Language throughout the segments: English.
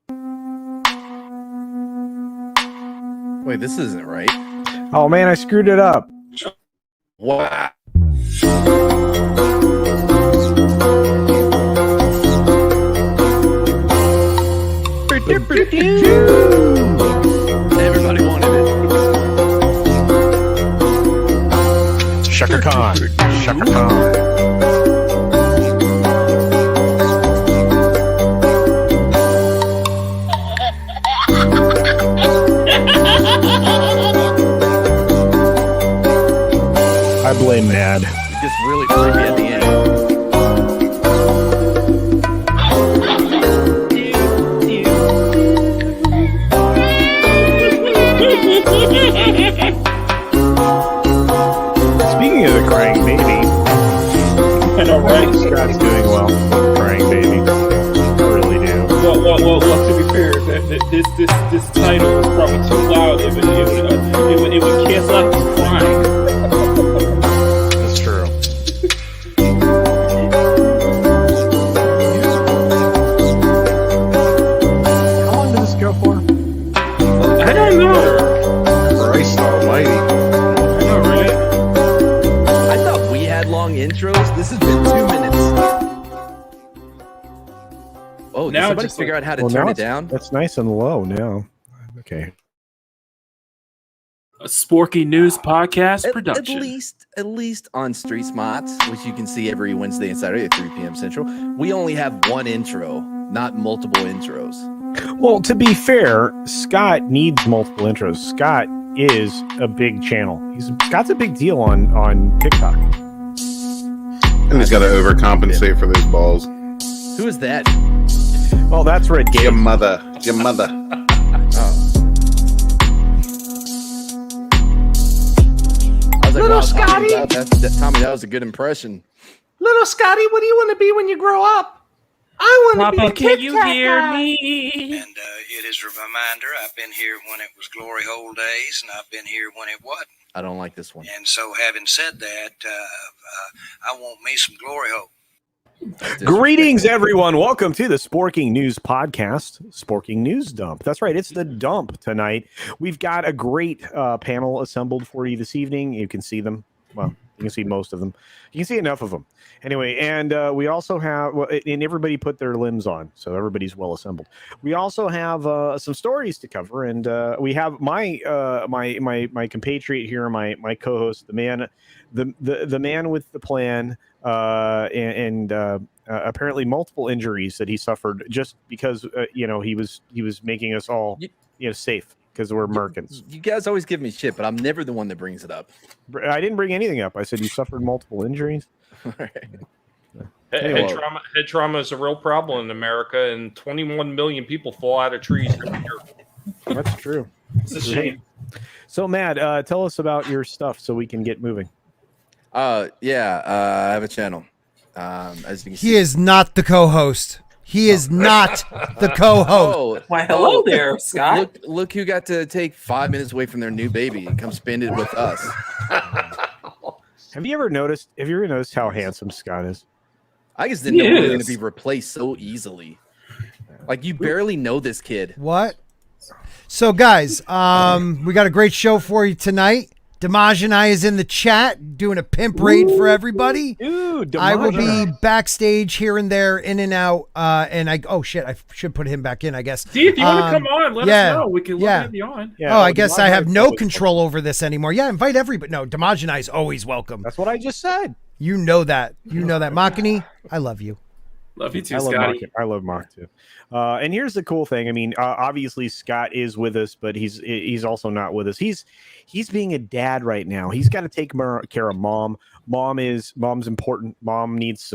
Wait, this isn't right. Oh man, I screwed it up. Wow. Everybody wanted it. Shaka Khan. Shaka Khan. I blame Mad. It gets really creepy at the end. Speaking of the crying baby, Right. Scott's doing well. Crying baby, I really do. Well, to be fair, this title is probably too loud. It would cancel out the crying. That's true. How long does this go for? I don't know. Christ Almighty! I know, right? I thought we had long intros. This has been 2 minutes. Oh, did Now somebody just figure out how to Well, turn now it down? That's nice and low now. Okay. A Sporky News podcast At production. least on Street Smarts, which you can see every Wednesday and Saturday at 3 p.m. Central, we only have one intro, not multiple intros. Well, to be fair, Scott needs multiple intros. Scott is a big channel. Scott's a big deal on TikTok. And he's got to overcompensate for those balls. Who is that? Well, that's Red Your Game. mother. Your mother. Oh. I was like, Little wow, Scotty. Tommy, that was a good impression. Little Scotty, what do you want to be when you grow up? I want to Papa, be a can Kit you Kat hear guy. me? And it is a reminder, I've been here when it was glory hole days, and I've been here when it wasn't. I don't like this one. And so, having said that, I want me some glory hole. Greetings, everyone. Welcome to the Sporking News Podcast, Sporking News Dump. That's right. It's the dump tonight. We've got a great panel assembled for you this evening. You can see them. Well, you can see most of them. You can see enough of them. Anyway, and we also have, and everybody put their limbs on, so everybody's well assembled. We also have some stories to cover, and we have my compatriot here, my co-host, the man with the plan, and apparently multiple injuries that he suffered just because he was making us all safe because we're Americans. You guys always give me shit, but I'm never the one that brings it up. I didn't bring anything up. I said you suffered multiple injuries. Anyway. Head trauma is a real problem in America, and 21 million people fall out of trees every year. That's true. It's a shame. So, Matt, tell us about your stuff so we can get moving. I have a channel. As you can see. He is not the co-host. He is not the co-host. Oh, Why, hello there, Scott. Look who got to take 5 minutes away from their new baby and come spend it with us. Have you ever noticed how handsome Scott is? I just didn't know He we were going is. to be replaced so easily. Like, you barely know this kid. What? So, guys, we got a great show for you tonight. Damaj and I is in the chat doing a pimp raid for everybody. Dude, I will be backstage here and there, in and out. And I should put him back in, I guess. See, if you want to come on, let us know. We can yeah. let you on. Yeah, I guess I have no Damaj- control over this anymore. Yeah, invite everybody. No, Damaj and I is always welcome. That's what I just said. You know that. Makani, I love you. Love you too, I love Scotty. Mark. I love Mark too. And here's the cool thing. I mean, obviously Scott is with us, but he's also not with us. He's being a dad right now. He's got to take care of mom. Mom's important. Mom needs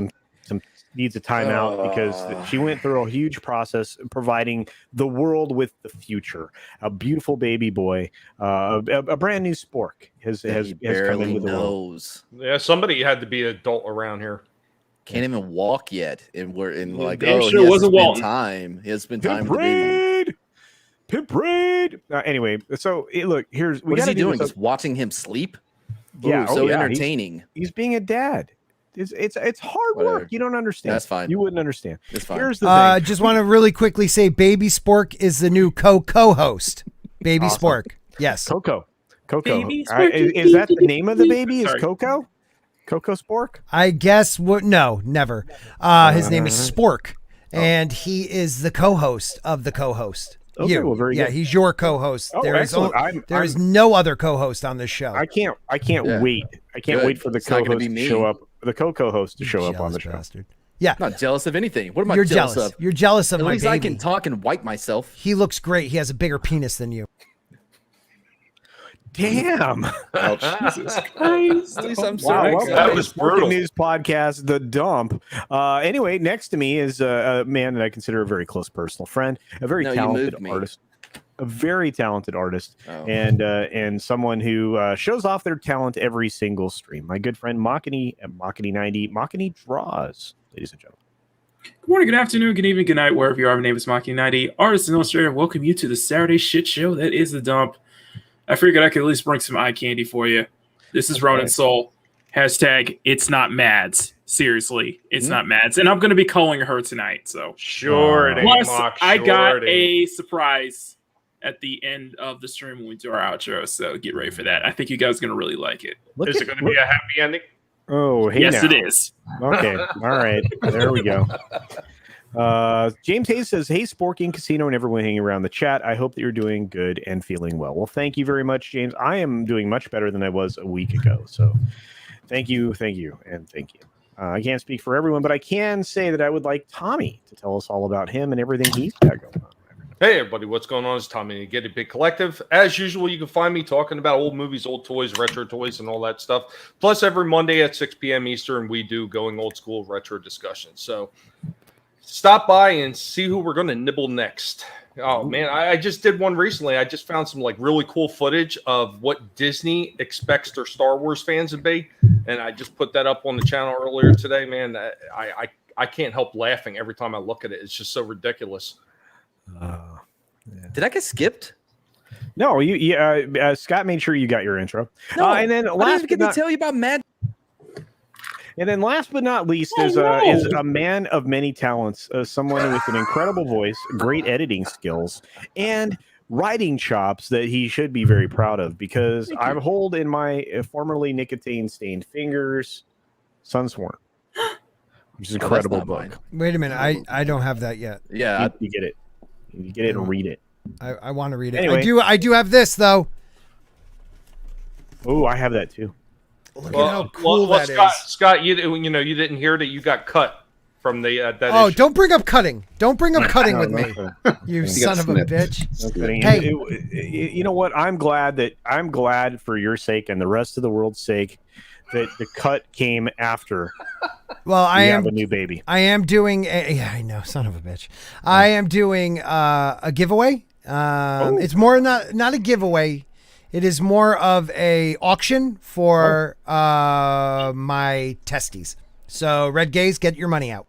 needs a timeout because she went through a huge process providing the world with the future. A beautiful baby boy, a brand new Spork has come barely into the world. knows. Yeah, somebody had to be an adult around here. Can't even walk yet, and we're in like, Damn oh, sure he it wasn't has Walton. time. He has spent Pimp time with the baby. raid, pimp raid. Anyway, so look, here's What is he doing? this. Just watching him sleep? Yeah, Ooh, so yeah, entertaining. He's being a dad. It's hard Whatever. work. You don't understand. That's fine. You wouldn't understand. It's fine. Here's the thing. Just want to really quickly say Baby Spork is the new co-host. Baby Awesome. Spork. Yes. Coco. Baby Is that the name of the baby? Is Sorry. Coco? Coco Spork? I guess what? No, never. His name is Spork, and he is the co-host of the co-host. Okay, You. well, very yeah, good. he's your co-host. Oh, There is excellent. there is no other co-host on this show. I can't Yeah. wait. I can't Good. wait for the It's not gonna co-host be to me. show up. The co-host to show up on Jealous the show. bastard. Yeah, I'm not jealous of anything. What am I you're jealous jealous. of? You're jealous of At my least baby. I can talk and wipe myself. He looks great. He has a bigger penis than you. Damn. Ouch. Jesus Christ. At least I'm Wow, so well, That was Sporting brutal. News podcast, The Dump. Anyway, next to me is a man that I consider a very close personal friend, a very No, you talented moved me. artist, a very talented artist, Oh. and someone who shows off their talent every single stream. My good friend Machiny at Machiny90. Machiny draws, ladies and gentlemen. Good morning, good afternoon, good evening, good night, wherever you are. My name is Maki90, artist and illustrator. Welcome you to the Saturday shit show that is The Dump. I figured I could at least bring some eye candy for you. This is Ronan Soul. Hashtag it's not Mads. Seriously, it's not Mads. And I'm going to be calling her tonight. So Sure it ain't, plus, Mock. I Sure got it ain't. a surprise at the end of the stream when we do our outro. So get ready for that. I think you guys are going to really like it. Is it going to be a happy ending? Oh, hey Yes, now. it is. Okay, all right, there we go. James Hayes says, "Hey, Sporking Casino and everyone hanging around the chat. I hope that you're doing good and feeling well." Well, thank you very much, James. I am doing much better than I was a week ago. So, thank you, and thank you. I can't speak for everyone, but I can say that I would like Tommy to tell us all about him and everything he's got going on. Hey, everybody, what's going on? It's Tommy Get It Big Collective. As usual, you can find me talking about old movies, old toys, retro toys, and all that stuff. Plus, every Monday at 6 p.m. Eastern, we do going old school retro discussions. So, stop by and see who we're going to nibble next. Oh, man, I just did one recently. I just found some like really cool footage of what Disney expects their Star Wars fans to be. And I just put that up on the channel earlier today, man. I can't help laughing every time I look at it. It's just so ridiculous. Did I get skipped? No, Scott made sure you got your intro. No, and then I last didn't get to tell you about Mad. And then last but not least is a man of many talents, someone with an incredible voice, great editing skills, and writing chops that he should be very proud of, because I hold in my formerly nicotine-stained fingers Sunsworn, which is an incredible not book. mine. Wait a minute. I don't have that yet. Yeah, You get it. You get it and read it. I want to read it. Anyway. I do have this though. Oh, I have that too. Look at how cool well, that is. Scott, you didn't hear that you got cut from the that Oh, issue. don't bring up cutting. Don't bring up cutting with me. Okay. You got son of a snipped. bitch. Okay. Hey. You know what? I'm glad for your sake and the rest of the world's sake that the cut came after Well, I you am have a new baby. I am doing I know, son of a bitch. I am doing a giveaway. It's more not a giveaway. It is more of a auction for my testes. So Red Gaze, get your money out.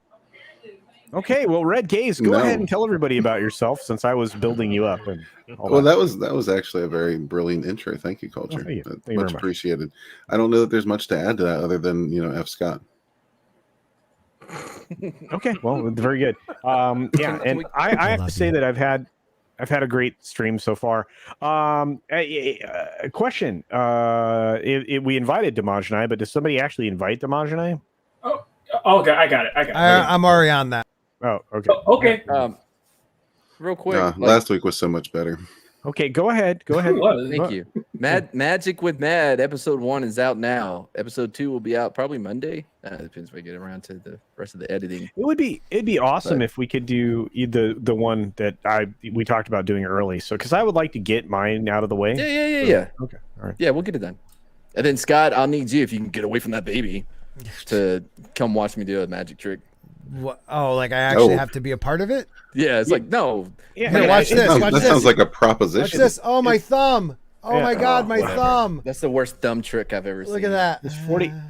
Okay, well, Red Gaze, go No. ahead and tell everybody about yourself, since I was building you up. And all Well, that. that was actually a very brilliant intro. Thank you, Culture. Oh, thank you. That's Thank you very much much. appreciated. I don't know that there's much to add to that other than F. Scott. Okay, well, very good. Yeah, and I have love to say you. that I've had a great stream so far. A question: we invited Damaj and I, but does somebody actually invite Damaj and I? Oh, okay, I got it. I'm already on that. Oh, okay. Okay. Real quick. Last week was so much better. Okay, go ahead. Go ahead. Thank you. Magic with Mad episode 1 is out now. Episode 2 will be out probably Monday. Depends if I get around to the rest of the editing. It'd be awesome if we could do the one that we talked about doing early. So, because I would like to get mine out of the way. Yeah. Okay, all right. Yeah, we'll get it done. And then Scott, I'll need you if you can get away from that baby to come watch me do a magic trick. What? Oh, like I actually Oh. have to be a part of it? Yeah, it's like no. Yeah, Hey, watch this. Watch That this. sounds like a Watch proposition. this. Oh, my thumb. Oh Yeah. my God, my whatever. thumb. That's the worst thumb trick I've ever seen. Look at that. It's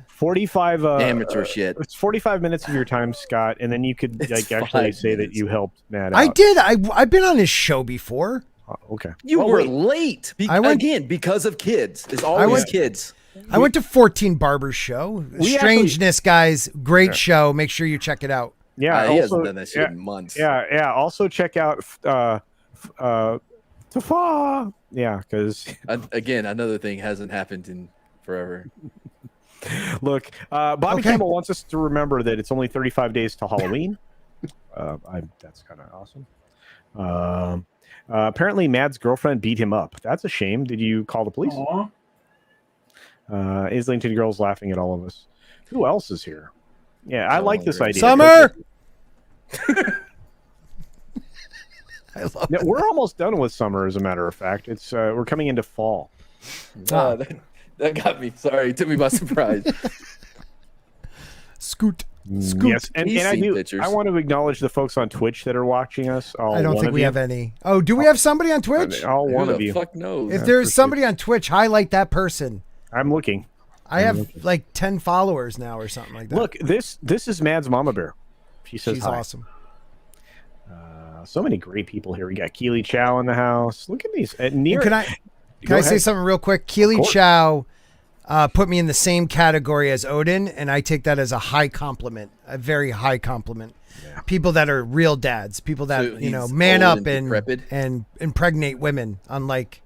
45 Amateur shit. It's 45 minutes of your time, Scott, and then you could It's like actually 5 say that minutes. you helped Matt out. I did. I've been on his show before. Okay. You Well, were wait. late. I went- Again, because of kids. It's always went- kids. I went to 14 Barber's show. Strangeness, guys. Great show. Make sure you check it out. Yeah, he hasn't done that shit in months. Yeah. Also check out Tafa. Yeah, because again, another thing hasn't happened in forever. Look, Bobby Campbell wants us to remember that it's only 35 days till Halloween. That's kind of awesome. Apparently, Mad's girlfriend beat him up. That's a shame. Did you call the police? Islington girl's laughing at all of us. Who else is here? Yeah, I like this idea. Summer. I love it. We're almost done with summer, as a matter of fact. It's we're coming into fall. That got me. Sorry, it took me by surprise. Scoot. Yes, and I want to acknowledge the folks on Twitch that are watching us. I don't think we have any. Oh, do we have somebody on Twitch? All one Who of the you. fuck knows? If there's somebody on Twitch, highlight that person. I'm looking. I have like 10 followers now or something like that. Look, this is Mad's Mama Bear. She says she's hi. awesome. So many great people here. We got Keely Chow in the house. Look at these. Can I say something real quick? Keely Chow put me in the same category as Odin, and I take that as a high compliment, a very high compliment. Yeah. People that are real dads, people that man up and impregnate women, unlike.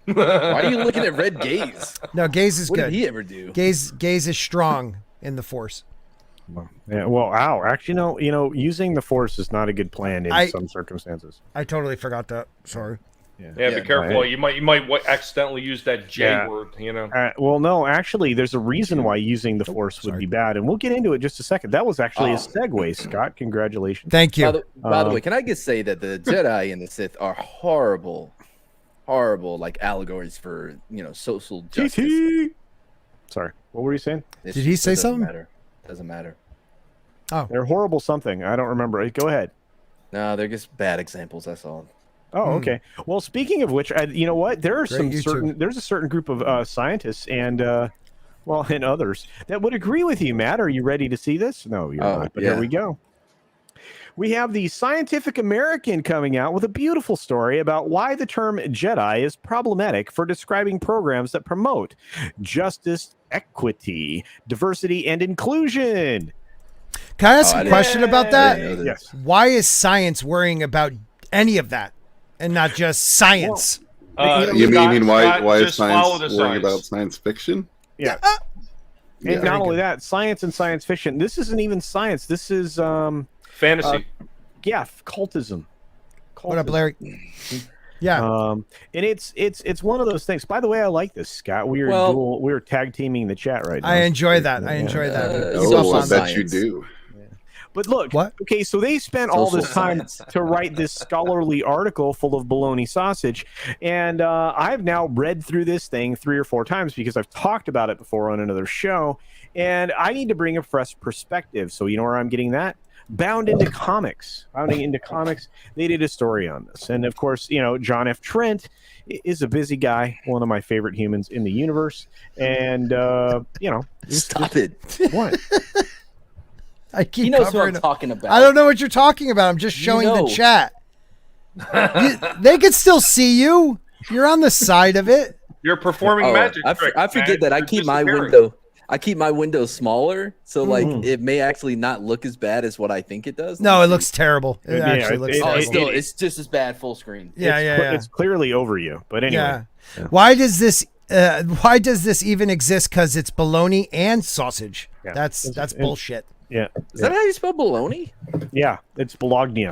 Why are you looking at Red Gaze? No, Gaze is good. What did he ever do? Gaze is strong in the Force. Yeah, well, actually, using the Force is not a good plan in some circumstances. I totally forgot that. Sorry. Yeah, be careful. You might accidentally use that J word. Well, no, actually, there's a reason why using the Force would be bad, and we'll get into it in just a second. That was actually a segue, Scott. Congratulations. Thank you. By the way, can I just say that the Jedi and the Sith are horrible, like allegories for social justice. Sorry, what were you saying? Did he say something? Doesn't matter. Oh, they're horrible something. I don't remember. Go ahead. No, they're just bad examples. That's all. Oh, okay. Well, speaking of which, you know what? There's a certain group of scientists and others that would agree with you, Matt. Are you ready to see this? No, you're not. But here we go. We have the Scientific American coming out with a beautiful story about why the term Jedi is problematic for describing programs that promote justice, equity, diversity, and inclusion. Can I ask a question about that? Yes. Why is science worrying about any of that and not just science? You mean why is science worrying about science fiction? Yeah. And not only that, science and science fiction. This isn't even science. This is fantasy. Cultism. What up, Larry? Yeah. And it's one of those things. By the way, I like this, Scott. We're tag teaming the chat right now. I enjoy that. I bet you do. But look, what? Okay, so they spent all this time to write this scholarly article full of bologna sausage, and I've now read through this thing 3 or 4 times because I've talked about it before on another show, and I need to bring a fresh perspective. So you know where I'm getting that? Bounding into Comics, they did a story on this, and of course, John F. Trent is a busy guy, one of my favorite humans in the universe, and stop it. What? I keep he knows what I'm talking about. I don't know what you're talking about. I'm just showing the chat. They could still see you. You're on the side of it. You're performing magic. I forget that I keep my window. I keep my window smaller, so like it may actually not look as bad as what I think it does. No, it looks terrible. It actually looks terrible. It's just as bad full screen. It's clearly over you. But anyway, why does this even exist? Because it's bologna and sausage. Yeah. That's bullshit. Yeah. Is that how you spell bologna? Yeah, it's bologna.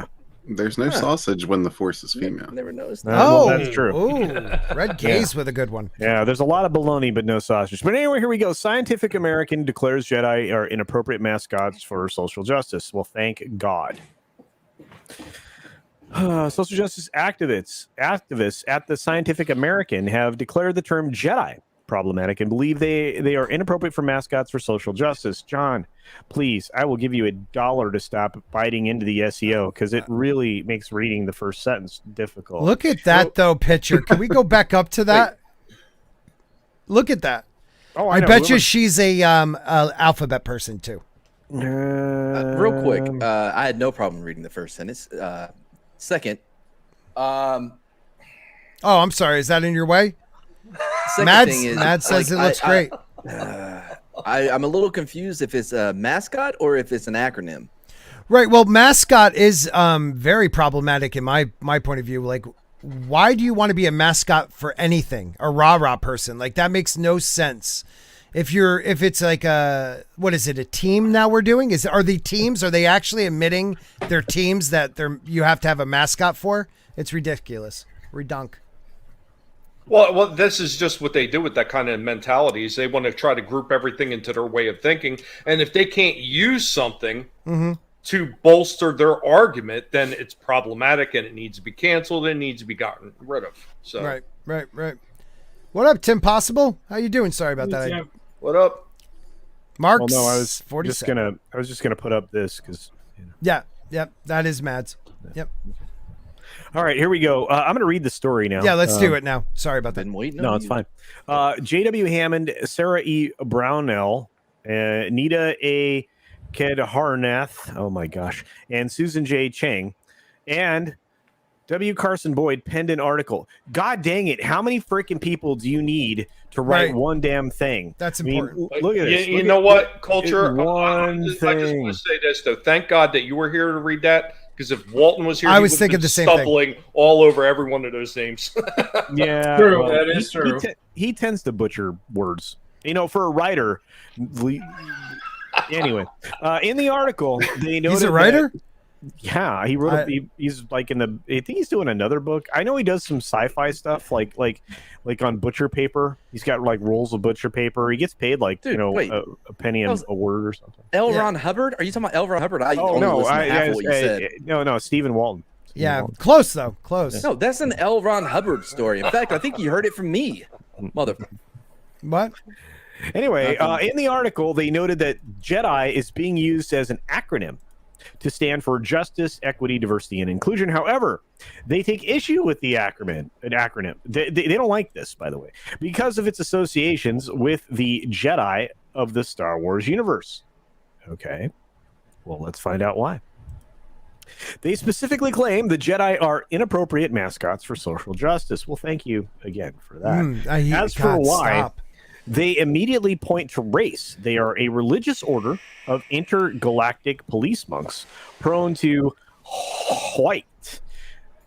There's no sausage when the Force is female. Never noticed that. Well, that's true. Ooh, Red Gaze with a good one. Yeah, there's a lot of bologna, but no sausage. But anyway, here we go. Scientific American declares Jedi are inappropriate mascots for social justice. Well, thank God. Social justice activists at the Scientific American have declared the term Jedi problematic and believe they are inappropriate for mascots for social justice. John, please, I will give you $1 to stop biting into the SEO because it really makes reading the first sentence difficult. Look at that picture. Can we go back up to that? Look at that. Oh, I bet you she's a alphabet person too. Real quick, I had no problem reading the first sentence. Second, oh, I'm sorry. Is that in your way? second thing is Mad says it looks great. I'm a little confused if it's a mascot or if it's an acronym. Right. Well, mascot is very problematic in my point of view. Like, why do you want to be a mascot for anything? A rah-rah person? Like, that makes no sense. If it's like a team now we're doing? Are they actually admitting they're teams that you have to have a mascot for? It's ridiculous. Redunk. Well, this is just what they do with that kind of mentality is they want to try to group everything into their way of thinking. And if they can't use something to bolster their argument, then it's problematic and it needs to be canceled and needs to be gotten rid of. So Right. What up, Tim Possible? How you doing? Sorry about that. What up? Mark. Well, no, I was just gonna put up this because. Yeah. Yep. That is Mads. Yep. All right, here we go. I'm going to read the story now. Yeah, let's do it now. Sorry about that. Been waiting. No, it's fine. J.W. Hammond, Sarah E. Brownell, Nita A. Kedharnath, oh my gosh, and Susan J. Chang, and W. Carson Boyd penned an article. God dang it, how many freaking people do you need to write one damn thing? That's important. Look at this. You know what, Culture? I One just thing. want to say this, though. Thank God that you were here to read that. Because if Walton was here, I he was would have thinking been the same thing. stumbling all over every one of those names. Yeah, True, well, that is true. He tends to butcher words. You know, for a writer. Anyway, in the article, they noted He's a writer? Yeah, he wrote. He's like in the. I think he's doing another book. I know he does some sci-fi stuff, like on butcher paper. He's got like rolls of butcher paper. He gets paid like Dude, a penny a word or something. L. Ron Hubbard? Are you talking about L. Ron Hubbard? No, Stephen Walton. Close though. Close. No, that's an L. Ron Hubbard story. In fact, I think you heard it from me, mother. What? Anyway, in the article, they noted that Jedi is being used as an acronym to stand for Justice, Equity, Diversity, and Inclusion. However, they take issue with the acronym. They don't like this, by the way, because of its associations with the Jedi of the Star Wars universe. Okay, well, let's find out why. They specifically claim the Jedi are inappropriate mascots for social justice. Well, thank you again for that. As for why, they immediately point to race. They are a religious order of intergalactic police monks prone to white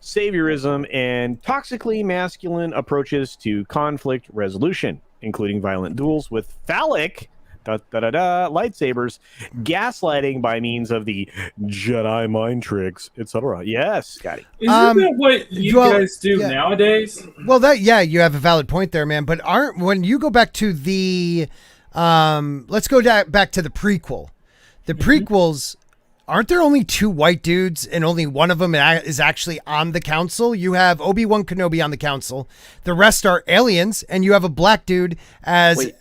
saviorism and toxically masculine approaches to conflict resolution, including violent duels with phallic lightsabers, gaslighting by means of the Jedi mind tricks, etc. Yes, Scotty. Isn't that what you guys do nowadays? Well, you have a valid point there, man. But when you go back to the, let's go back to the prequel. The prequels, aren't there only 2 white dudes and only one of them is actually on the council? You have Obi-Wan Kenobi on the council. The rest are aliens, and you have a black dude as Mace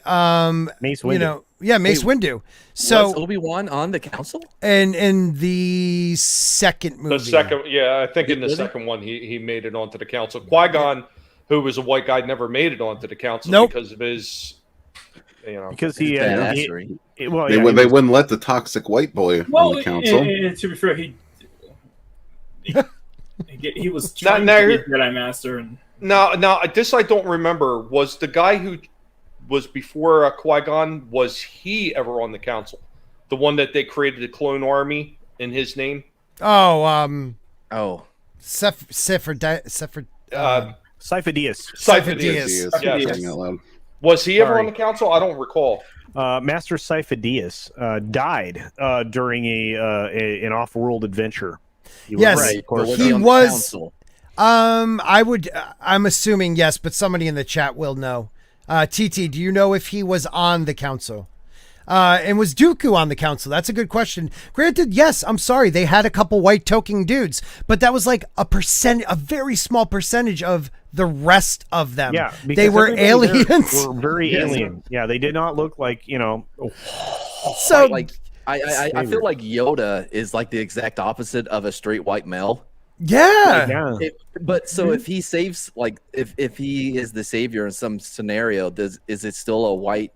Windu. Mace Windu. So was Obi-Wan on the council? And in the second movie. I think in the second one he made it onto the council. Qui-Gon, who was a white guy, never made it onto the council because of his, because he they wouldn't let the toxic white boy on the council. And to be fair, he was trying to be a Jedi Master. And now this I don't remember. Was the guy who was before Qui-Gon, was he ever on the council? The one that they created the clone army in his name? Sifo-Dyas. Was he ever on the council? I don't recall. Master Sifo-Dyas died during an off-world adventure. He was. I'm assuming yes, but somebody in the chat will know. TT, do you know if he was on the council? And was Dooku on the council? That's a good question. Granted, yes, I'm sorry, they had a couple white toking dudes, but that was like a very small percentage of the rest of them. Yeah, they were aliens. Were very alien. Yeah, they did not look like, So like I feel like Yoda is like the exact opposite of a straight white male. Yeah. If he saves, like, if he is the savior in some scenario, is it still a white?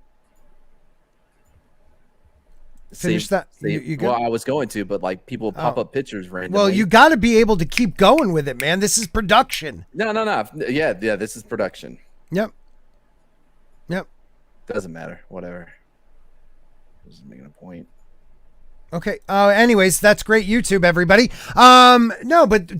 Finish that. You well, I was going to, but like people pop up pictures randomly. Well, you got to be able to keep going with it, man. This is production. No. Yeah, this is production. Yep. Doesn't matter. Whatever. I was just making a point. Okay. Anyways, that's great, YouTube, everybody. No, but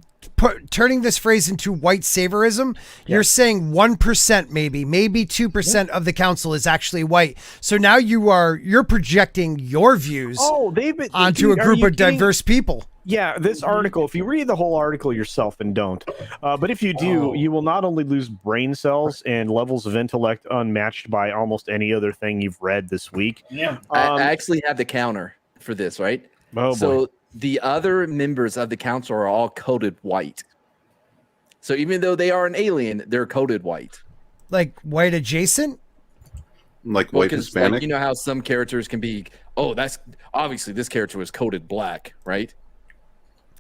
turning this phrase into white saviorism, you're saying 1%, maybe 2% of the council is actually white. So now you're projecting your views onto a group of diverse people. Yeah, this article, if you read the whole article yourself, and don't, but if you do, you will not only lose brain cells and levels of intellect unmatched by almost any other thing you've read this week. Yeah. I actually have the counter for this, right? Oh, so the other members of the council are all coded white. So even though they are an alien, they're coded white. Like white adjacent? Like white Hispanic? Like, you know how some characters can be, that's obviously this character was coded black, right?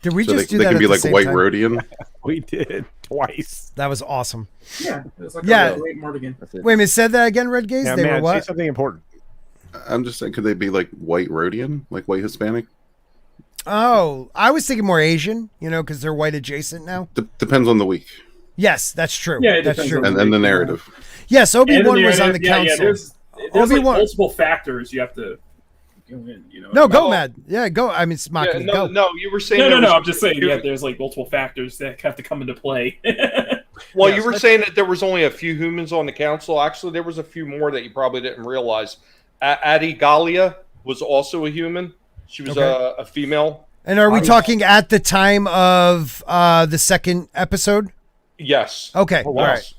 Did we so just they, do that? They can be like white time? Rhodian? We did twice. That was awesome. Yeah. It was like Wait a minute, said that again, Red Gaze? Yeah, they man, were what? say something important. I'm just saying, could they be like white Rhodian? Like white Hispanic? Oh, I was thinking more Asian, because they're white adjacent now. Depends on the week. Yes, that's true. Yeah, that's true. And the narrative. Yes, Obi-Wan was on the council. There's Obi-Wan. like multiple factors you have to go in. No, go Mad. Yeah, go. I mean, Smocky, go. No, you were saying. No. I'm just saying. Yeah, there's like multiple factors that have to come into play. Well, you were saying that there was only a few humans on the council. Actually, there was a few more that you probably didn't realize. Adi Galia was also a human. She was a female. And are we talking at the time of the second episode? Yes. Okay. All right.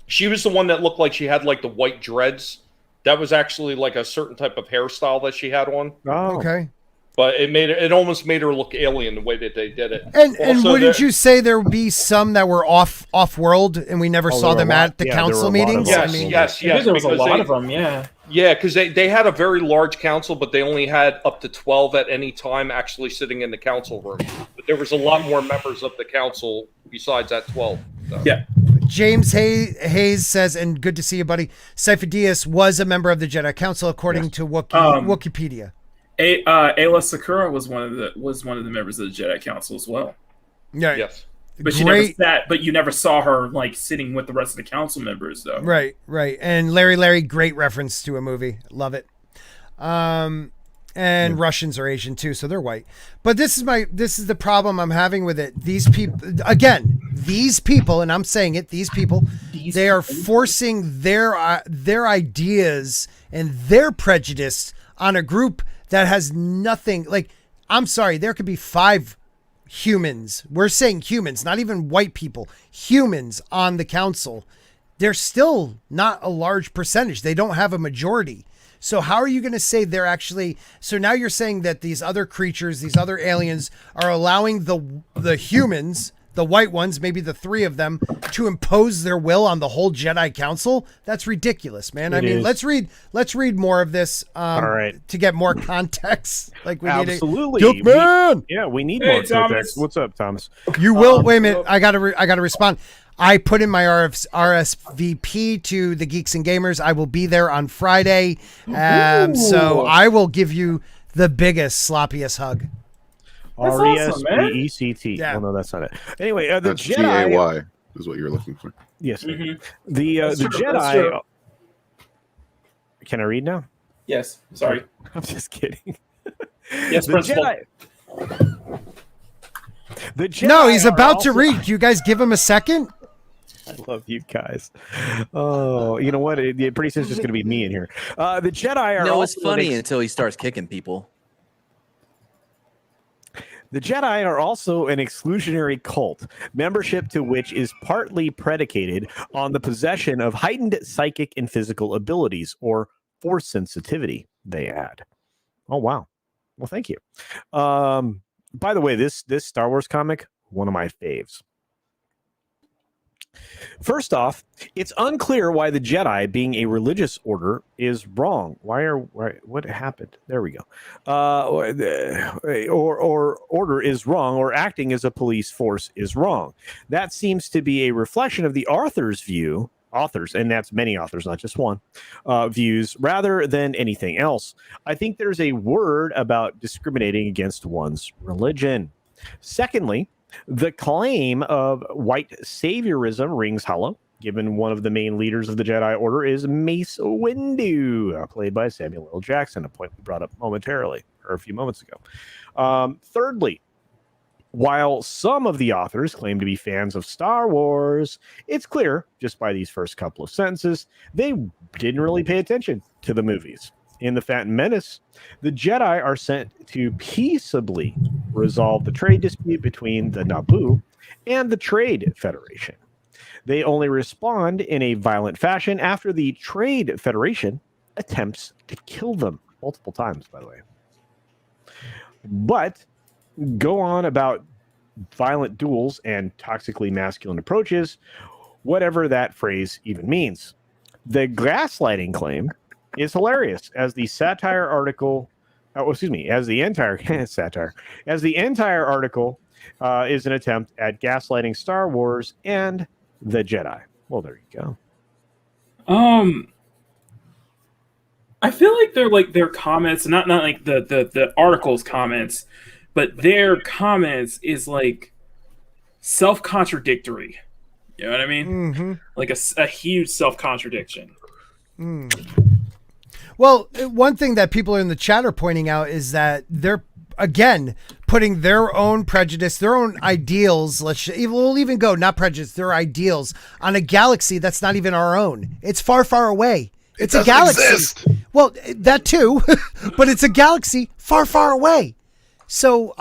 She was the one that looked like she had like the white dreads. That was actually like a certain type of hairstyle that she had on. Oh. Okay. But it almost made her look alien the way that they did it. And wouldn't you say there would be some that were off world and we never saw them at the council meetings? Yes. There was a lot of them. Yeah. Yeah, because they had a very large council, but they only had up to 12 at any time actually sitting in the council room. But there was a lot more members of the council besides that 12. So. Yeah. James Hayes says, and good to see you, buddy. Cypher Diaz was a member of the Jedi Council, according to Wikipedia. Ayla Sakura was one of the members of the Jedi Council as well. Yeah. Yes. But she never sat. But you never saw her like sitting with the rest of the council members, though. Right. And Larry, great reference to a movie. Love it. And Russians are Asian too, so they're white. But this is the problem I'm having with it. These people, and I'm saying it, they are forcing their ideas and their prejudice on a group that has nothing. Like, I'm sorry, there could be 5 humans. We're saying humans, not even white people. Humans on the council. They're still not a large percentage. They don't have a majority. So how are you going to say they're actually... So now you're saying that these other creatures, these other aliens are allowing the humans, the white ones, maybe the 3 of them, to impose their will on the whole Jedi Council? That's ridiculous, man. Let's read more of this all right, to get more context. Like we absolutely. Need we need more context. What's up, Thomas? You will... wait a minute. I got to respond. I put in my RSVP to the Geeks and Gamers. I will be there on Friday. So I will give you the biggest, sloppiest hug. RESVECT. Yeah. Oh, no, that's not it. Anyway, the That's Jedi... GAY is what you're looking for. Yes. Mm-hmm. The Jedi... Can I read now? Yes. Sorry. I'm just kidding. Yes, Principal. The Jedi... No, he's about to read. Can you guys give him a second? I love you guys. Oh, you know what? Pretty soon it's just going to be me in here. The Jedi are... No, it's funny until he starts kicking people. The Jedi are also an exclusionary cult, membership to which is partly predicated on the possession of heightened psychic and physical abilities, or force sensitivity, they add. Oh, wow. Well, thank you. By the way, this Star Wars comic, one of my faves. First off, it's unclear why the Jedi, being a religious order, is wrong. What happened? There we go. Or order is wrong, or acting as a police force is wrong. That seems to be a reflection of the author's view, and that's many authors, not just one, views, rather than anything else. I think there's a word about discriminating against one's religion. Secondly, the claim of white saviorism rings hollow. given one of the main leaders of the Jedi Order is Mace Windu, played by Samuel L. Jackson, a point we brought up momentarily, or a few moments ago. Thirdly, while some of the authors claim to be fans of Star Wars, it's clear, just by these first couple of sentences, they didn't really pay attention to the movies. In The Phantom Menace, the Jedi are sent to peaceably resolve the trade dispute between the Naboo and the Trade Federation. They only respond in a violent fashion after the Trade Federation attempts to kill them multiple times, by the way. But go on about violent duels and toxically masculine approaches, whatever that phrase even means. The gaslighting claim is hilarious, as the satire article, as the entire satire, as the entire article is an attempt at gaslighting Star Wars and the Jedi. Well, there you go. I feel like they're like their comments, not like the article's comments, but their comments is like self-contradictory. You know what I mean? Mm-hmm. Like a huge self-contradiction. Well, one thing that people in the chat are pointing out is that they're, again, putting their own prejudice, their own ideals, we'll even go, not prejudice, their ideals on a galaxy that's not even our own. It's far, far away. It's a galaxy. Exist. Well, that too, but it's a galaxy far, far away. So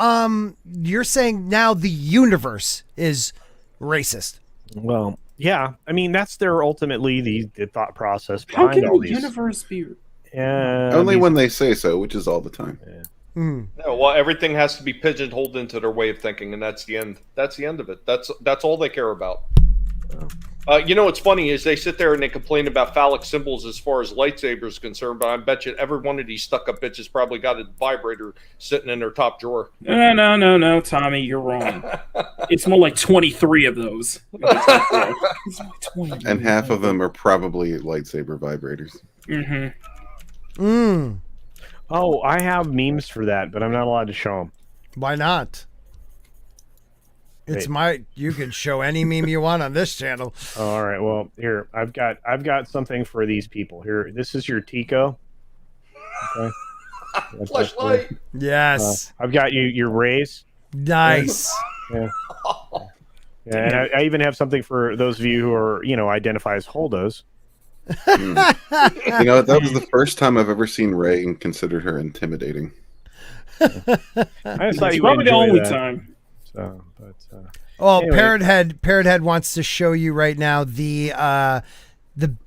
you're saying now the universe is racist. Well, yeah. I mean, that's their ultimately the thought process behind How can all the these. universe be? Only when they say so, which is all the time. Yeah. No, well, everything has to be pigeonholed into their way of thinking, and that's the end. That's the end of it. That's all they care about. What's funny is they sit there and they complain about phallic symbols as far as lightsabers is concerned, but I bet you every one of these stuck-up bitches probably got a vibrator sitting in their top drawer. No, Tommy, you're wrong. It's more like 23 of those. And half of them are probably lightsaber vibrators. Oh, I have memes for that, but I'm not allowed to show them. Why not? You can show any meme you want on this channel. Oh, all right. Well, here I've got something for these people. Here, this is your Tico. Okay. Flashlight. Yes. I've got your Rays. Nice. Yeah. Yeah, and I even have something for those of you who are, identify as Holdos. That was the first time I've ever seen Ray and considered her intimidating. I just thought you probably the only that. time. So, anyway. Parrothead wants to show you right now the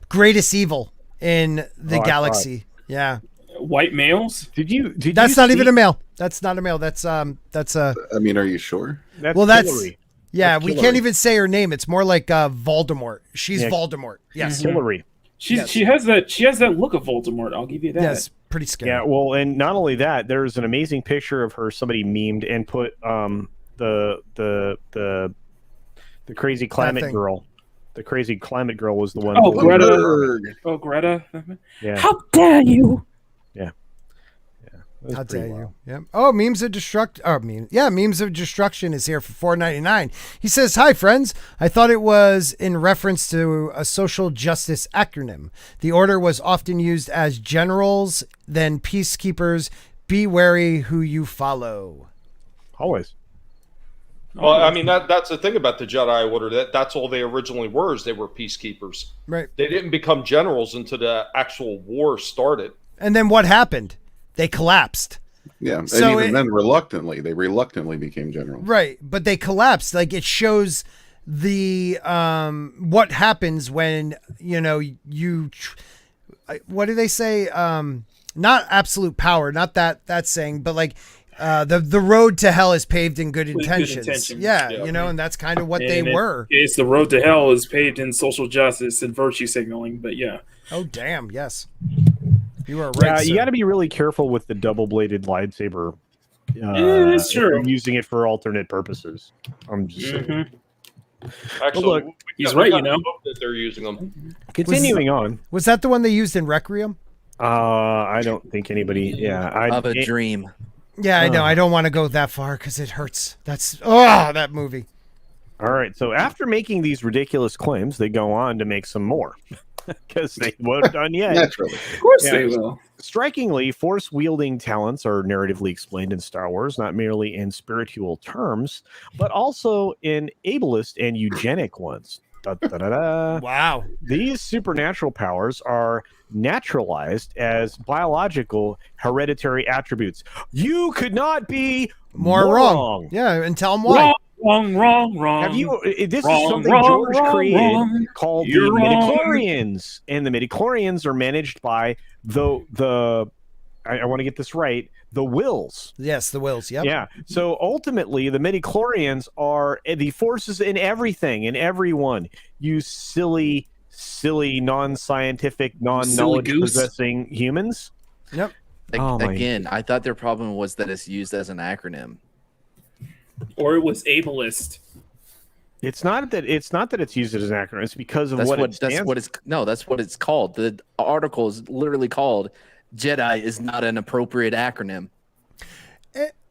greatest evil in the galaxy. Yeah. White males? That's not even a male. That's not a male. That's a. I mean, are you sure? That's Hillary. Yeah, we can't even say her name. It's more like Voldemort. She's Voldemort. Yes. Hillary. She has that look of Voldemort. I'll give you that. Yes, pretty scary. Yeah, well, and not only that, there's an amazing picture of her. Somebody memed and put the crazy climate girl. The crazy climate girl was the one. Oh, Greta. Oh, Greta. Yeah. How dare you? Yeah. How dare you? Yeah. Oh, memes of destruct. Memes of destruction is here for $4.99. He says, "Hi, friends. I thought it was in reference to a social justice acronym. The order was often used as generals, then peacekeepers. Be wary who you follow." Always. Well, I mean that's the thing about the Jedi Order. That's all they originally were. Is they were peacekeepers. Right. They didn't become generals until the actual war started. And then what happened? They collapsed. Yeah, and even then, they reluctantly became generals. Right, but they collapsed. Like, it shows the what happens when what do they say? Not absolute power, not that saying, but like the road to hell is paved in good intentions. Yeah, and that's kind of what they were. It's the road to hell is paved in social justice and virtue signaling. But yeah. Oh damn! Yes. You are right. Yeah, you got to be really careful with the double-bladed lightsaber. It's true. Using it for alternate purposes. I'm just saying. Actually, look, he's right. That they're using them. Continuing on. Was that the one they used in Requiem? I don't think anybody. Yeah, I have a dream. Yeah, I know. I don't want to go that far because it hurts. That movie. All right. So after making these ridiculous claims, they go on to make some more because they weren't done yet. Naturally. Of course they will. Strikingly, force-wielding talents are narratively explained in Star Wars, not merely in spiritual terms, but also in ableist and eugenic ones. Da, da, da, da. Wow. These supernatural powers are naturalized as biological hereditary attributes. You could not be more wrong. Yeah, and tell them why. Wrong. Have you? This wrong, is something wrong, George wrong, created wrong. called You're the wrong. midichlorians, and the midichlorians are managed by the. I want to get this right. The wills. Yes, the wills. Yep. Yeah. So ultimately, the midichlorians are the forces in everything, in everyone. You silly, non-scientific, non-knowledge possessing humans. Yep. Again, I thought their problem was that it's used as an acronym. Or it was ableist. It's not that it's used as an acronym. It's because of That's what it's called. The article is literally called "Jedi is not an appropriate acronym."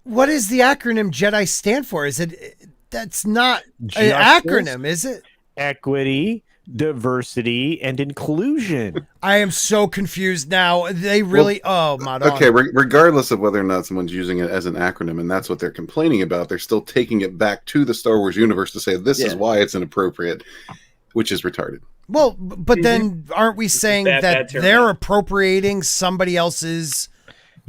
What does the acronym Jedi stand for? Is it? That's not Justice, an acronym, is it? Equity, diversity, and inclusion. I am so confused now. They really. Okay, regardless of whether or not someone's using it as an acronym, and that's what they're complaining about, they're still taking it back to the Star Wars universe to say this is why it's inappropriate, which is retarded. Well, but then aren't we saying that they're appropriating somebody else's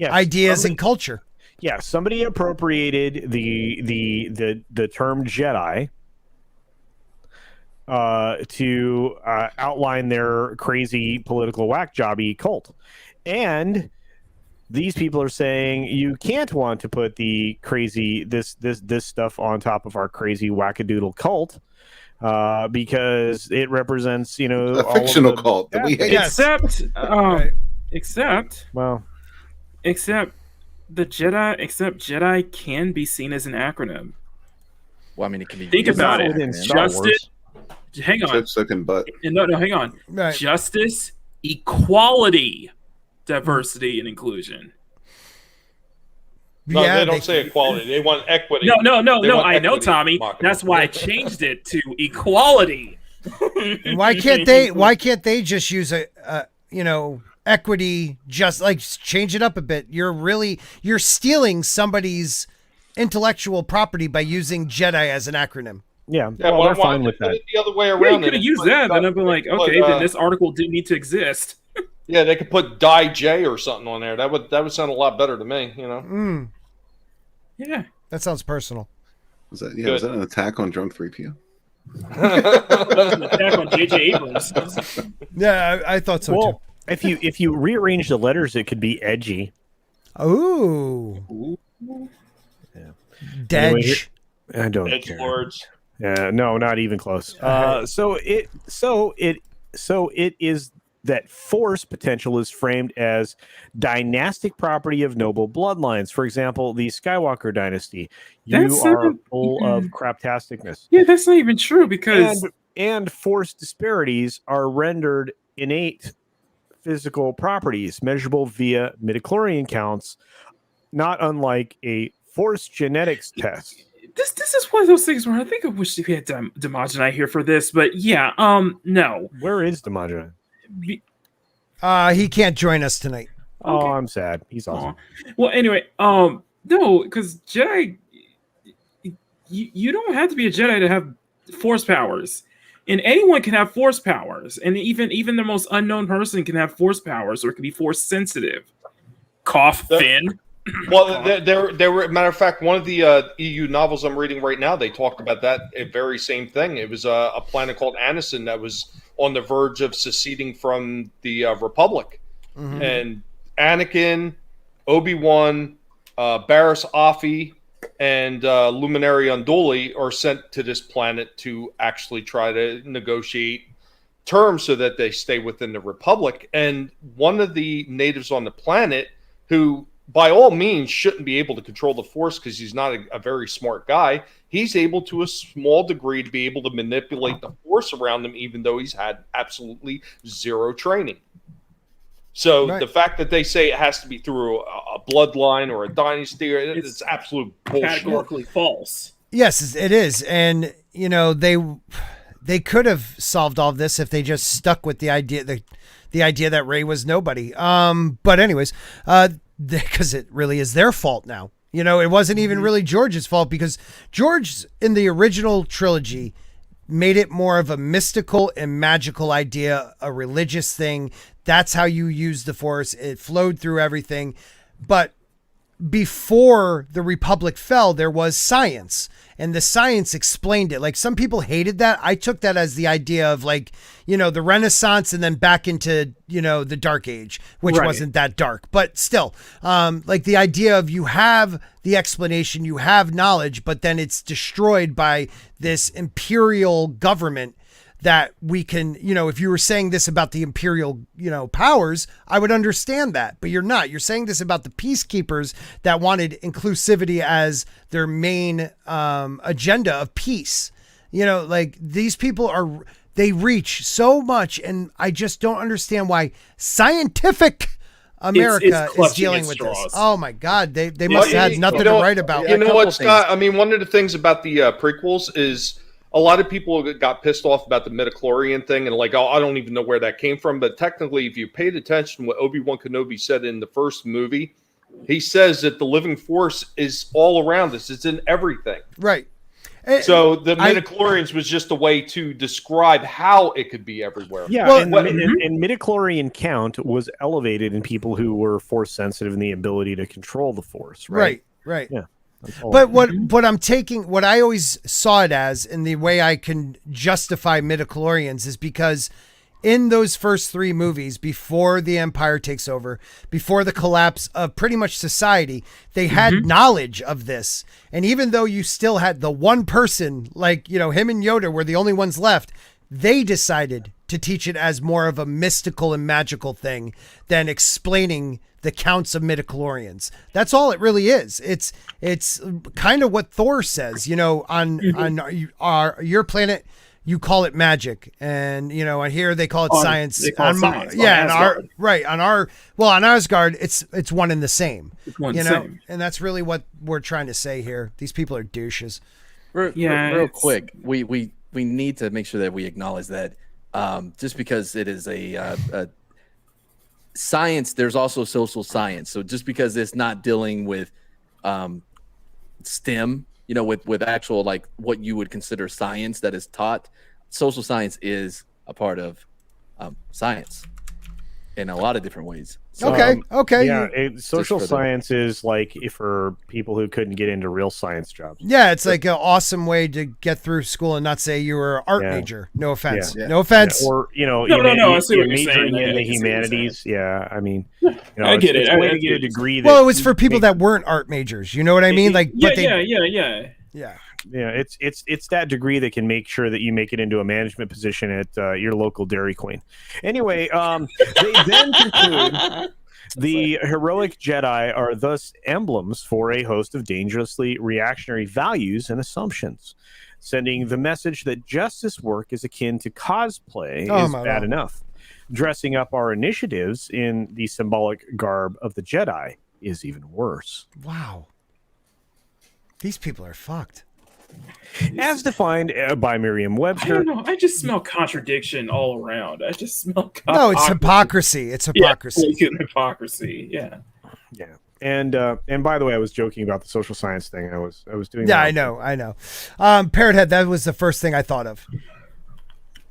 ideas and culture? Yeah, somebody appropriated the term Jedi to outline their crazy political whack jobby cult, and these people are saying you can't want to put the crazy this stuff on top of our crazy wackadoodle cult because it represents a fictional cult that we hate. Except the Jedi can be seen as an acronym. Well, I mean, it can be. Think about it. Justice. Hang on. No, hang on. Right. Justice, equality, diversity, and inclusion. No, they don't say equality. They want equity. No. I know, Tommy. That's why I changed it to equality. Why can't they just use equity? Just like change it up a bit. You're stealing somebody's intellectual property by using Jedi as an acronym. Yeah, well, they're fine with that. The other way around. You could have used that, then I'd be like, okay, then this article didn't need to exist. Yeah, they could put Die J or something on there. That would sound a lot better to me. Yeah, that sounds personal. Was that an attack on Drunk 3PO? That was an attack on J.J. Abrams. Yeah, I thought so too. If you rearrange the letters, it could be edgy. Ooh. Yeah. Dedge. Anyway, I don't Edge care. Lords. No, not even close. So it is that force potential is framed as dynastic property of noble bloodlines. For example, the Skywalker dynasty. You are full of craptasticness. Yeah, that's not even true because and force disparities are rendered innate physical properties measurable via midichlorian counts, not unlike a force genetics test. This is one of those things where I think I wish we had Demogenite here for this, but yeah, no. Where is Demogenite? He can't join us tonight. Oh, I'm sad. He's awesome. Well, anyway, no, because Jedi, you don't have to be a Jedi to have force powers, and anyone can have force powers, and even the most unknown person can have force powers, or it can be force sensitive. Cough, Finn. Well, there were, matter of fact, one of the EU novels I'm reading right now, they talked about that very same thing. It was a planet called Anison that was on the verge of seceding from the Republic. Mm-hmm. And Anakin, Obi-Wan, Barriss Offee, and Luminary Unduli are sent to this planet to actually try to negotiate terms so that they stay within the Republic. And one of the natives on the planet who, by all means, shouldn't be able to control the Force because he's not a very smart guy. He's able to a small degree to be able to manipulate the Force around him, even though he's had absolutely zero training. So the fact that they say it has to be through a bloodline or a dynasty, it's absolute bullshit. Categorically false. Yes, it is. And they could have solved all of this if they just stuck with the idea that Rey was nobody. But anyways, because it really is their fault now. It wasn't even really George's fault, because George in the original trilogy made it more of a mystical and magical idea, a religious thing. That's how you use the Force. It flowed through everything. But before the Republic fell, there was science, and the science explained it. Like, some people hated that. I took that as the idea of, like, the Renaissance and then back into, the Dark Age, which wasn't that dark, but still, like the idea of you have the explanation, you have knowledge, but then it's destroyed by this imperial government that we can, if you were saying this about the imperial, powers, I would understand that, but you're not. You're saying this about the peacekeepers that wanted inclusivity as their main agenda of peace. Like, these people they reach so much, and I just don't understand why scientific America is dealing with this. Oh my God, they must have had nothing to write about. You know what, Scott? I mean, one of the things about the prequels is a lot of people got pissed off about the midichlorian thing and like, oh, I don't even know where that came from. But technically, if you paid attention to what Obi-Wan Kenobi said in the first movie, he says that the living force is all around us. It's in everything. Right. So the midichlorians was just a way to describe how it could be everywhere. Yeah, and midichlorian count was elevated in people who were force sensitive and the ability to control the force. Right. Yeah. But what I always saw it as, and the way I can justify midichlorians, is because in those first three movies, before the Empire takes over, before the collapse of pretty much society, they had knowledge of this. And even though you still had the one person, like, him and Yoda were the only ones left, they decided to teach it as more of a mystical and magical thing than explaining the counts of midichlorians. That's all it really is. It's kind of what Thor says, on your planet, you call it magic, and and here they call it science. They call it science. On Asgard, it's one and the same. It's one and the same. And that's really what we're trying to say here. These people are douches. Real quick, we need to make sure that we acknowledge that just because it is a science, there's also social science. So just because it's not dealing with STEM, with actual, like, what you would consider science that is taught, social science is a part of science in a lot of different ways. So, okay. Yeah, social science is like for people who couldn't get into real science jobs. Yeah, it's like an awesome way to get through school and not say you were an art major. No offense. Yeah. No offense. Or no. I see what you're saying. In the humanities. Yeah, I mean, I get it. It's a way to get a degree. Well, it was for people that weren't art majors. You know what I mean? Like, Yeah, it's that degree that can make sure that you make it into a management position at your local Dairy Queen. Anyway, they then conclude the heroic Jedi are thus emblems for a host of dangerously reactionary values and assumptions, sending the message that justice work is akin to cosplay is bad enough. Dressing up our initiatives in the symbolic garb of the Jedi is even worse. Wow. These people are fucked. As defined by Merriam-Webster. I don't know. I just smell contradiction all around. I just smell No, it's hypocrisy. It's hypocrisy. Yeah, hypocrisy. Yeah. Yeah. And by the way, I was joking about the social science thing. I was doing that. I know. Parrothead, that was the first thing I thought of.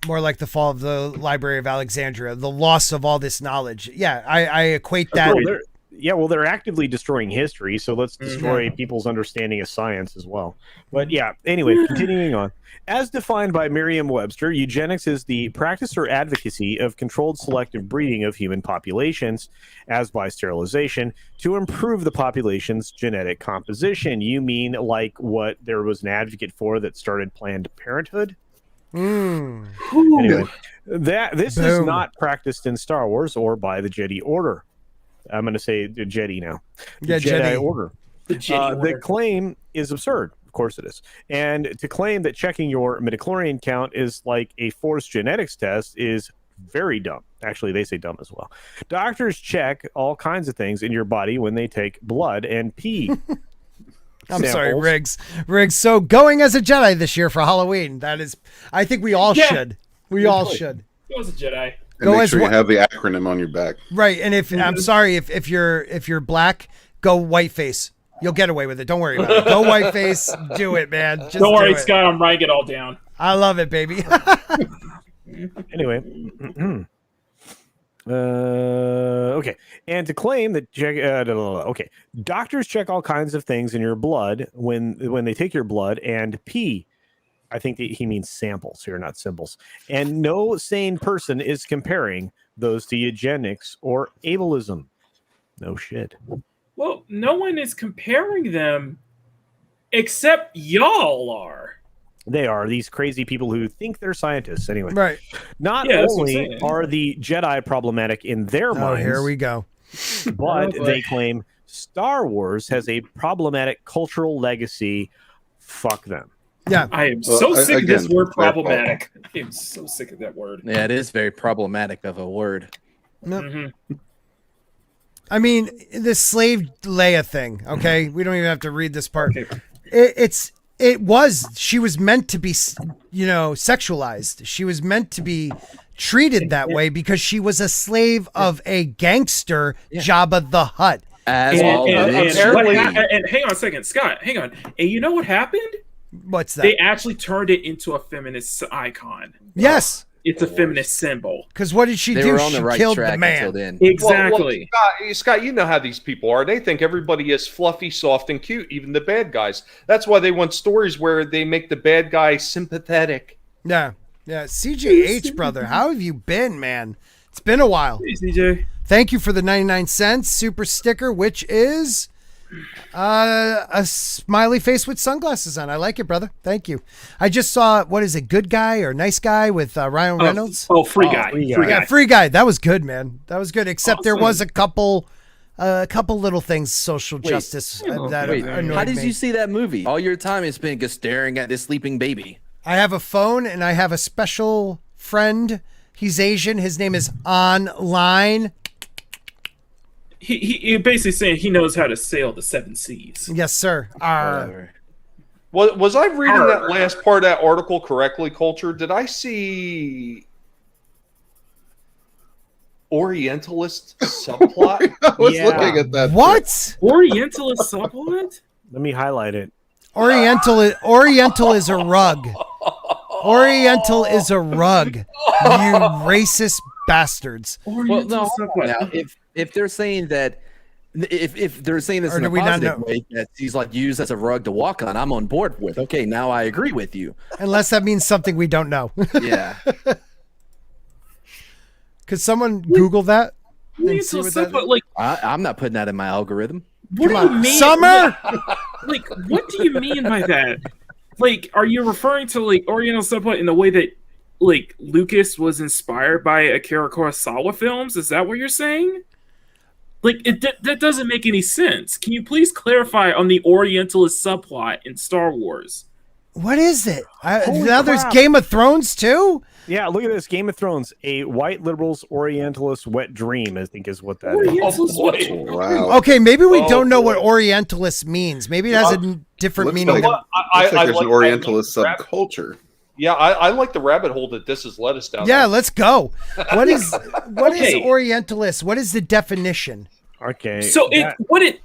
More like the fall of the Library of Alexandria, the loss of all this knowledge. Yeah, I equate that. They're actively destroying history, so let's destroy people's understanding of science as well. But yeah, anyway, continuing on. As defined by Merriam-Webster, eugenics is the practice or advocacy of controlled selective breeding of human populations, as by sterilization, to improve the population's genetic composition. You mean like what there was an advocate for that started Planned Parenthood? Anyway, this is not practiced in Star Wars or by the Jedi Order. I'm going to say the Jedi now. Jedi Order. The claim is absurd. Of course it is. And to claim that checking your midichlorian count is like a forced genetics test is very dumb. Actually, they say dumb as well. Doctors check all kinds of things in your body when they take blood and pee. I'm sorry, Riggs. So going as a Jedi this year for Halloween. That is, I think we all should. We all should. Go as a Jedi. And make sure you have the acronym on your back. Right, and if I'm sorry, if you're black, go whiteface. You'll get away with it. Don't worry about it. Go whiteface. Do it, man. Just Don't worry, do it. Scott. I'm writing it all down. I love it, baby. Anyway. Okay. And to claim that okay, doctors check all kinds of things in your blood when they take your blood and pee. I think that he means samples here, not symbols. And no sane person is comparing those to eugenics or ableism. No shit. Well, no one is comparing them except y'all are. They are these crazy people who think they're scientists anyway. Right. Not only are the Jedi problematic in their minds. Here we go. But they claim Star Wars has a problematic cultural legacy. Fuck them. Yeah. I am so sick of this word problematic. I am so sick of that word. Yeah, it is very problematic of a word. Mm-hmm. I mean, the slave Leia thing, okay? We don't even have to read this part. Okay. She was meant to be, sexualized. She was meant to be treated that way because she was a slave of a gangster, Jabba the Hutt. And hang on a second, Scott, hang on. And you know what happened? What's that? They actually turned it into a feminist icon. Yes. It's a feminist symbol. Because what did she do? Were on the she right killed track the man. until then. Exactly. Well, Scott, you know how these people are. They think everybody is fluffy, soft, and cute, even the bad guys. That's why they want stories where they make the bad guy sympathetic. Yeah. Yeah. CJH, brother. How have you been, man? It's been a while. Hey, CJ. Thank you for the 99 cents super sticker, which is a smiley face with sunglasses on. I like it, brother. Thank you. I just saw, what is it, Good Guy or Nice Guy with Ryan Reynolds? Free Guy. Yeah, Free Guy. That was good, man. That was good. Except there was a couple little things, social justice that annoyed how did me. you see that movie? All your time is spent just staring at this sleeping baby. I have a phone and I have a special friend. He's Asian. His name is Online. He basically saying he knows how to sail the 7 seas. Yes, sir. Was I reading that last part of that article correctly, Culture? Did I see Orientalist subplot? I was looking at that. What? Orientalist subplot? Let me highlight it. Oriental is a rug. Oriental is a rug. You racist bastards. Well, no. Now, if they're saying that, if they're saying this in a positive way, that he's like used as a rug to walk on, I'm on board with. Okay, now I agree with you. Unless that means something we don't know. Yeah. Could someone Google that? And see what that is? I'm not putting that in my algorithm. What do you mean? Summer? What do you mean by that? Are you referring to Oriental subplot in the way that Lucas was inspired by Akira Kurosawa films? Is that what you're saying? That doesn't make any sense. Can you please clarify on the Orientalist subplot in Star Wars? What is it? Now there's Game of Thrones too? Yeah, look at this. Game of Thrones. A white liberal's Orientalist wet dream, I think is what that is. Wow. Okay, maybe we don't know what Orientalist means. Maybe it has a different meaning. Looks like there's an Orientalist subculture. Yeah, I like the rabbit hole that this has led us down. Yeah, let's go. What is Orientalist? What is the definition? Okay. So what it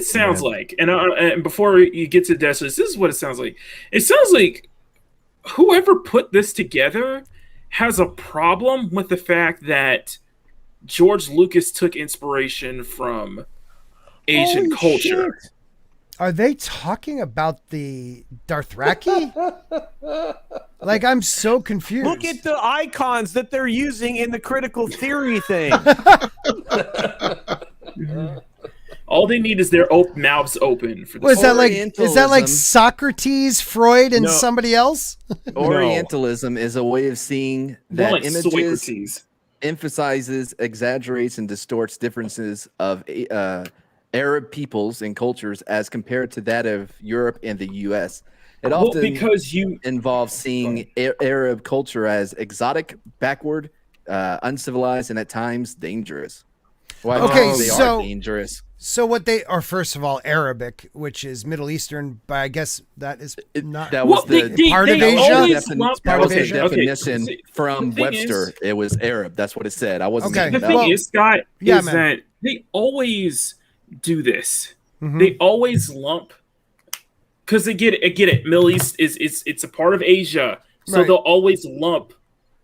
sounds like, and before you get to this is what it sounds like. It sounds like whoever put this together has a problem with the fact that George Lucas took inspiration from Asian culture. Shit. Are they talking about the Dothraki? I'm so confused. Look at the icons that they're using in the critical theory thing. All they need is their mouths open for this. Is that like Socrates, Freud, and somebody else? Orientalism is a way of seeing that images Socrates emphasizes, exaggerates, and distorts differences of Arab peoples and cultures as compared to that of Europe and the U.S. It often involves seeing Arab culture as exotic, backward, uncivilized, and at times dangerous. Why? Okay, They so- are dangerous. So what they are, first of all, Arabic, which is Middle Eastern, but I guess that is not. That was Well, the part of they Asia? always Defin- lump- that was the Okay, definition okay, from the thing Webster. is- It was Arab. That's what it said. I wasn't Okay. making The that thing up. is, Scott, Yeah, is man. that they always do this. Mhm. They always lump because they get it. Middle East it's a part of Asia, so Right. they'll always lump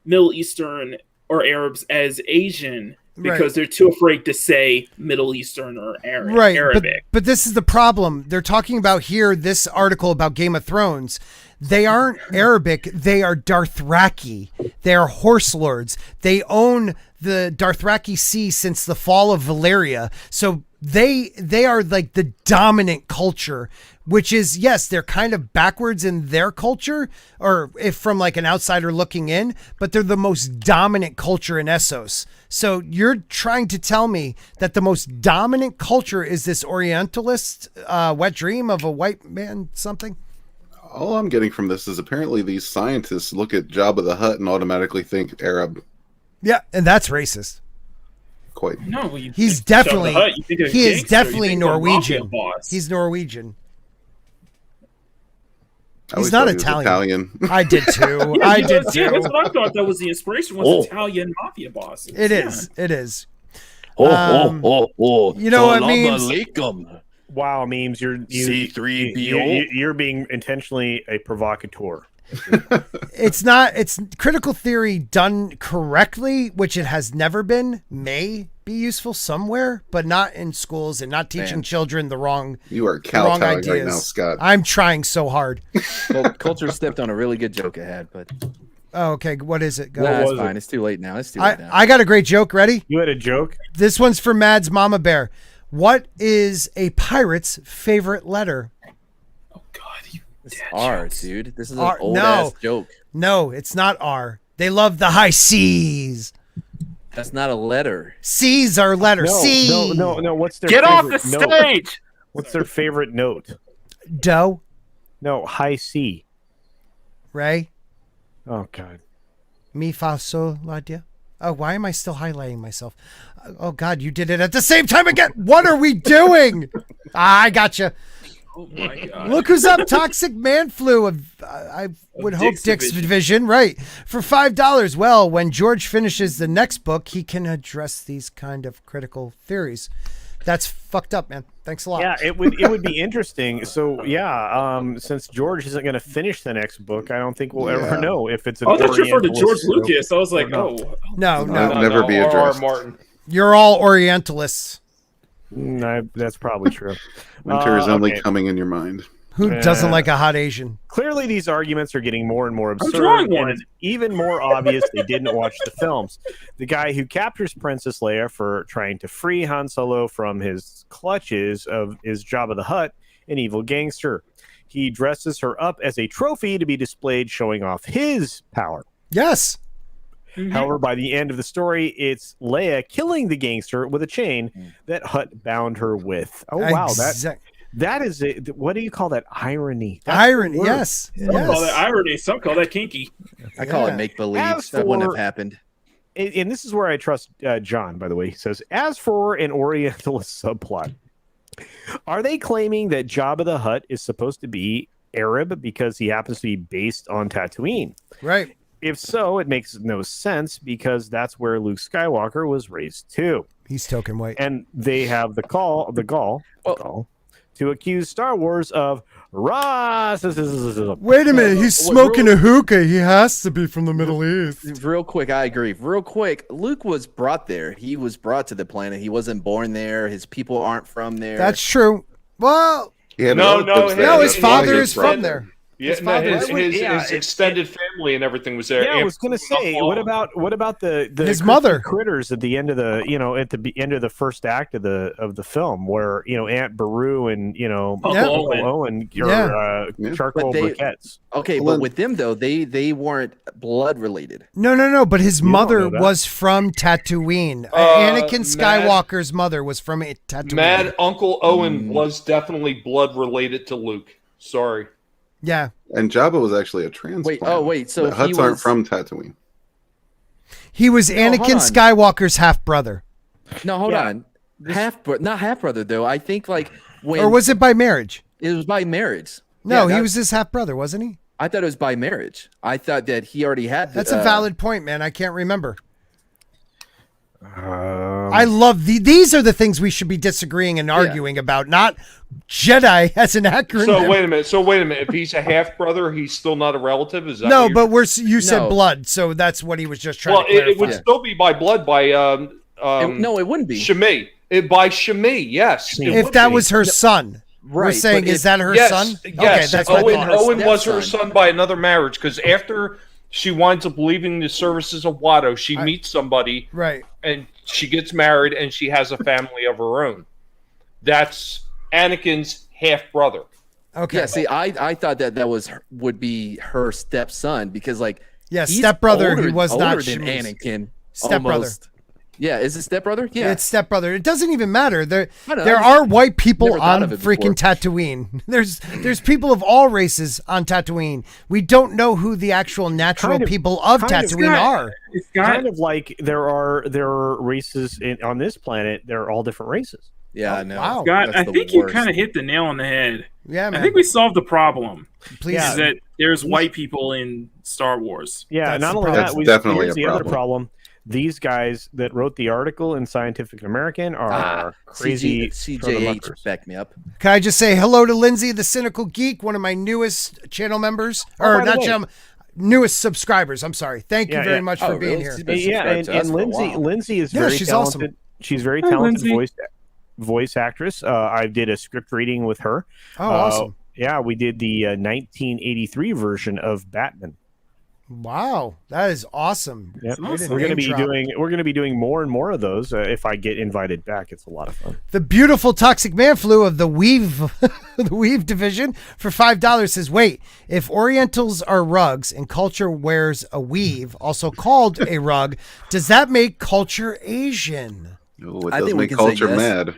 Middle Eastern or Arabs as Asian because Right. they're too afraid to say Middle Eastern or Right, Arabic. but this is the problem. They're talking about here, this article about Game of Thrones. They aren't Arabic. They are Dothraki. They are horse lords. They own the Dothraki Sea since the fall of Valyria. So they are like the dominant culture, which is, yes, they're kind of backwards in their culture, or if from like an outsider looking in, but they're the most dominant culture in Essos. So you're trying to tell me that the most dominant culture is this Orientalist wet dream of a white man something? All I'm getting from this is apparently these scientists look at Jabba the Hutt and automatically think Arab. Yeah, and that's racist. Quite. No, you He's think Jabba the definitely Hutt, you think of he is gangster, you definitely think of a mafia Norwegian. boss. He's Norwegian. I always He's not thought he was Italian. Italian. I did too. Yeah, I you did know, yeah, that's too. what I thought. That was the inspiration was Italian mafia bosses. It Yeah. is. It is. Oh, Um, you know what memes? Alaikum. Wow, memes. You're being intentionally a provocateur. It's not. It's critical theory done correctly, which it has never been. May be useful somewhere, but not in schools and not teaching Man. children the wrong. You are wrong kowtowing ideas. right now, Scott. I'm trying so hard. Well, Culture stepped on a really good joke I had, but Oh, okay. What is it? Go. nah, it's was fine. it? It's too late now. It's too late now. I got a great joke. Ready? You had a joke? This one's for Mad's Mama Bear. What is a pirate's favorite letter? Oh God, you It's dad R, jokes. dude. This is an R- old no. ass joke. No, it's not R. They love the high C's. That's not a letter. C's are letter No, C. no. What's their Get off the favorite note? stage. What's their favorite note? Doe. No, high C. Ray. Oh God. Mi fa sol la dia. Oh, why am I still highlighting myself? Oh God, you did it at the same time again. What are we doing? I gotcha. Oh my God. Look who's up! Toxic Man Flu. I would hope Dick's Dick's Division. Division, right? For $5. Well, when George finishes the next book, he can address these kind of critical theories. That's fucked up, man. Thanks a lot. Yeah, it would be interesting. So yeah, since George isn't going to finish the next book, I don't think we'll ever Yeah. know if it's an Oh, I thought you referred to Orientalist George or- Lucas. I was like, or not. oh, No, no, I'll never be R.R. addressed. Martin. you're all Orientalists. That's probably true. Winter is only okay. coming in your mind. Who doesn't like a hot Asian? Clearly, these arguments are getting more and more absurd, drawing and one. it's even more obvious they didn't watch the films. The guy who captures Princess Leia for trying to free Han Solo from his clutches is Jabba the Hutt, an evil gangster. He dresses her up as a trophy to be displayed, showing off his power. Yes. However, by the end of the story, it's Leia killing the gangster with a chain that Hutt bound her with. Oh wow, that is a, what do you call that? Irony. That's the Irony. word. Yes. some call that Yes. irony. Some call that kinky. I call Yeah. it make believe. As That wouldn't have for- happened. And this is where I trust John, by the way. He says, as for an Orientalist subplot, are they claiming that Jabba the Hutt is supposed to be Arab because he happens to be based on Tatooine? Right. If so, it makes no sense because that's where Luke Skywalker was raised too. He's token white. And they have the gall to accuse Star Wars of racism. Wait a minute. He's smoking a hookah. He has to be from the Middle East. Real quick, I agree. Real quick, Luke was brought there. He was brought to the planet. He wasn't born there. His people aren't from there. That's true. Well, Yeah, No, no, his father is from there. Yeah, His father his, is- his extended family and everything was there. Yeah, I And was gonna say, what about the His creepy mother. critters at the end of the end of the first act of the film where Aunt Beru and Uncle Yeah. Uncle Owen. Owen are Yeah. charcoal But they- briquettes. Okay, Well, but with them though, they weren't blood related. No. But his don't mother know that. was from Tatooine. Anakin Mad- Skywalker's mother was from Tatooine. Mad Uncle Owen was definitely blood related to Luke. Sorry. Yeah. And Jabba was actually a transplant. So the he Hutts aren't was- from Tatooine. He was hold Anakin on. Skywalker's half brother. No, hold on. Not half brother though. I think like when Or was it by marriage? it was by marriage. No, Yeah, he was his half brother, wasn't he? I thought it was by marriage. I thought that he already had. That's a valid point, man. I can't remember. Um, I love these are the things we should be disagreeing and arguing about, not Jedi as an acronym. So wait a minute. If he's a half brother, he's still not a relative. Is that No, what but you said No. blood, so that's what he was just trying well, to clarify. it would still be by blood by no, it wouldn't be. Shmi. By Shmi, yes. it if would that be. was her son, we're Right, saying, but is that her yes, son? Yes. Okay, that's what I thought. Owen was her stepson. son by another marriage because after she winds up leaving the services of Watto, she meets somebody, Right. and she gets married, and she has a family of her own. That's Anakin's half brother. Okay. Yeah, see, I thought that would be her stepson because like he's stepbrother. He older- was not older than Shmi's Anakin. stepbrother. Almost. Yeah, is it stepbrother? Yeah, It's stepbrother. It doesn't even matter. There I know, there I are white people never thought on of it freaking before. Tatooine. There's people of all races on Tatooine. We don't know who the actual natural Kind of- people of kind of- Tatooine are. It's got kind of like there are races on this planet. They're all different races. yeah, I Oh, know. wow. Scott, That's I the think you worst. kind of hit the nail on the head. Yeah, man. I think we solved the problem. Please. Is that there's white people in Star Wars. Yeah, That's not the only problem. that, That's definitely here's a the other problem. problem. These guys that wrote the article in Scientific American are crazy. CJH back me up. Can I just say hello to Lindsay, the Cynical Geek, one of my newest channel members, or by the not way. channel, newest subscribers. I'm sorry. Thank you Yeah, very yeah. much Oh, for being really? here. She's been Yeah, subscribed to us and for a Lindsay, while. Lindsay is Yeah, very she's talented. awesome. She's very Hi, talented Lindsay. voice actress. I did a script reading with her. Oh, awesome. Yeah, we did the 1983 version of Batman. Wow. That is awesome. Yep. That's awesome. We're going to Name be drop. doing more and more of those if I get invited back. It's a lot of fun. The beautiful Toxic Man Flu of the Weave the Weave division for $5 says, wait, if Orientals are rugs and culture wears a weave, also called a rug, does that make culture Asian? Oh, it I does think we make can say culture yes. mad.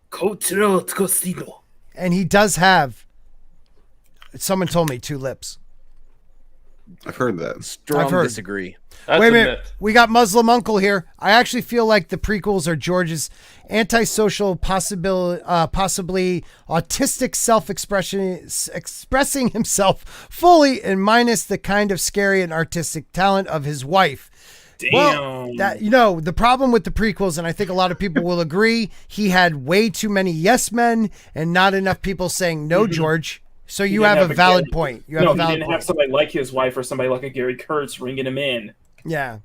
Cultural cocido. And he does have, someone told me, 2 lips. I've heard that. Strong I've heard. disagree. That's Wait a a minute. myth. We got Muslim Uncle here. I actually feel like the prequels are George's antisocial, possibly autistic expressing himself fully and minus the kind of scary and artistic talent of his wife. Damn. Well, the problem with the prequels, and I think a lot of people will agree, he had way too many yes men and not enough people saying no, George. So you didn't have have a a valid kid. point. You have No, a he valid didn't point. have somebody like his wife or somebody like a Gary Kurtz ringing him in. Yeah.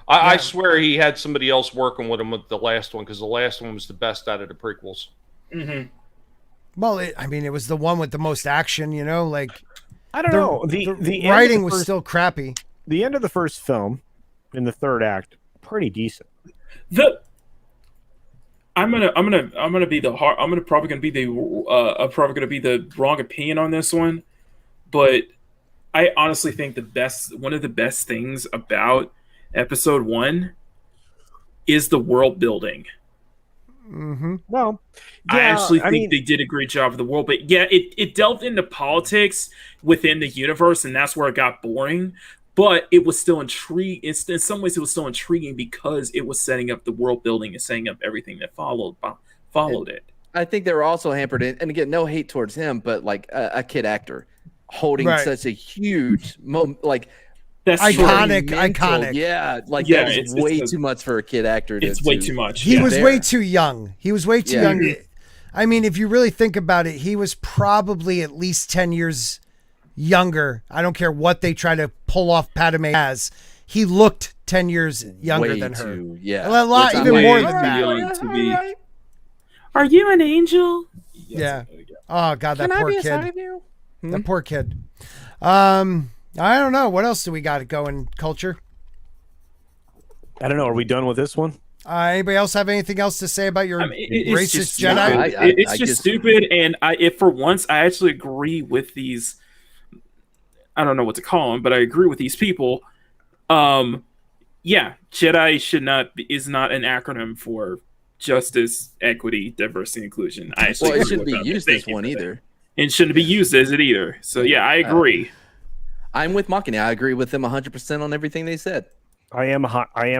I swear he had somebody else working with him with the last one because the last one was the best out of the prequels. Mm-hmm. Well, it was the one with the most action, like I don't know. The end of writing the was first- still crappy. the end of the first film in the third act pretty decent. I'm probably gonna be the wrong opinion on this one, but I honestly think one of the best things about episode 1 is the world building. Mm-hmm. Well, I yeah, actually think mean, they did a great job of the world, but yeah, it delved into politics within the universe, and that's where it got boring. But it was still intriguing. In some ways, it was still intriguing because it was setting up the world building and setting up everything that followed it. I think they were also hampered in, and again, no hate towards him, but like a kid actor holding Right. such a huge moment, like That's Iconic, true. iconic. Yeah, like Yeah, that it's is way just too much for a kid actor. It's way too much. He Yeah. was There. way too young. He was way too Yeah. young. I mean, if you really think about it, he was probably at least 10 years younger. I don't care what they try to pull off Padme as. He looked 10 years younger way than her. too, yeah, A lot, Which I'm even like, more way than too that. young to be. Are you an angel? Yeah. Oh God, that Can I poor be inside kid. of you? That poor kid. I don't know. What else do we got going? Culture. I don't know. Are we done with this one? Anybody else have anything else to say about your I mean, it's racist just Jedi? stupid. It's I just just- stupid, and if for once I actually agree with these. I don't know what to call them, but I agree with these people. Yeah, Jedi is not an acronym for justice, equity, diversity, inclusion. I actually well, it agree shouldn't with be that. used Thank as you one for that. either. It shouldn't be used as it either. So yeah, I agree. I'm with Machina. I agree with them 100% on everything they said. I am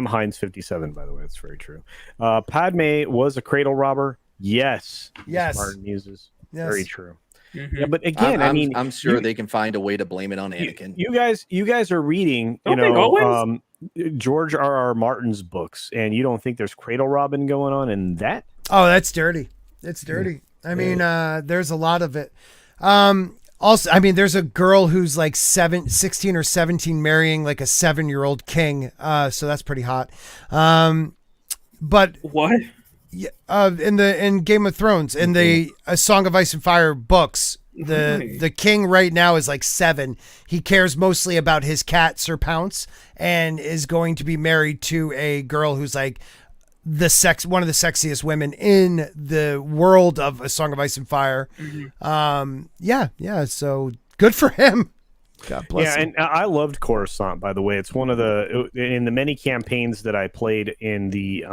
Heinz 57, by the way. That's very true. Padme was a cradle robber. Yes. Martin Muses. Yes. Very true. Mm-hmm. Yeah, but again, I'm sure they can find a way to blame it on Anakin. You guys are reading, George R.R. Martin's books, and you don't think there's cradle robbing going on in that? Oh, that's dirty. It's dirty. I mean, there's a lot of it. Also, I mean, there's a girl who's like 16 or 17 marrying like a 7-year-old king. So that's pretty hot. But what? In Game of Thrones, in the A Song of Ice and Fire books, the king right now is like 7. He cares mostly about his cat Sir Pounce, and is going to be married to a girl who's like one of the sexiest women in the world of A Song of Ice and Fire. So good for him. God bless him. And I loved Coruscant, by the way. It's one of in the many campaigns that I played in the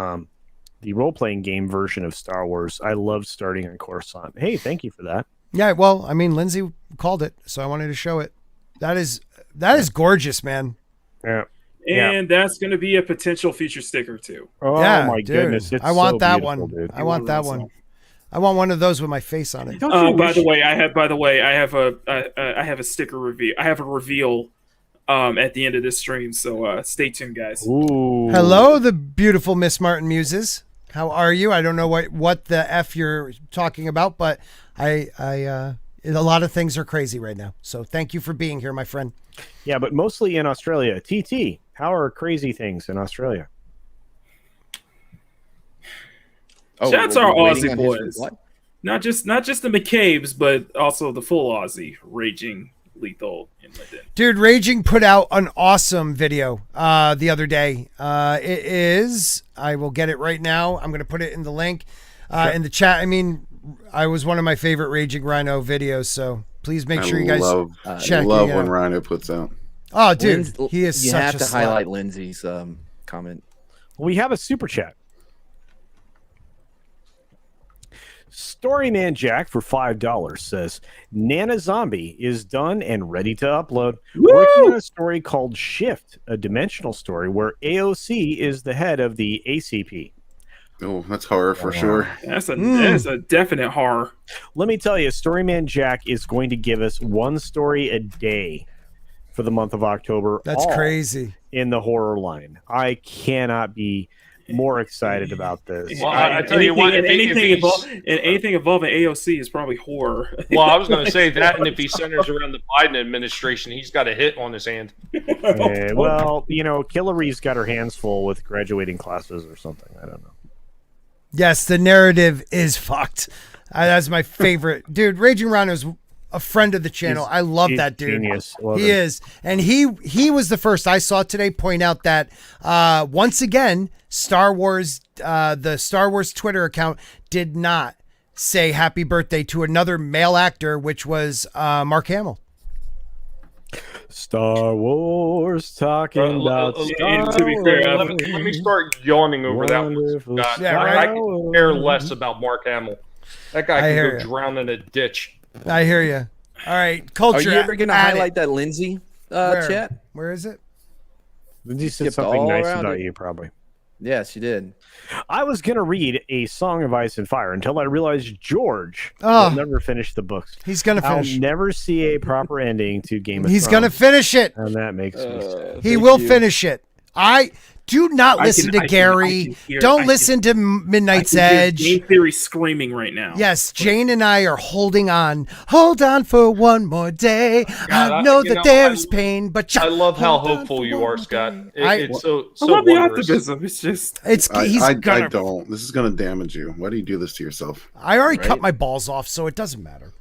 role-playing game version of Star Wars. I loved starting on Coruscant. Hey, thank you for that. Yeah, well, I mean, Lindsay called it, so I wanted to show it. That is gorgeous, man. Yeah. And that's going to be a potential future sticker too. Oh yeah, my goodness! I want that one. Dude. I want that one. I want one of those with my face on it. By the way, I have a sticker reveal. I have a reveal at the end of this stream. So stay tuned, guys. Ooh. Hello, the beautiful Miss Martin Muses. How are you? I don't know what the F you're talking about, but a lot of things are crazy right now. So thank you for being here, my friend. Yeah, but mostly in Australia. TT, how are crazy things in Australia? Shouts our Aussie boys. Not just the McCabes, but also the full Aussie, Raging, Lethal, and Linden. Dude, Raging put out an awesome video the other day. It is, I will get it right now. I'm going to put it in the link in the chat. I mean, I was one of my favorite Raging Rhino videos, so please make sure you guys check it out. I love when Rhino puts out. Oh, dude, he is you such have a to slut. highlight Lindsay's comment. We have a super chat. Storyman Jack for $5 says Nana Zombie is done and ready to upload. Woo! Working on a story called Shift, a dimensional story where AOC is the head of the ACP. Oh, that's horror for sure. That's a definite horror. Let me tell you, Storyman Jack is going to give us one story a day for the month of October. That's crazy. In the horror line. I cannot be more excited about this. Well, I tell you what, anything involving AOC is probably horror. Well, I was going to say that, and if he centers around the Biden administration, he's got a hit on his hand. Well, Hillary's got her hands full with graduating classes or something. I don't know. Yes, the narrative is fucked. That's my favorite. Dude, Raging Rhino's a friend of the channel. I love that dude. Genius. He is. And he was the first I saw today point out that once again, Star Wars, the Star Wars Twitter account did not say happy birthday to another male actor, which was Mark Hamill. Star Wars talking about Star to be fair, let me start yawning over that one, Scott. Yeah, right? I can care less about Mark Hamill. That guy can go drown in a ditch. I hear you. All right, culture. Are you ever going to highlight that Lindsay chat? Where is it? Lindsay said something nice about you, probably. Yes, she did. I was going to read A Song of Ice and Fire until I realized George will never finish the books. He's going to finish. I'll never see a proper ending to Game of Thrones. He's going to finish it. And that makes me sad. He will finish it. Do not listen to Gary. Don't listen to Midnight's Edge. Jayne Theory screaming right now. Yes, Jayne and I are holding on. Hold on for one more day. I know that there is pain, but I love how hopeful you are, Scott. It's so I love the wondrous. optimism. It's just I don't. This is going to damage you. Why do you do this to yourself? I already cut my balls off, so it doesn't matter.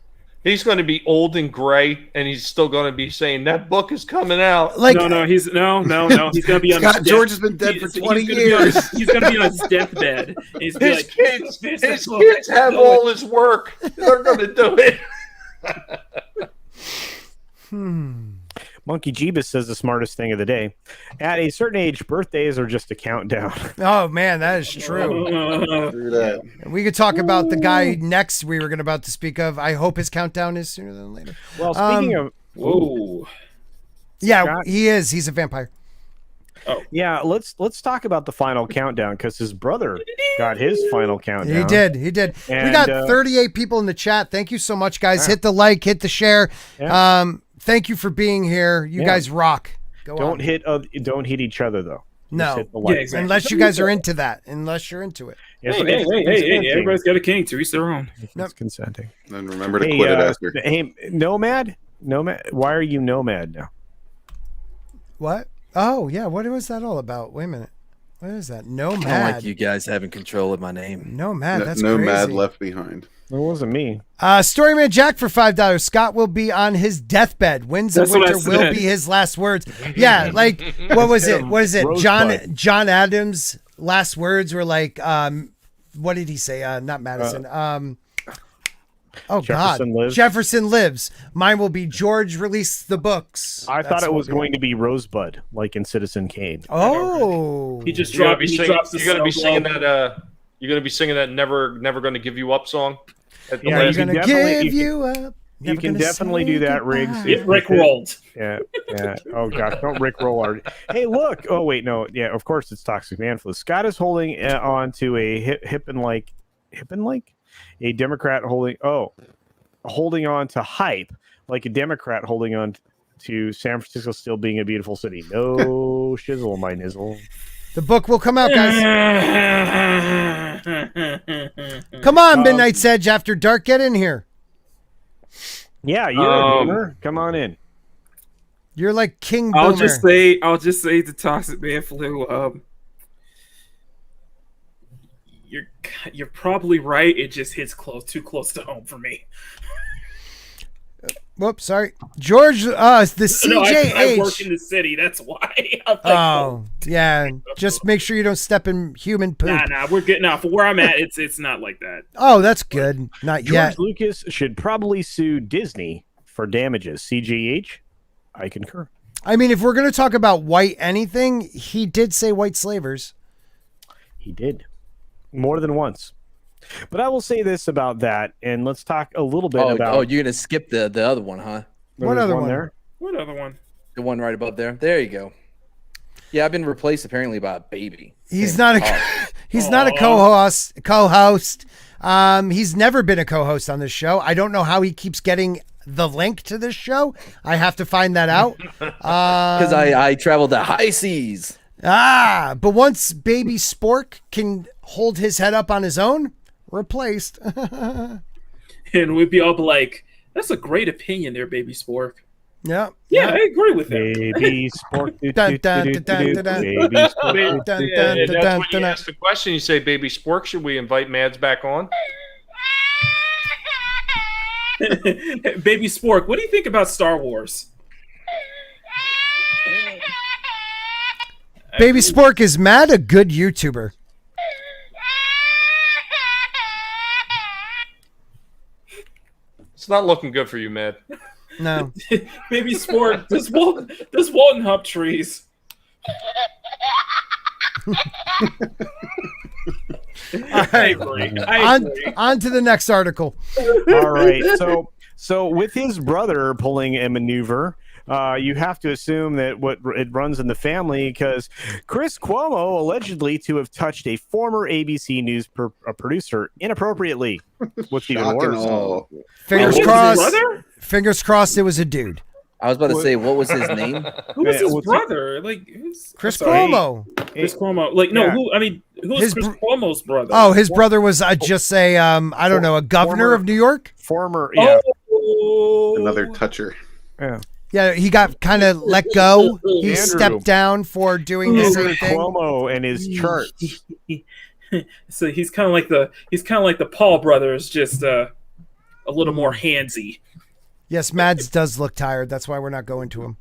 He's going to be old and gray, and he's still going to be saying that book is coming out. Like no. He's going to be on. Scott George has been dead for 20 years. He's going to be on his deathbed. His kids have all his work. They're going to do it. Monkey Jeebus says the smartest thing of the day. At a certain age, birthdays are just a countdown. Oh, man, that is true. We could talk about the guy next we were about to speak of. I hope his countdown is sooner than later. Well, speaking of... Whoa. Yeah, he is. He's a vampire. Yeah, let's talk about the final countdown because his brother got his final countdown. He did. And, we got 38 people in the chat. Thank you so much, guys. Yeah. Hit the like, hit the share. Yeah. Thank you for being here. You guys rock. Don't hit each other though. No, hit the like. exactly. Unless you guys are into that. Unless you're into it. Hey, everybody's got a king to each their own. It's consenting. And remember to quit it after. Hey, Nomad. Why are you Nomad now? What? Oh yeah. What was that all about? Wait a minute. What is that? Nomad. I don't like you guys having control of my name. Nomad. That's no crazy. mad left behind. It wasn't me. Storyman Jack for $5. Scott will be on his deathbed. Winds of Winter will be his last words. Yeah, like what was it? What is it? Rosebud. John Adams' last words were like, what did he say? Not Madison. Jefferson lives. Jefferson lives. Mine will be George released the books. I thought it was going to be Rosebud, like in Citizen Kane. Oh, He just You're gonna dropped. be He drops the you're gonna be snow singing globe. that. You're gonna be singing that "Never Gonna Give You Up" song. At the Yeah, last- I'm gonna give you up. You Never can gonna definitely say do that, goodbye. Riggs. Get Rick rolled. Yeah. Oh gosh, don't Rick roll our. Hey, look. Oh wait, no. Yeah, of course it's Toxic Man Flu. Scott is holding on to a hip and like a Democrat holding on to hype like a Democrat holding on to San Francisco still being a beautiful city. No shizzle, my nizzle. The book will come out, guys. Come on, Midnight's Edge After Dark. Get in here. Yeah, you're a boomer. Come on in. You're like King Boomer. I'll just say to Toxic Man Flu, you're probably right. It just hits too close to home for me. Whoops, sorry. George, the CJH. No, I work in the city. That's why. I'm like, yeah. Just make sure you don't step in human poop. Nah. We're getting off. Where I'm at, it's not like that. Oh, that's good. Not George yet. Lucas should probably sue Disney for damages. CGH, I concur. I mean, if we're going to talk about white anything, he did say white slavers. He did. More than once. But I will say this about that, and let's talk a little bit about... Oh, you're going to skip the other one, huh? What other one? there? What other one? The one right above there. There you go. Yeah, I've been replaced apparently by a baby. He's not a he's not a co-host. He's never been a co-host on this show. I don't know how he keeps getting the link to this show. I have to find that out. Because I traveled to high seas. But once baby Spork can hold his head up on his own, replaced. And we'd be all like, "That's a great opinion, there, baby Spork." Yeah. Yeah, I agree with that. Baby Spork. Dun, dun, dun, dun, dun, dun. Baby Spork. Dun, Yeah, dun, that's dun, when you dun, ask the question. You say, "Baby Spork, should we invite Mads back on?" Baby Spork, what do you think about Star Wars? Baby Spork is mad a good YouTuber. It's not looking good for you, Matt. No. Baby Spork, does Walton hop trees? I agree. On to the next article. All right. So with his brother pulling a maneuver, you have to assume that it runs in the family because Chris Cuomo allegedly to have touched a former ABC News producer inappropriately. What's even Shock and worse? awe. Fingers What was his crossed. brother? Fingers crossed it was a dude. I was about to say, what was his name? Who was his what's brother? Like Chris I'm sorry. Cuomo. Chris Cuomo. Like no, Yeah. who's His Chris br- Cuomo's brother? Oh, his brother was just a I don't know, a governor of New York. Former, yeah. Oh. Another toucher. Yeah. Yeah, he got kind of let go. He Andrew. stepped down for doing the Andrew same thing. Cuomo and his charts. So he's kind of like the Paul brothers, just a little more handsy. Yes, Mads does look tired. That's why we're not going to him.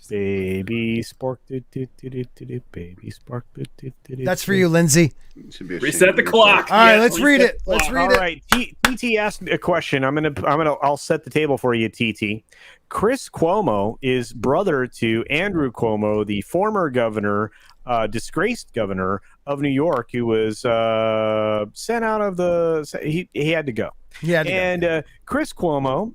Baby Spork. Baby Spork. That's for you, Lindsay. Should be Reset the clock. All right, Yeah, let's read reset it. the Let's clock. read All it. right, TT asked a question. I'll set the table for you, TT. Chris Cuomo is brother to Andrew Cuomo, the former governor, disgraced governor of New York, who was sent out of the. He had to go. Yeah. And Chris Cuomo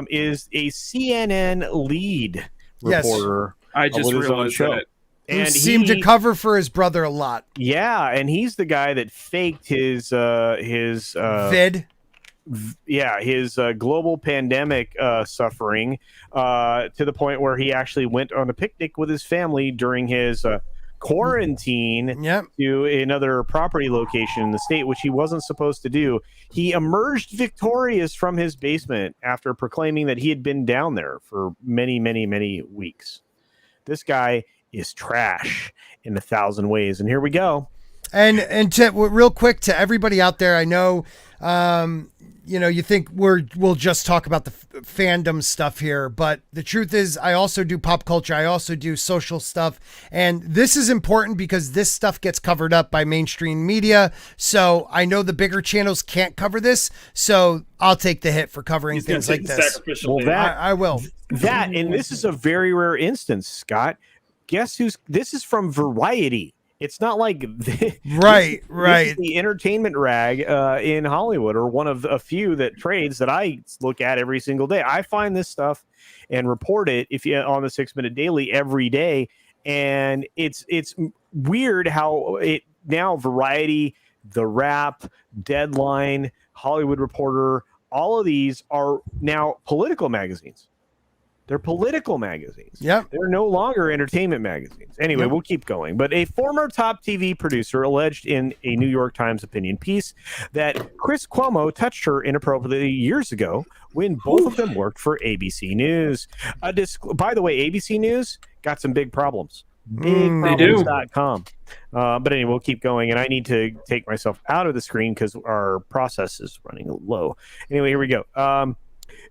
is a CNN lead Yes. reporter. I just with his own realized show. that. And seemed to cover for his brother a lot. Yeah, and he's the guy that faked his vid. His global pandemic suffering to the point where he actually went on a picnic with his family during his quarantine to another property location in the state, which he wasn't supposed to do. He emerged victorious from his basement after proclaiming that he had been down there for many, many, many weeks. This guy is trash in 1,000 ways, and here we go. And to real quick to everybody out there, I know you think we'll just talk about the fandom stuff here, but the truth is I also do pop culture. I also do social stuff, and this is important because this stuff gets covered up by mainstream media. So I know the bigger channels can't cover this, so I'll take the hit for covering things like this. Well, I will. And this is a very rare instance, Scott. Guess this is from Variety. It's not like right. This is the entertainment rag in Hollywood, or one of a few that trades that I look at every single day. I find this stuff and report it on the 6 Minute Daily every day, and it's weird how it now Variety, The Wrap, Deadline, Hollywood Reporter, all of these are now political magazines. They're political magazines. Yep. They're no longer entertainment magazines. Anyway, we'll keep going. But a former top TV producer alleged in a New York Times opinion piece that Chris Cuomo touched her inappropriately years ago when both of them worked for ABC News. By the way, ABC News got some big problems. Bigproblems.com. But anyway, we'll keep going. And I need to take myself out of the screen because our process is running low. Anyway, here we go.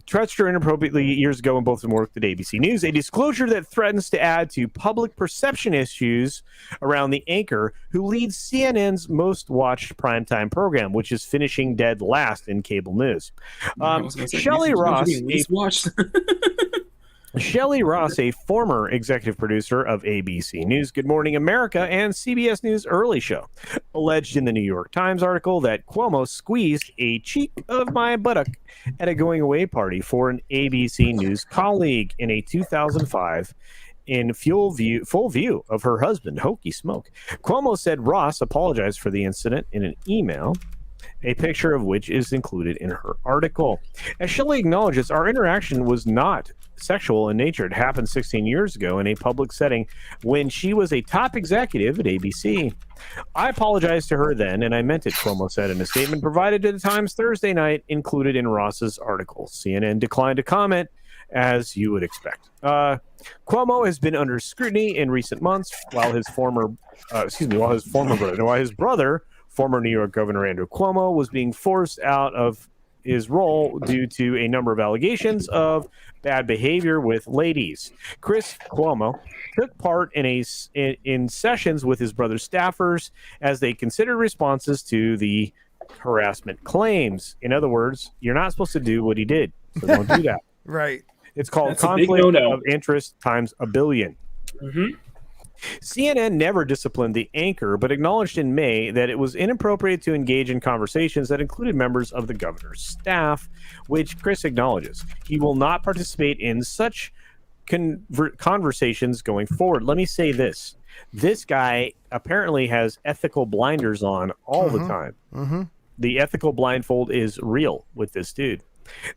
Touched her inappropriately years ago when both of them worked at ABC News. A disclosure that threatens to add to public perception issues around the anchor who leads CNN's most watched primetime program, which is finishing dead last in cable news. Shelley Ross, a former executive producer of ABC News, Good Morning America, and CBS News Early Show, alleged in the New York Times article that Cuomo squeezed a cheek of my buttock at a going-away party for an ABC News colleague in a 2005 in full view of her husband, Hokey Smoke. Cuomo said Ross apologized for the incident in an email, a picture of which is included in her article. As Shelley acknowledges, our interaction was not sexual in nature. It happened 16 years ago in a public setting when she was a top executive at ABC. I apologized to her then, and I meant it, Cuomo said in a statement provided to the Times Thursday night, included in Ross's article. CNN declined to comment, as you would expect. Cuomo has been under scrutiny in recent months while his brother, former New York Governor Andrew Cuomo, was being forced out of his role due to a number of allegations of bad behavior with ladies. Chris Cuomo took part in sessions with his brother's staffers as they considered responses to the harassment claims. In other words, you're not supposed to do what he did, so don't do that. Right. It's called conflict of interest times a billion. Mm-hmm. CNN never disciplined the anchor, but acknowledged in May that it was inappropriate to engage in conversations that included members of the governor's staff, which Chris acknowledges. He will not participate in such conversations going forward. Let me say this. This guy apparently has ethical blinders on all the time. Mm-hmm. The ethical blindfold is real with this dude.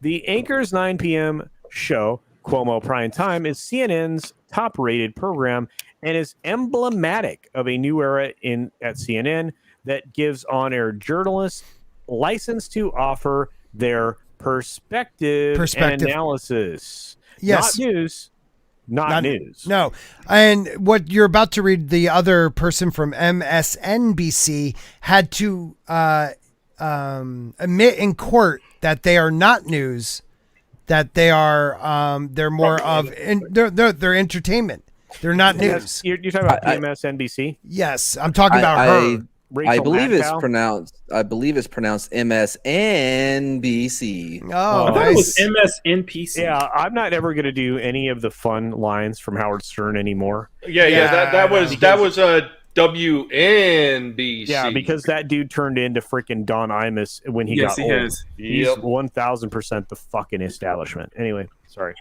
The Anchor's 9 p.m. show, Cuomo Prime Time, is CNN's top-rated program and is emblematic of a new era at CNN that gives on-air journalists license to offer their perspective and analysis. Yes. Not news. Not news. No. And what you're about to read, the other person from MSNBC had to admit in court that they are not news, that they are they're more of they're entertainment. They're not news. You're talking about MSNBC? Yes, I'm talking about her. I believe it's pronounced MSNBC. Oh, I thought it was MSNPC. Yeah, I'm not ever going to do any of the fun lines from Howard Stern anymore. That was a WNBC. Yeah, because that dude turned into freaking Don Imus when he got old. Has. He's 1,000% the fucking establishment. Anyway, sorry.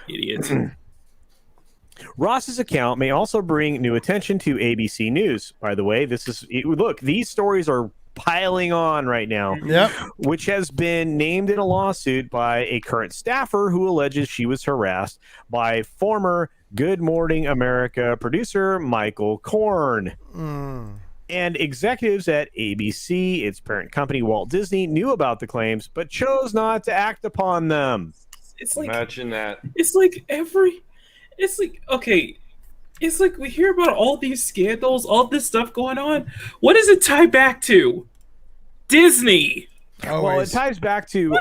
Idiots. Ross's account may also bring new attention to ABC News. By the way, look, these stories are piling on right now. Yep. Which has been named in a lawsuit by a current staffer who alleges she was harassed by former Good Morning America producer Michael Korn. And executives at ABC, its parent company Walt Disney, knew about the claims but chose not to act upon them. It's like, imagine that. It's like we hear about all these scandals, all this stuff going on. What does it tie back to? Disney. Well, it ties back to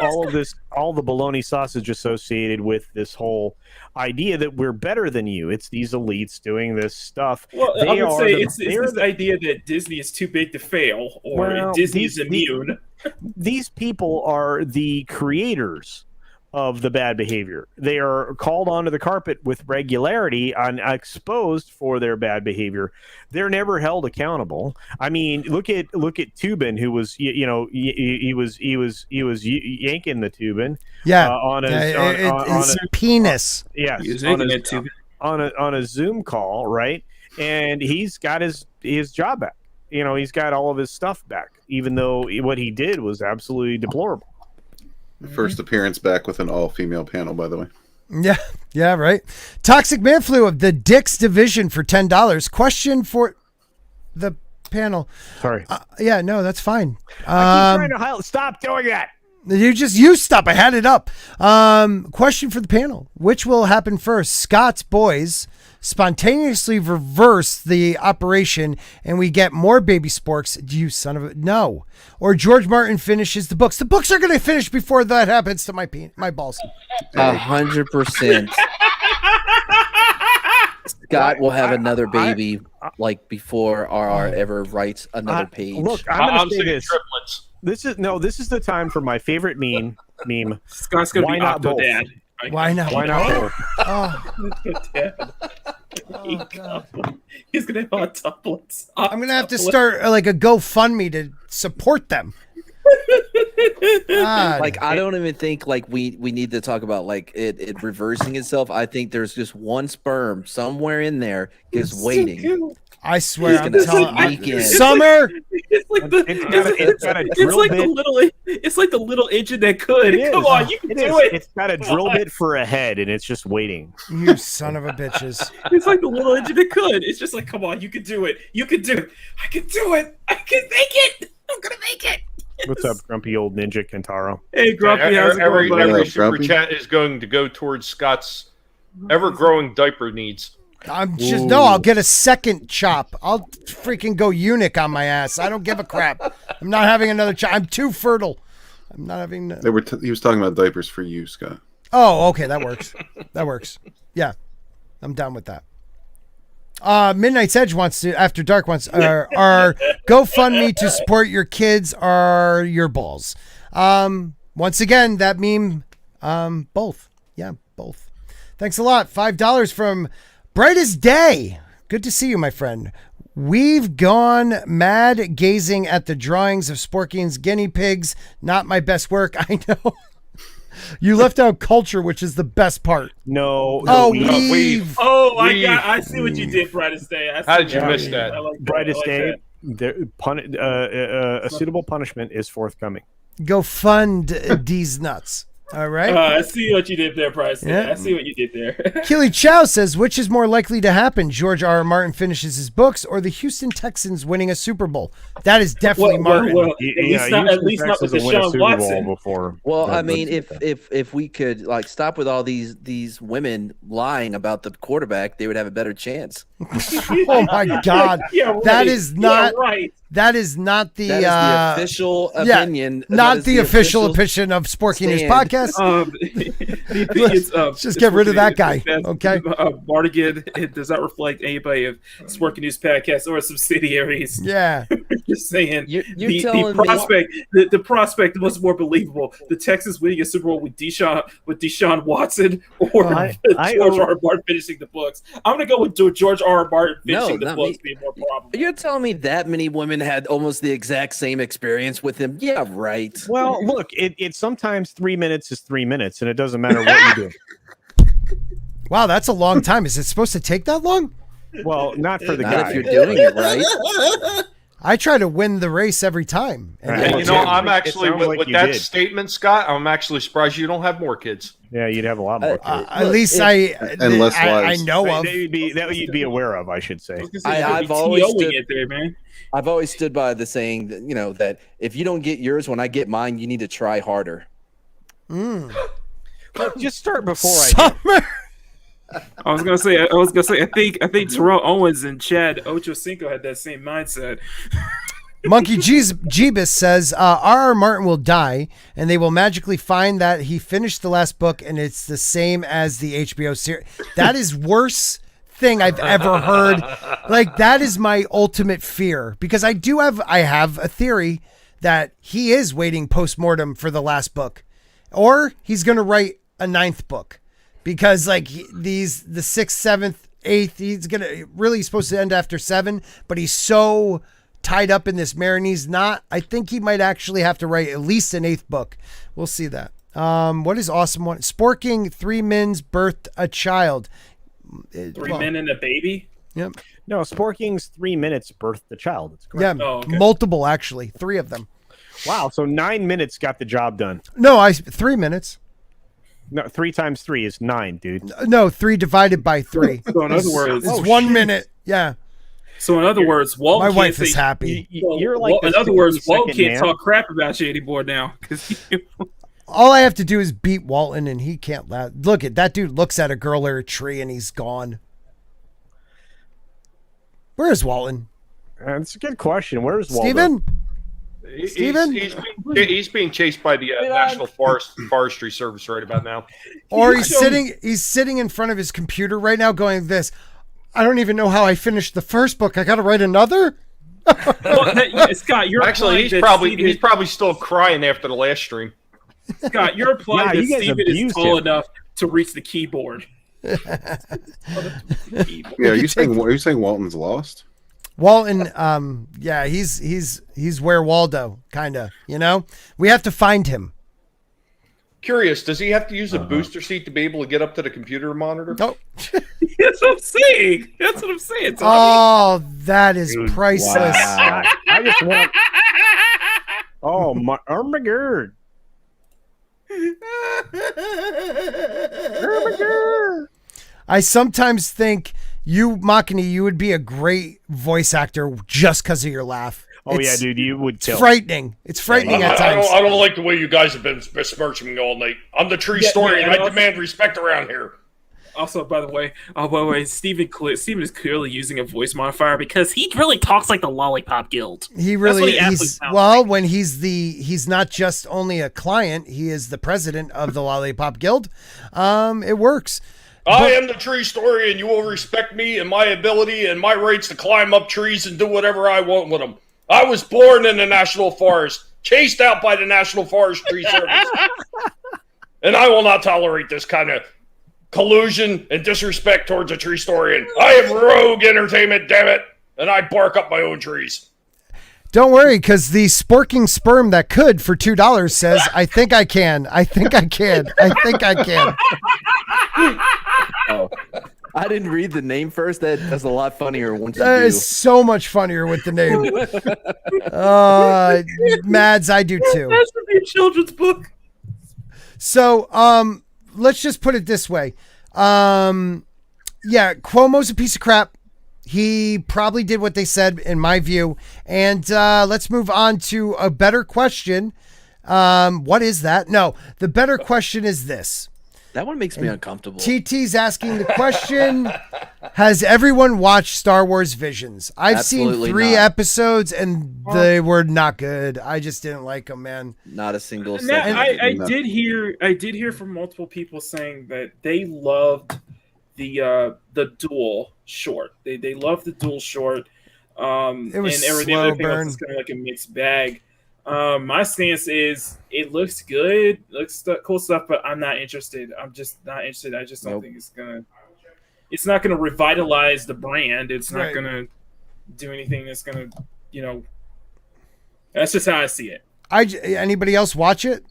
all the bologna sausage associated with this whole idea that we're better than you. It's these elites doing this stuff. Well, I would say it's this idea that Disney is too big to fail, or Disney's immune. These people are the creators of the bad behavior. They are called onto the carpet with regularity and exposed for their bad behavior. They're never held accountable. I mean, look at Tubin, who was he was yanking the Tubin. Yeah, on his penis. Yes, he was yanking it Tubin on a Zoom call, right? And he's got his job back. He's got all of his stuff back, even though what he did was absolutely deplorable. First appearance back with an all-female panel, by the way. Yeah, right. Toxic Man Flu of the Dicks Division for $10. Question for the panel. Sorry. Yeah, no, that's fine. I keep trying to stop doing that. You stop. I had it up. Question for the panel. Which will happen first? Scott's boys spontaneously reverse the operation and we get more baby sporks. You son of a... No. Or George Martin finishes the books. The books are going to finish before that happens to my balls. 100%. Scott will have another baby before RR ever writes another page. Look, I'm saying triplets. This is the time for my favorite meme. Scott's going to be Octodad. Why not? Why not? Oh, God. He's gonna have octuplets. I'm gonna have to start a GoFundMe to support them. God. I don't even think we need to talk about it reversing itself. I think there's just one sperm somewhere in there is waiting. So I swear, I'm telling Summer. It's like the little engine that could. Come on, you can do it. It's got a drill bit for a head, and it's just waiting. You son of a bitches! It's like the little engine that could. It's just like, come on, you can do it. You can do it. I can do it. I can make it. I'm gonna make it. What's up, grumpy old ninja Kentaro? Hey, Grumpy, how's it going, buddy? Every super chat is going to go towards Scott's ever-growing diaper needs. I'll get a second chop. I'll freaking go eunuch on my ass. I don't give a crap. I'm not having another chop. I'm too fertile. I'm not having. He was talking about diapers for you, Scott. Oh, okay, that works. That works. Yeah, I'm done with that. Midnight's Edge wants to, After Dark wants, our GoFundMe to support your kids are your balls. Once again, that meme, both. Yeah, both. Thanks a lot. $5 from Brightest Day. Good to see you, my friend. We've gone mad gazing at the drawings of Sporking's guinea pigs. Not my best work. I know. You left out culture, which is the best part. No. Weave. Oh, I see what you did, Brightest Day. How did you miss that? Brightest Day. A suitable punishment is forthcoming. Go fund these nuts. All right. I see what you did there, Bryce. Yeah. I see what you did there. Killy Chow says, which is more likely to happen? George R. Martin finishes his books or the Houston Texans winning a Super Bowl? That is definitely Martin. Well, at least not with Deshaun Watson. Before. Well, I mean, if we could stop with all these women lying about the quarterback, they would have a better chance. Oh my God. Yeah, right. That is not right. That is not the, the official opinion. Not the official opinion of Sporking News Podcast. The opinions of just get rid of that guy. Okay. Martigan, it does not reflect anybody of Sporking News Podcast or subsidiaries. Yeah. Just saying. The prospect was more believable. The Texans winning a Super Bowl with Deshaun Watson or George R. R. Martin finishing the books. I'm going to go with George R. R. Martin finishing the books being more probable. You're telling me that many women had almost the exact same experience with him? Yeah, right. Well, look, it's sometimes 3 minutes is 3 minutes, and it doesn't matter what you do. Wow, that's a long time. Is it supposed to take that long? Well, not for the Not guy. if you're doing it right. I try to win the race every time. And Well, I'm it actually sounds with like you that did. statement, Scott. I'm actually surprised you don't have more kids. Yeah, you'd have a lot more. At least And less I lives. know of. That you'd be aware of, I should say. I've always stood- it there, man. I've always stood by the saying that, that if you don't get yours when I get mine, you need to try harder. Just start before I do. Summer. I was gonna say. I think Terrell Owens and Chad Ochocinco had that same mindset. Monkey Jeebus says R.R. Martin will die, and they will magically find that he finished the last book, and it's the same as the HBO series. That is worst thing I've ever heard. Like, that is my ultimate fear, because I have a theory that he is waiting post-mortem for the last book, or he's going to write a 9th book, because like the 6th, 7th, 8th, he's supposed to end after 7, but he's so tied up in this mare, and he's not. I think he might actually have to write at least an 8th book. We'll see that. What is awesome one? Sporking 3 men's birthed a child. 3 men and a baby. Yep. No, Sporking's 3 minutes birthed the child. It's correct. Yeah, Oh, okay. multiple actually, 3 of them. Wow, so 9 minutes got the job done. No, 3 minutes. No, 3 times 3 is 9, dude. No, 3 divided by 3. So in other words, It's 1 minute. Yeah. So in other words, Walt My can't wife say, is happy. You're like in the other words, Walt 62nd can't man. talk crap about you anymore now. All I have to do is beat Walton, and he can't laugh. Look at that dude. Looks at a girl or a tree, and he's gone. Where is Walton? That's a good question. Where's Waldo? Steven? He's- Steven? He's being chased by the National Forestry Service right about now. Or he's sitting in front of his computer right now going this. I don't even know how I finished the first book. I got to write another? Scott, you're Actually, he's probably still crying after the last stream. Scott, you're implying Nah, that you guys Steven is abused tall him. enough to reach the keyboard. Yeah, are you saying Walton's lost? Walton, yeah, he's where Waldo, kind of, We have to find him. Curious, does he have to use a booster seat to be able to get up to the computer monitor? Oh, That's what I'm saying. That's what I'm saying. Tommy. oh, that is priceless. Wow. I just want. Oh my God! I sometimes think you, Machini, you would be a great voice actor just because of your laugh. Oh It's- yeah, dude, you would It's kill. frightening. It's frightening at times. I don't like the way you guys have been besmirching me all night. I'm the tree story, and I demand respect around here. Also, by the way, Steven is clearly using a voice modifier because he really talks like the Lollipop Guild. He That's really what he actually he's sounds well when he's not just only a client, he is the president of the Lollipop Guild. It works. I am the tree story, and you will respect me and my ability and my rights to climb up trees and do whatever I want with them. I was born in the National Forest, chased out by the National Forestry Service. And I will not tolerate this kind of collusion and disrespect towards a tree historian. I am Rogue Entertainment, damn it, and I bark up my own trees. Don't worry, because the sporking sperm that could for $2 says, I think I can. I think I can. I think I can. Oh, I didn't read the name first. That's a lot funnier once you That do. is so much funnier with the name. Mads, I do too. That should be a children's book. So, let's just put it this way. Yeah, Cuomo's a piece of crap. He probably did what they said, in my view. And let's move on to a better question. What is that? No, the better question is this. That one makes me uncomfortable. TT's asking the question, has everyone watched Star Wars Visions? I've seen Absolutely 3 not. episodes, and they were not good. I just didn't like them, man. Not a single Now, second. I did hear from multiple people saying that they loved the duel short. They loved the duel short. It was and everything slow other thing burn. else is kind of like a mixed bag. My stance is it looks good, cool stuff, but I'm not interested. I'm just not interested. I just don't think it's not gonna revitalize the brand. It's not Right. gonna do anything that's gonna, that's just how I see it. Anybody else watch it?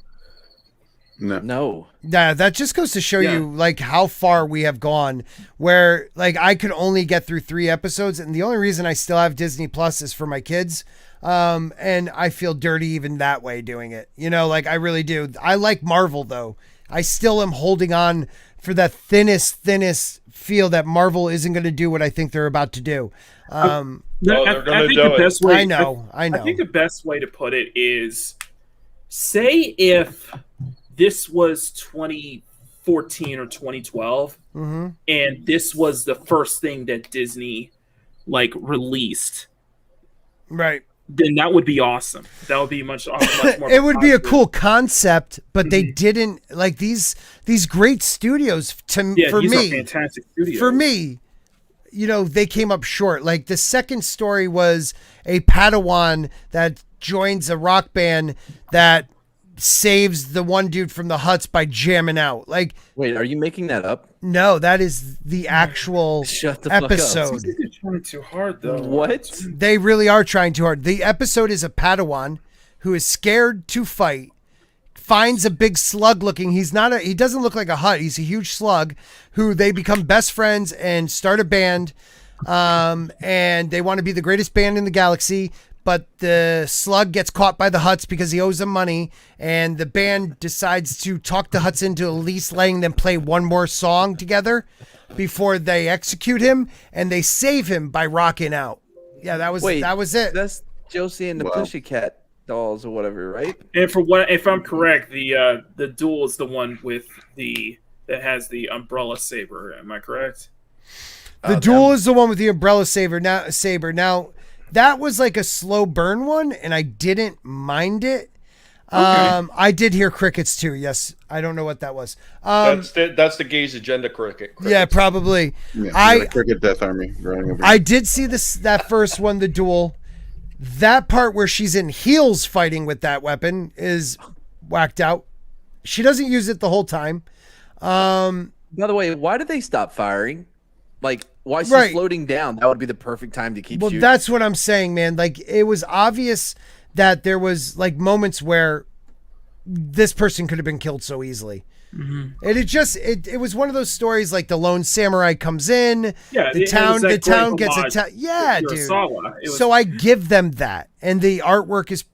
No. Yeah, that just goes to show you like how far we have gone, where like I could only get through 3 episodes, and the only reason I still have Disney Plus is for my kids. And I feel dirty even that way doing it. You know, like I really do. I like Marvel though. I still am holding on for that thinnest feel that Marvel isn't going to do what I think they're about to do. They're going to do it. I know. I think the best way to put it is, say if this was 2014 or 2012, and this was the first thing that Disney like released, right? Then that would be awesome. That would be much more. It would be a cool concept, but they didn't like these great studios. For these are me, fantastic studios. For me, you know, they came up short. Like the second story was a Padawan that joins a rock band that saves the one dude from the Hutts by jamming out. Like, wait, are you making that up? No, that is the actual Shut the episode. Fuck up. They're trying too hard, though. What? They really are trying too hard. The episode is a Padawan who is scared to fight, finds a big slug looking. He doesn't look like a Hutt. He's a huge slug who they become best friends and start a band. And they want to be the greatest band in the galaxy. But the slug gets caught by the Hutts because he owes them money, and the band decides to talk the Hutts into at least letting them play one more song together before they execute him, and they save him by rocking out. Yeah, that was it. That's Josie and the Pussycat Dolls or whatever, right? And if I'm correct, the duel is the one with that has the umbrella saber. Am I correct? The duel is the one with the umbrella saber. Now. That was like a slow burn one, and I didn't mind it. Okay. I did hear crickets too. Yes, I don't know what that was. That's the gays agenda cricket. Yeah, probably. Yeah, cricket death army running over. I did see that first one, the duel. That part where she's in heels fighting with that weapon is whacked out. She doesn't use it the whole time. By the way, why did they stop firing? Like, why is she floating down? That would be the perfect time to keep shooting. Well, that's what I'm saying, man. Like, it was obvious that there was like moments where this person could have been killed so easily. And it was one of those stories like the lone samurai comes in, the town gets attacked. Yeah, dude. So I give them that. And the artwork is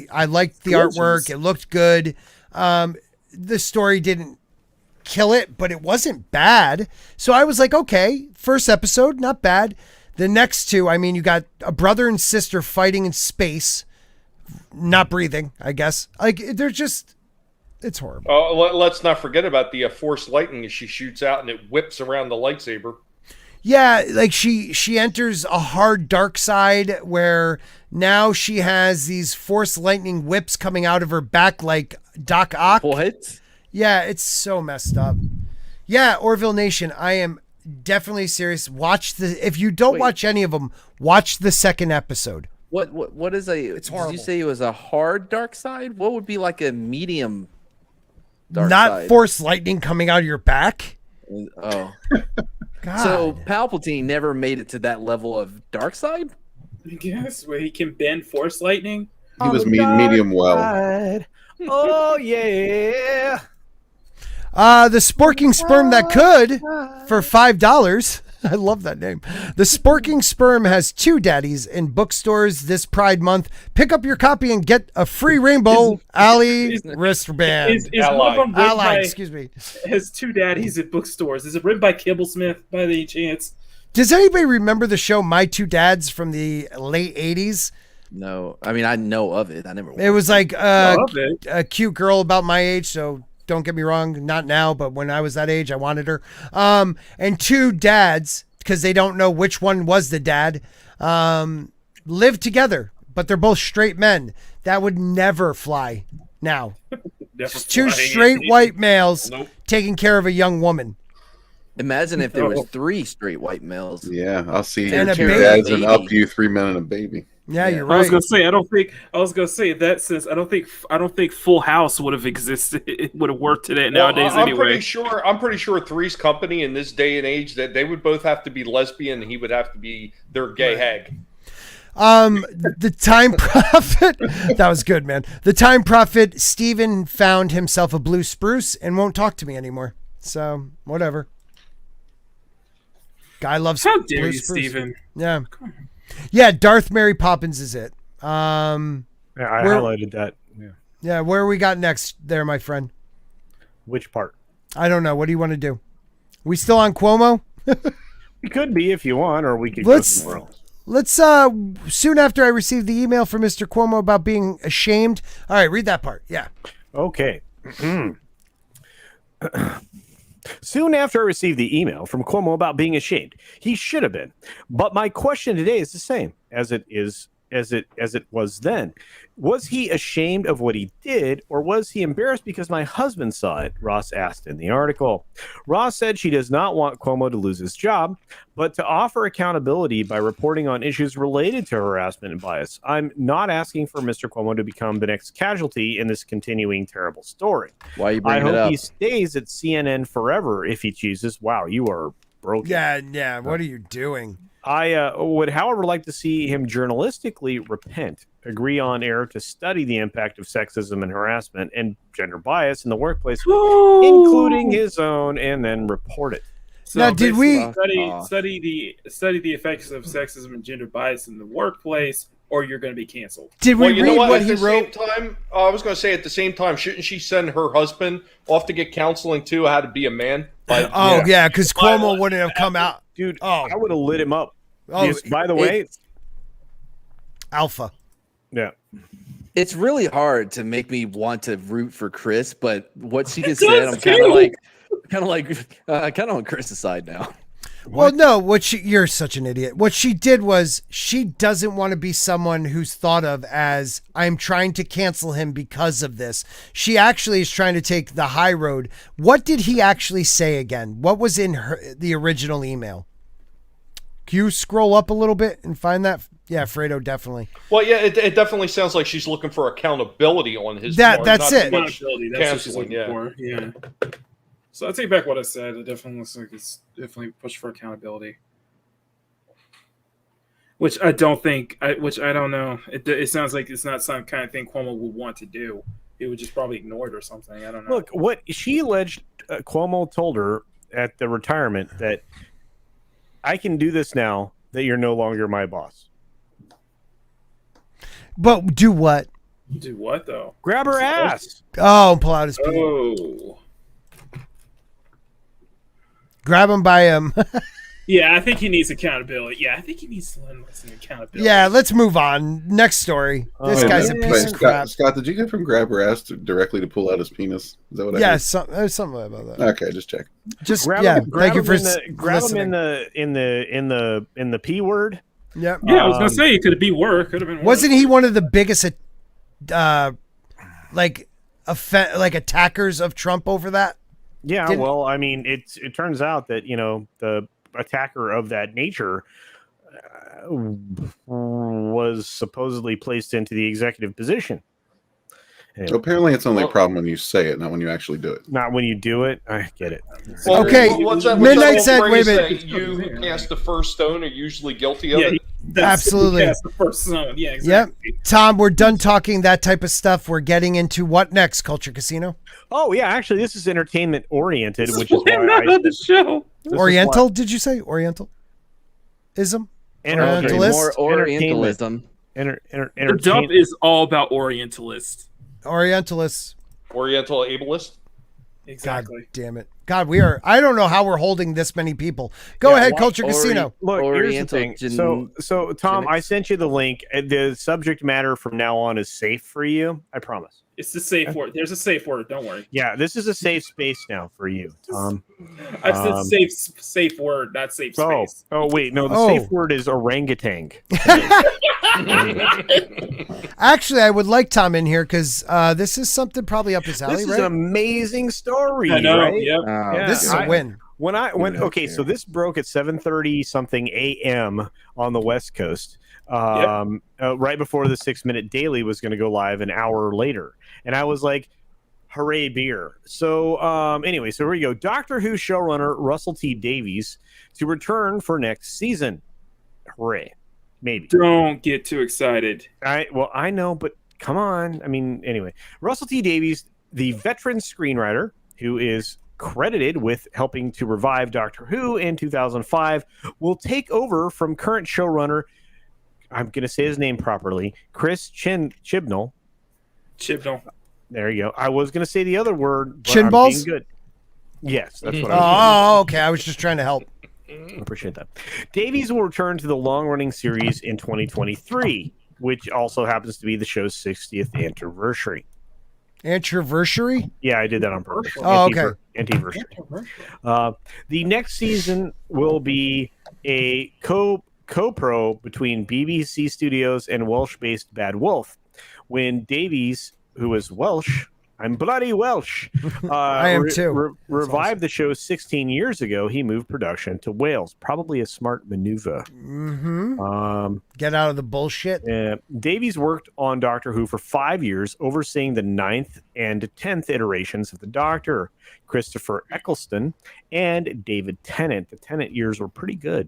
I liked the artwork. It looked good. The story didn't kill it, but it wasn't bad. So I was like, okay, first episode, not bad. The next two, I mean, you got a brother and sister fighting in space, not breathing, I guess. Like, they're just, it's horrible. Let's not forget about the force lightning as she shoots out and it whips around the lightsaber. Yeah, like she enters a hard dark side where now she has these force lightning whips coming out of her back like Doc Ock. What? Yeah, it's so messed up. Yeah, Orville Nation, I am definitely serious. If you don't watch any of them, watch the second episode. What is it's horrible. Did you say it was a hard dark side? What would be like a medium dark Not side? force lightning coming out of your back? Oh. God. So Palpatine never made it to that level of dark side? I guess, where he can bend force lightning. He was medium well. Oh, yeah. The Sporking Sperm that could for $5. I love that name. The Sporking Sperm has 2 daddies in bookstores this Pride Month. Pick up your copy and get a free Rainbow Alley wristband. Is one of them Ally, excuse me. Has 2 daddies at bookstores. Is it written by Kibblesmith by any chance? Does anybody remember the show My Two Dads from the late 80s? No. I mean, I know of it. I never watched it. Was like a cute girl about my age, so don't get me wrong, not now, but when I was that age, I wanted her. And 2 dads, because they don't know which one was the dad, live together, but they're both straight men. That would never fly now. Never 2 straight white males taking care of a young woman. Imagine if there was 3 straight white males. Yeah, I'll see And here. a 2 baby. dads and up you 3 men and a baby. Yeah, you're right. I was gonna say I don't think Full House would have existed. It would have worked today nowadays anyway. I'm pretty sure Three's Company in this day and age that they would both have to be lesbian and he would have to be their gay hag. The Time Prophet, that was good, man. The Time Prophet, Steven found himself a blue spruce and won't talk to me anymore. So, whatever. Guy loves How dare blue you, spruce. Steven? Yeah. Yeah, Darth Mary Poppins is it. Yeah, I Where- highlighted that. Yeah. Yeah, where we got next there, my friend? Which part? I don't know. What do you want to do? We still on Cuomo? We could be if you want, or we could Let's- go somewhere else. Let's soon after I received the email from Mr. Cuomo about being ashamed. All right, read that part. Yeah. Okay. Soon after I received the email from Cuomo about being ashamed, he should have been. But my question today is the same as it was then. Was he ashamed of what he did, or was he embarrassed because my husband saw it? Ross asked in the article. Ross said she does not want Cuomo to lose his job, but to offer accountability by reporting on issues related to harassment and bias. I'm not asking for Mr. Cuomo to become the next casualty in this continuing terrible story. Why are you I bringing it hope up? he stays at CNN forever if he chooses. Wow, you are broken. Yeah. What are you doing? I would, however, like to see him journalistically repent, agree on air to study the impact of sexism and harassment and gender bias in the workplace, including his own, and then report it. So Now, did we- study the effects of sexism and gender bias in the workplace, or you're going to be canceled? Did we Well, you read know what? what At he the wrote? same time, I was going to say at the same time, shouldn't she send her husband off to get counseling too? How to be a man? Like, Oh, yeah, because Cuomo wouldn't have come out. Dude, Oh. I would have lit him up. Oh, Yes, by the way, Alpha. yeah. It's really hard to make me want to root for Chris, but what she just It said, does I'm kind too. of on Chris's side now. Well, no, you're such an idiot. What she did was she doesn't want to be someone who's thought of as I'm trying to cancel him because of this. She actually is trying to take the high road. What did he actually say again? What was in the original email? Can you scroll up a little bit and find that? Yeah, Fredo, definitely. Well, yeah, it definitely sounds like she's looking for accountability on his part. That's not it. so much Accountability. That's what she's canceling, looking yeah. for. Yeah. So I take back what I said. It definitely looks like it's definitely push for accountability, which I don't think. Which I don't know. It sounds like it's not some kind of thing Cuomo would want to do. He would just probably ignore it or something. I don't know. Look, what she alleged, Cuomo told her at the retirement that I can do this now that you're no longer my boss. But do what? Do what though? Grab her ass. Oh, pull out his pee. Oh. Grab him by him. Yeah, I think he needs accountability. Yeah, I think he needs to learn some accountability. Yeah, let's move on. Next story. This Oh, guy's a yeah. piece of crap. Scott, did you get from grab her ass directly to pull out his penis? Is that what I Yeah, heard? there's something about that. Okay, just check. Just Grab yeah. him, Thank you for grab him listening. in the P word. Yep. Yeah, I was gonna say it could be work. Could have been. Work. Wasn't he one of the biggest, attackers of Trump over that? Yeah, Didn't- well, I mean, it turns out that the attacker of that nature was supposedly placed into the executive position. And Apparently, it's only a problem when you say it, not when you actually do it. not when you do it. I get it. Well, Okay, what's that Midnight old said, phrase wait a that minute. you who cast the first stone are usually guilty of Yeah, it? Absolutely. That's the first zone. Yeah, Yep. exactly. Tom, we're done talking that type of stuff. We're getting into what next, Culture Casino? Oh yeah, actually, this is entertainment oriented, This which is why I'm why not on the show. this is Oriental, did you say? Oriental? Ism? why- Orientalist? More Orientalism. The dump is all about Orientalists. Orientalists. Oriental ableist? Exactly. God damn it. God, I don't know how we're holding this many people. Go ahead, Culture Casino. Look, here's the Oriental thing. gen- So Tom, I genetics. sent you the link. The subject matter from now on is safe for you. I promise. It's the safe word. There's a safe word. Don't worry. Yeah, this is a safe space now for you, Tom. I said safe word, not safe Oh, space. wait, no, the Oh. safe word is orangutan. Actually, I would like Tom in here because this is something probably up his alley, This is right? an amazing story, I know. right? Yep. Yeah, This is a win. Okay, so this broke at 7:30 something a.m. on the West Coast. Right before the 6-minute daily was going to go live an hour later, and I was like, "Hooray, beer!" So anyway, so here we go. Doctor Who showrunner Russell T Davies to return for next season. Hooray! Maybe. Don't get too excited. I know, but come on. I mean, anyway, Russell T Davies, the veteran screenwriter who is credited with helping to revive Doctor Who in 2005, will take over from current showrunner, I'm going to say his name properly, Chris Chibnall. There you go. I was going to say the other word. Chinballs? Good. Yes, that's what I was. Oh, okay. I was just trying to help. I appreciate that. Davies will return to the long-running series in 2023, which also happens to be the show's 60th anniversary. Anniversary? Yeah, I did that on purpose. Oh, okay. Anniversary. The next season will be a co-pro between BBC Studios and Welsh-based Bad Wolf. When Davies, who is Welsh, I'm bloody Welsh. I am too. Revived the show 16 years ago. He moved production to Wales. Probably a smart maneuver. Mm-hmm. Get out of the bullshit. Davies worked on Doctor Who for 5 years, overseeing the 9th and 10th iterations of the Doctor, Christopher Eccleston, and David Tennant. The Tennant years were pretty good.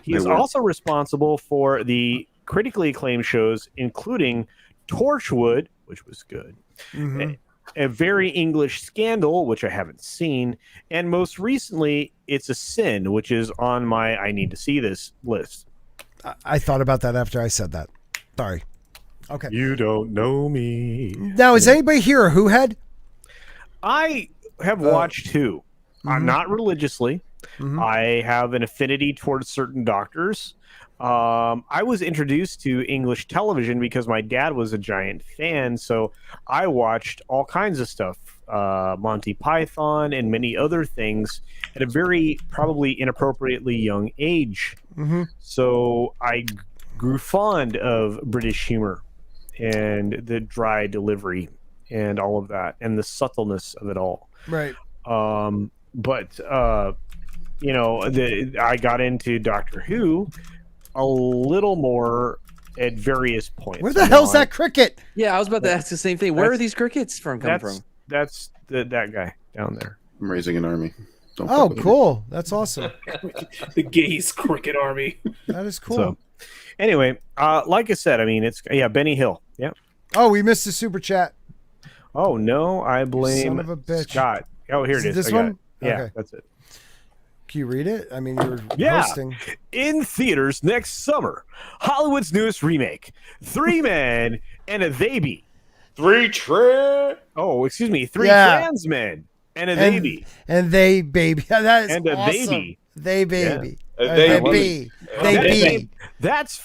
He is also responsible for the critically acclaimed shows, including Torchwood, which was good. Mm-hmm. A Very English Scandal, which I haven't seen, and most recently, It's a Sin, which is on my I need to see this list. I thought about that after I said that. Sorry. Okay. You don't know me. Now, is anybody here a Who head? I have watched Who. Not religiously. Mm-hmm. I have an affinity towards certain doctors. I was introduced to English television because my dad was a giant fan, so I watched all kinds of stuff, Monty Python and many other things at a very probably inappropriately young age. Mm-hmm. So I grew fond of British humor and the dry delivery and all of that and the subtleness of it all. Right. But I got into Doctor Who a little more at various points. Where the hell's that cricket? Yeah, I was about to ask the same thing. Where are these crickets coming from? That's that guy down there. I'm raising an army. Cool. That's awesome. The gays cricket army. That is cool. So, anyway, like I said, I mean, it's Benny Hill. Yeah. Oh, we missed a super chat. Oh no, I blame Son of a bitch. Scott. Oh, here it is. This one? Yeah, okay. that's it. Can you read it? I mean, you were hosting. In theaters next summer, Hollywood's newest remake, 3 Men and a Baby. 3 trans men and a baby. And they baby. That is and a awesome. baby. They baby. Yeah. They be. That's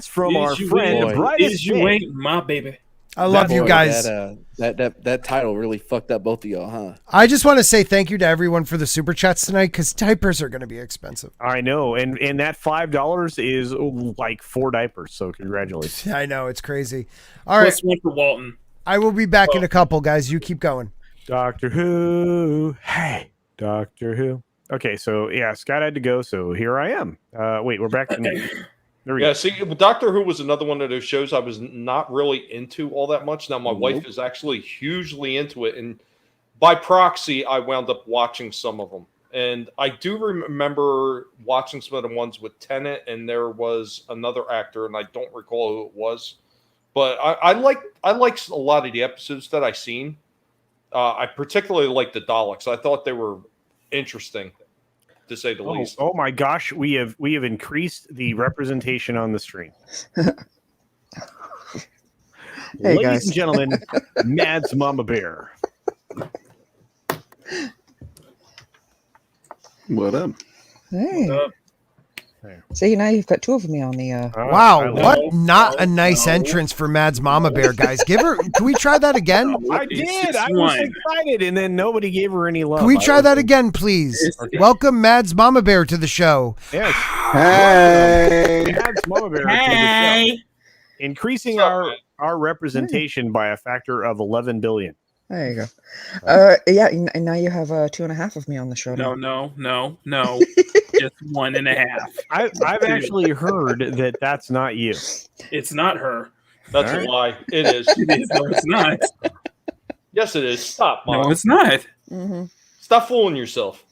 from our friend Brightest You ain't my baby. I love you guys. That title really fucked up both of y'all, huh? I just want to say thank you to everyone for the super chats tonight because diapers are going to be expensive. I know, and that $5 is like 4 diapers. So congratulations. I know, it's crazy. All right, one for Walton. I will be back in a couple, guys. You keep going. Doctor Who. Hey, Doctor Who. Okay, so Scott had to go, so here I am. Wait, we're back. There we go. See, Doctor Who was another one of those shows I was not really into all that much. Now, my wife is actually hugely into it, and by proxy, I wound up watching some of them. And I do remember watching some of the ones with Tennant, and there was another actor, and I don't recall who it was. But I liked a lot of the episodes that I seen. I particularly liked the Daleks. I thought they were interesting, to say the least. Oh my gosh, we have increased the representation on the screen. Ladies and gentlemen, Mad's Mama Bear. What up? Hey. What up? See, now you've got 2 of me on the. Wow, what not a nice entrance for Mad's Mama Bear, guys. Give her. Can we try that again? I did. I was excited, and then nobody gave her any love. Can we try that again, please? Welcome Mad's Mama Bear to the show. Yes. Hey, Mad's Mama Bear to the show. Increasing our representation by a factor of 11 billion. There you go. And now you have 2.5 of me on the show. No. Just 1.5. I've actually heard that that's not you. It's not her. That's a lie. It is. It is. No, it's not. Yes, it is. Stop, Mom. No, it's not. Mm-hmm. Stop fooling yourself.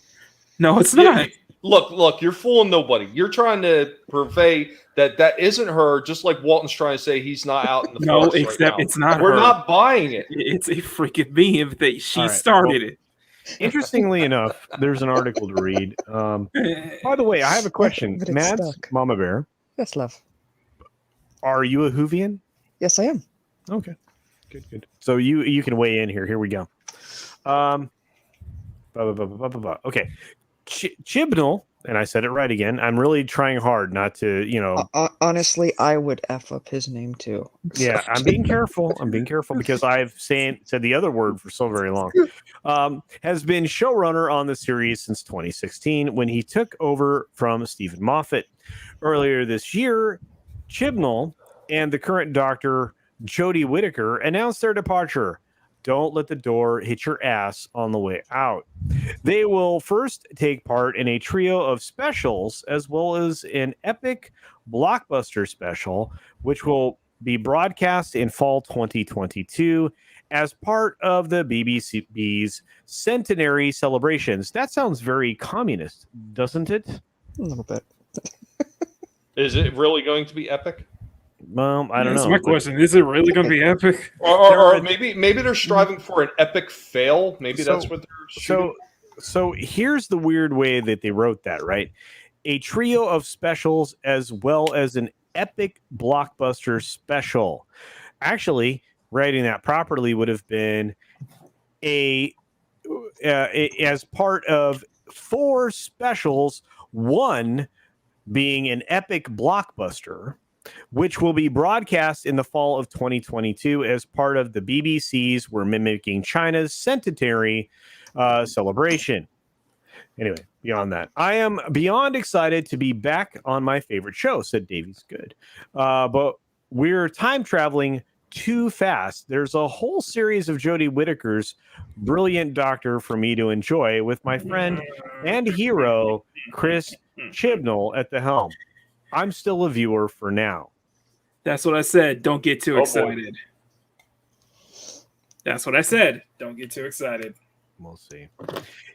No, it's not. Look, you're fooling nobody. You're trying to purvey that isn't her, just like Walton's trying to say he's not out in the No, forest except right it's now. not We're her. not buying it. It's a freaking meme that she All right, started it. Interestingly enough, there's an article to read. By the way, I have a question. But it's Mads, stuck. Mama Bear, Yes, love. are you a Whovian? Yes, I am. Okay, good. So you can weigh in here. Here we go. Okay, Chibnall, and I said it right again. I'm really trying hard not to, Honestly, I would F up his name too. Yeah, I'm being careful. I'm being careful because I've said the other word for so very long. Has been showrunner on the series since 2016 when he took over from Stephen Moffat. Earlier this year, Chibnall and the current Doctor, Jodie Whittaker, announced their departure. Don't let the door hit your ass on the way out. They will first take part in a trio of specials as well as an epic blockbuster special, which will be broadcast in fall 2022 as part of the BBC's centenary celebrations. That sounds very communist, doesn't it? A little bit. Is it really going to be epic? Well, I don't That's know. my question. Is it really going to be epic? Or maybe they're striving for an epic fail. Maybe that's what they're shooting. So here's the weird way that they wrote that, right? A trio of specials as well as an epic blockbuster special. Actually, writing that properly would have been as part of 4 specials, one being an epic blockbuster, which will be broadcast in the fall of 2022 as part of the BBC's We're Mimicking China's centenary celebration. Anyway, beyond that, I am beyond excited to be back on my favorite show, said Davies Good. But we're time traveling too fast. There's a whole series of Jodie Whittaker's brilliant Doctor for me to enjoy with my friend and hero, Chris Chibnall, at the helm. I'm still a viewer for now. That's what I said. Don't get too excited. That's what I said. Don't get too excited. We'll see.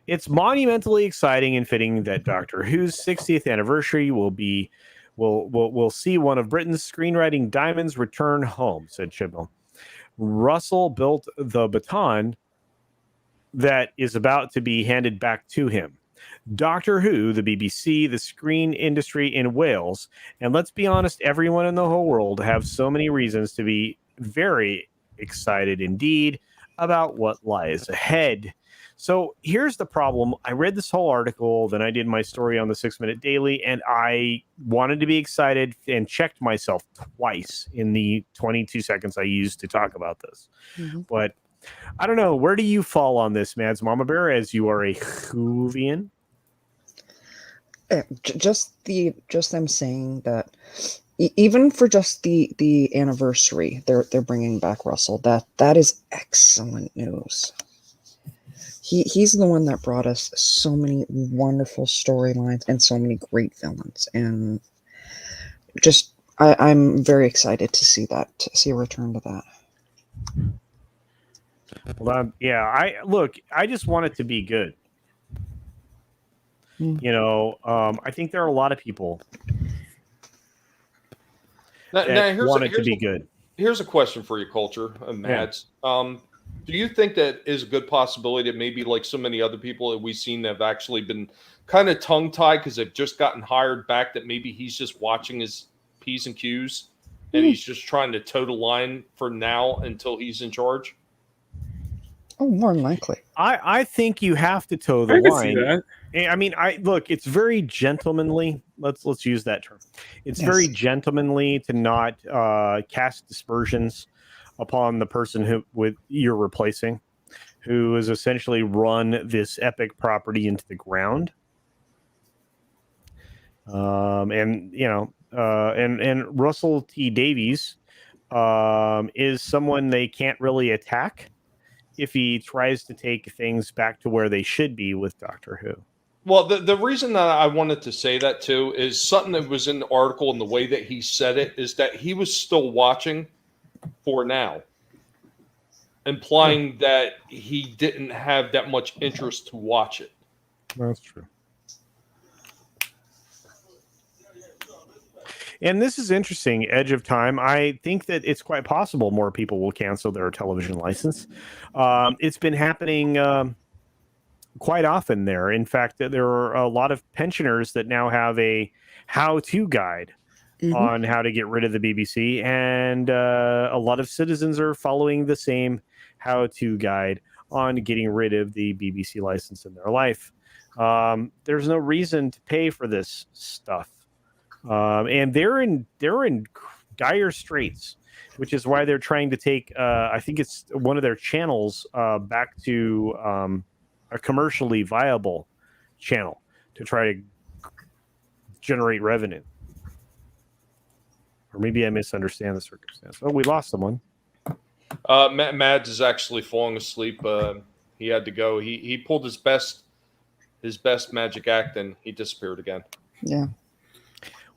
It's monumentally exciting and fitting that Doctor Who's 60th anniversary will see one of Britain's screenwriting diamonds return home, said Chibnall. Russell built the baton that is about to be handed back to him. Doctor Who, the BBC, the screen industry in Wales, and let's be honest, everyone in the whole world have so many reasons to be very excited indeed about what lies ahead. So here's the problem. I read this whole article, then I did my story on the 6 Minute Daily, and I wanted to be excited and checked myself twice in the 22 seconds I used to talk about this. Mm-hmm. But I don't know. Where do you fall on this, Mads Mama Bear, as you are a Whovian? Just them saying that even for just the anniversary, they're bringing back Russell. That is excellent news. He's the one that brought us so many wonderful storylines and so many great villains, and just I'm very excited to see a return to that. Well, I just want it to be good. I think there are a lot of people that want it to be good. Here's a question for you, Culture, Mads. Yeah. Do you think that is a good possibility that maybe like so many other people that we've seen have actually been kind of tongue-tied because they've just gotten hired back, that maybe he's just watching his P's and Q's and he's just trying to toe the line for now until he's in charge? Oh, more than likely. I think you have to toe the line. See that. I mean, it's very gentlemanly. Let's use that term. It's very gentlemanly to not cast dispersions upon the person you're replacing, who has essentially run this epic property into the ground. And Russell T Davies is someone they can't really attack if he tries to take things back to where they should be with Doctor Who. Well, the reason that I wanted to say that too is something that was in the article, and the way that he said it is that he was still watching for now, implying that he didn't have that much interest to watch it. That's true. And this is interesting, Edge of Time. I think that it's quite possible more people will cancel their television license. It's been happening quite often there. In fact, there are a lot of pensioners that now have a how-to guide on how to get rid of the BBC, and a lot of citizens are following the same how-to guide on getting rid of the BBC license in their life. There's no reason to pay for this stuff, and they're in dire straits, which is why they're trying to take I think it's one of their channels back to a commercially viable channel to try to generate revenue. Or maybe I misunderstand the circumstance. Oh, we lost someone. Mads is actually falling asleep. He had to go. He pulled his best magic act and he disappeared again. Yeah.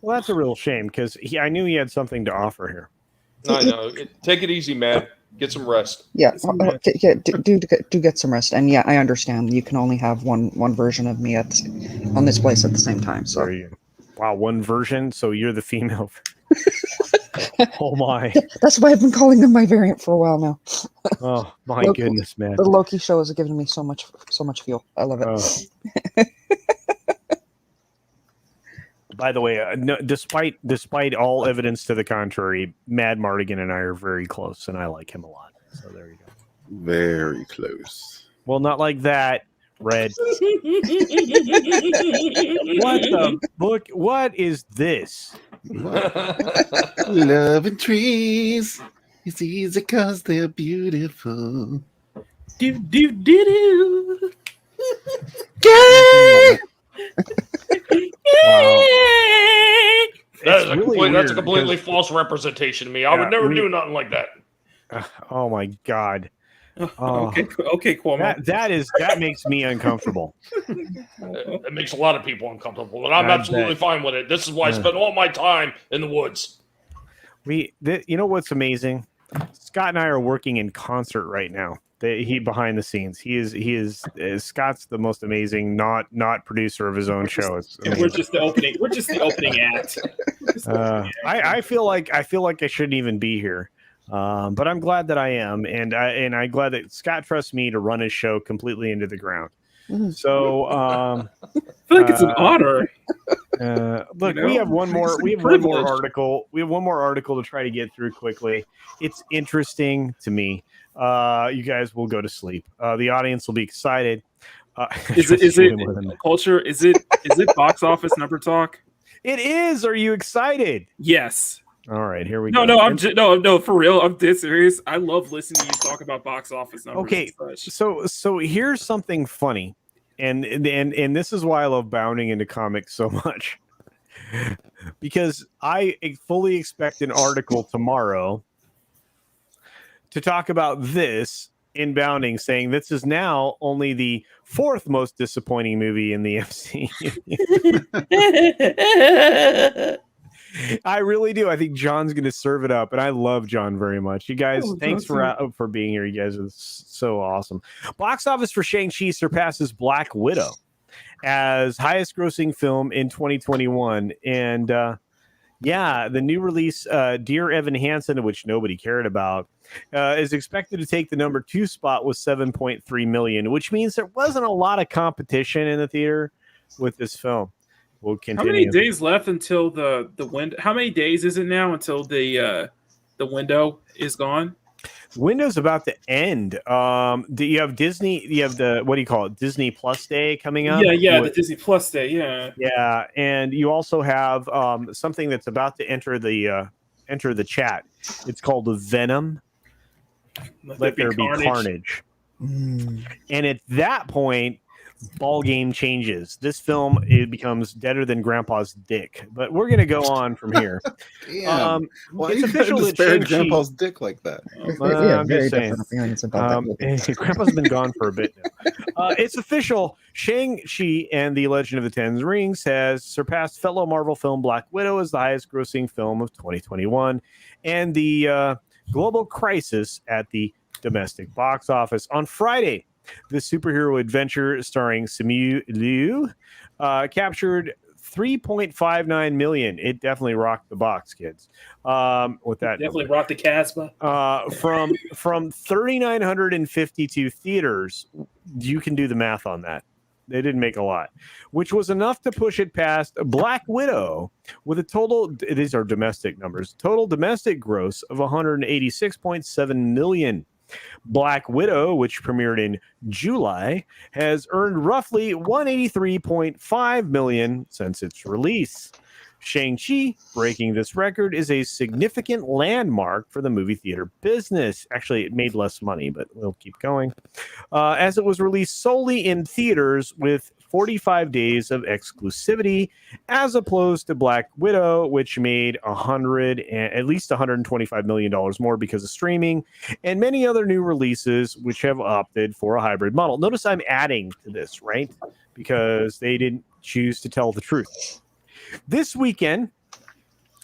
Well, that's a real shame because I knew he had something to offer here. I know. Take it easy, Mad. Get some rest. Yeah, do get some rest. And yeah, I understand. You can only have one version of me on this place at the same time. So. Wow, one version. So you're the female. Oh my! That's why I've been calling them my variant for a while now. Oh my goodness, man! The Loki show has given me so much fuel. I love it. By the way, no, despite all evidence to the contrary, Mad Martigan and I are very close, and I like him a lot. So there you go. Very close. Well, not like that, Red. What the book? What is this? Loving trees. It's easy because they're beautiful. Do. Wow. That's a completely false representation of me. I would never do nothing like that. Oh my God. Okay, Cuomo. That makes me uncomfortable. It makes a lot of people uncomfortable, and I'm absolutely fine with it. This is why I spend all my time in the woods. You know what's amazing? Scott and I are working in concert right now. He behind the scenes. He is Scott's the most amazing not producer of his own show. We're just the opening act. I feel like I shouldn't even be here. But I'm glad that I am, and I'm glad that Scott trusts me to run his show completely into the ground. So I feel like it's an honor. Look, we have one more. We have one more article. We have one more article to try to get through quickly. It's interesting to me. You guys will go to sleep. The audience will be excited. Is it culture? Is it box office number talk? It is. Are you excited? Yes. All right, here we go. No, for real. I'm dead serious. I love listening to you talk about box office numbers. Okay, so here's something funny, and this is why I love bounding into comics so much, because I fully expect an article tomorrow to talk about this in bounding, saying this is now only the 4th most disappointing movie in the MCU. I really do. I think John's going to serve it up, and I love John very much. You guys, thanks for being here. You guys are so awesome. Box office for Shang-Chi surpasses Black Widow as highest grossing film in 2021. And the new release, Dear Evan Hansen, which nobody cared about, is expected to take the number 2 spot with 7.3 million, which means there wasn't a lot of competition in the theater with this film. We'll continue. How many days left until the window? How many days is it now until the window is gone? Window's about to end. Do you have Disney? You have the what do you call it? Disney Plus Day coming up. Yeah, the Disney Plus Day. Yeah, and you also have something that's about to enter the chat. It's called the Venom. Let there be carnage. And at that point, ball game changes. This film, it becomes deader than Grandpa's dick. But we're gonna go on from here. Why it's you official that disparage Grandpa's dick like that? I'm just saying. Grandpa's been gone for a bit now. It's official. Shang-Chi and the Legend of the Ten Rings has surpassed fellow Marvel film Black Widow as the highest grossing film of 2021, and the global crisis at the domestic box office. On Friday, the superhero adventure starring Simu Liu captured $3.59 million. It definitely rocked the box, kids. With that, definitely rocked the Casbah. From 3,952 theaters, you can do the math on that. They didn't make a lot, which was enough to push it past Black Widow with a total, these are domestic numbers, total domestic gross of $186.7 million. Black Widow, which premiered in July, has earned roughly $183.5 million since its release. Shang-Chi, breaking this record, is a significant landmark for the movie theater business. Actually, it made less money, but we'll keep going. As it was released solely in theaters with 45 days of exclusivity, as opposed to Black Widow, which made at least $125 million more because of streaming, and many other new releases which have opted for a hybrid model. Notice I'm adding to this, right? Because they didn't choose to tell the truth. This weekend,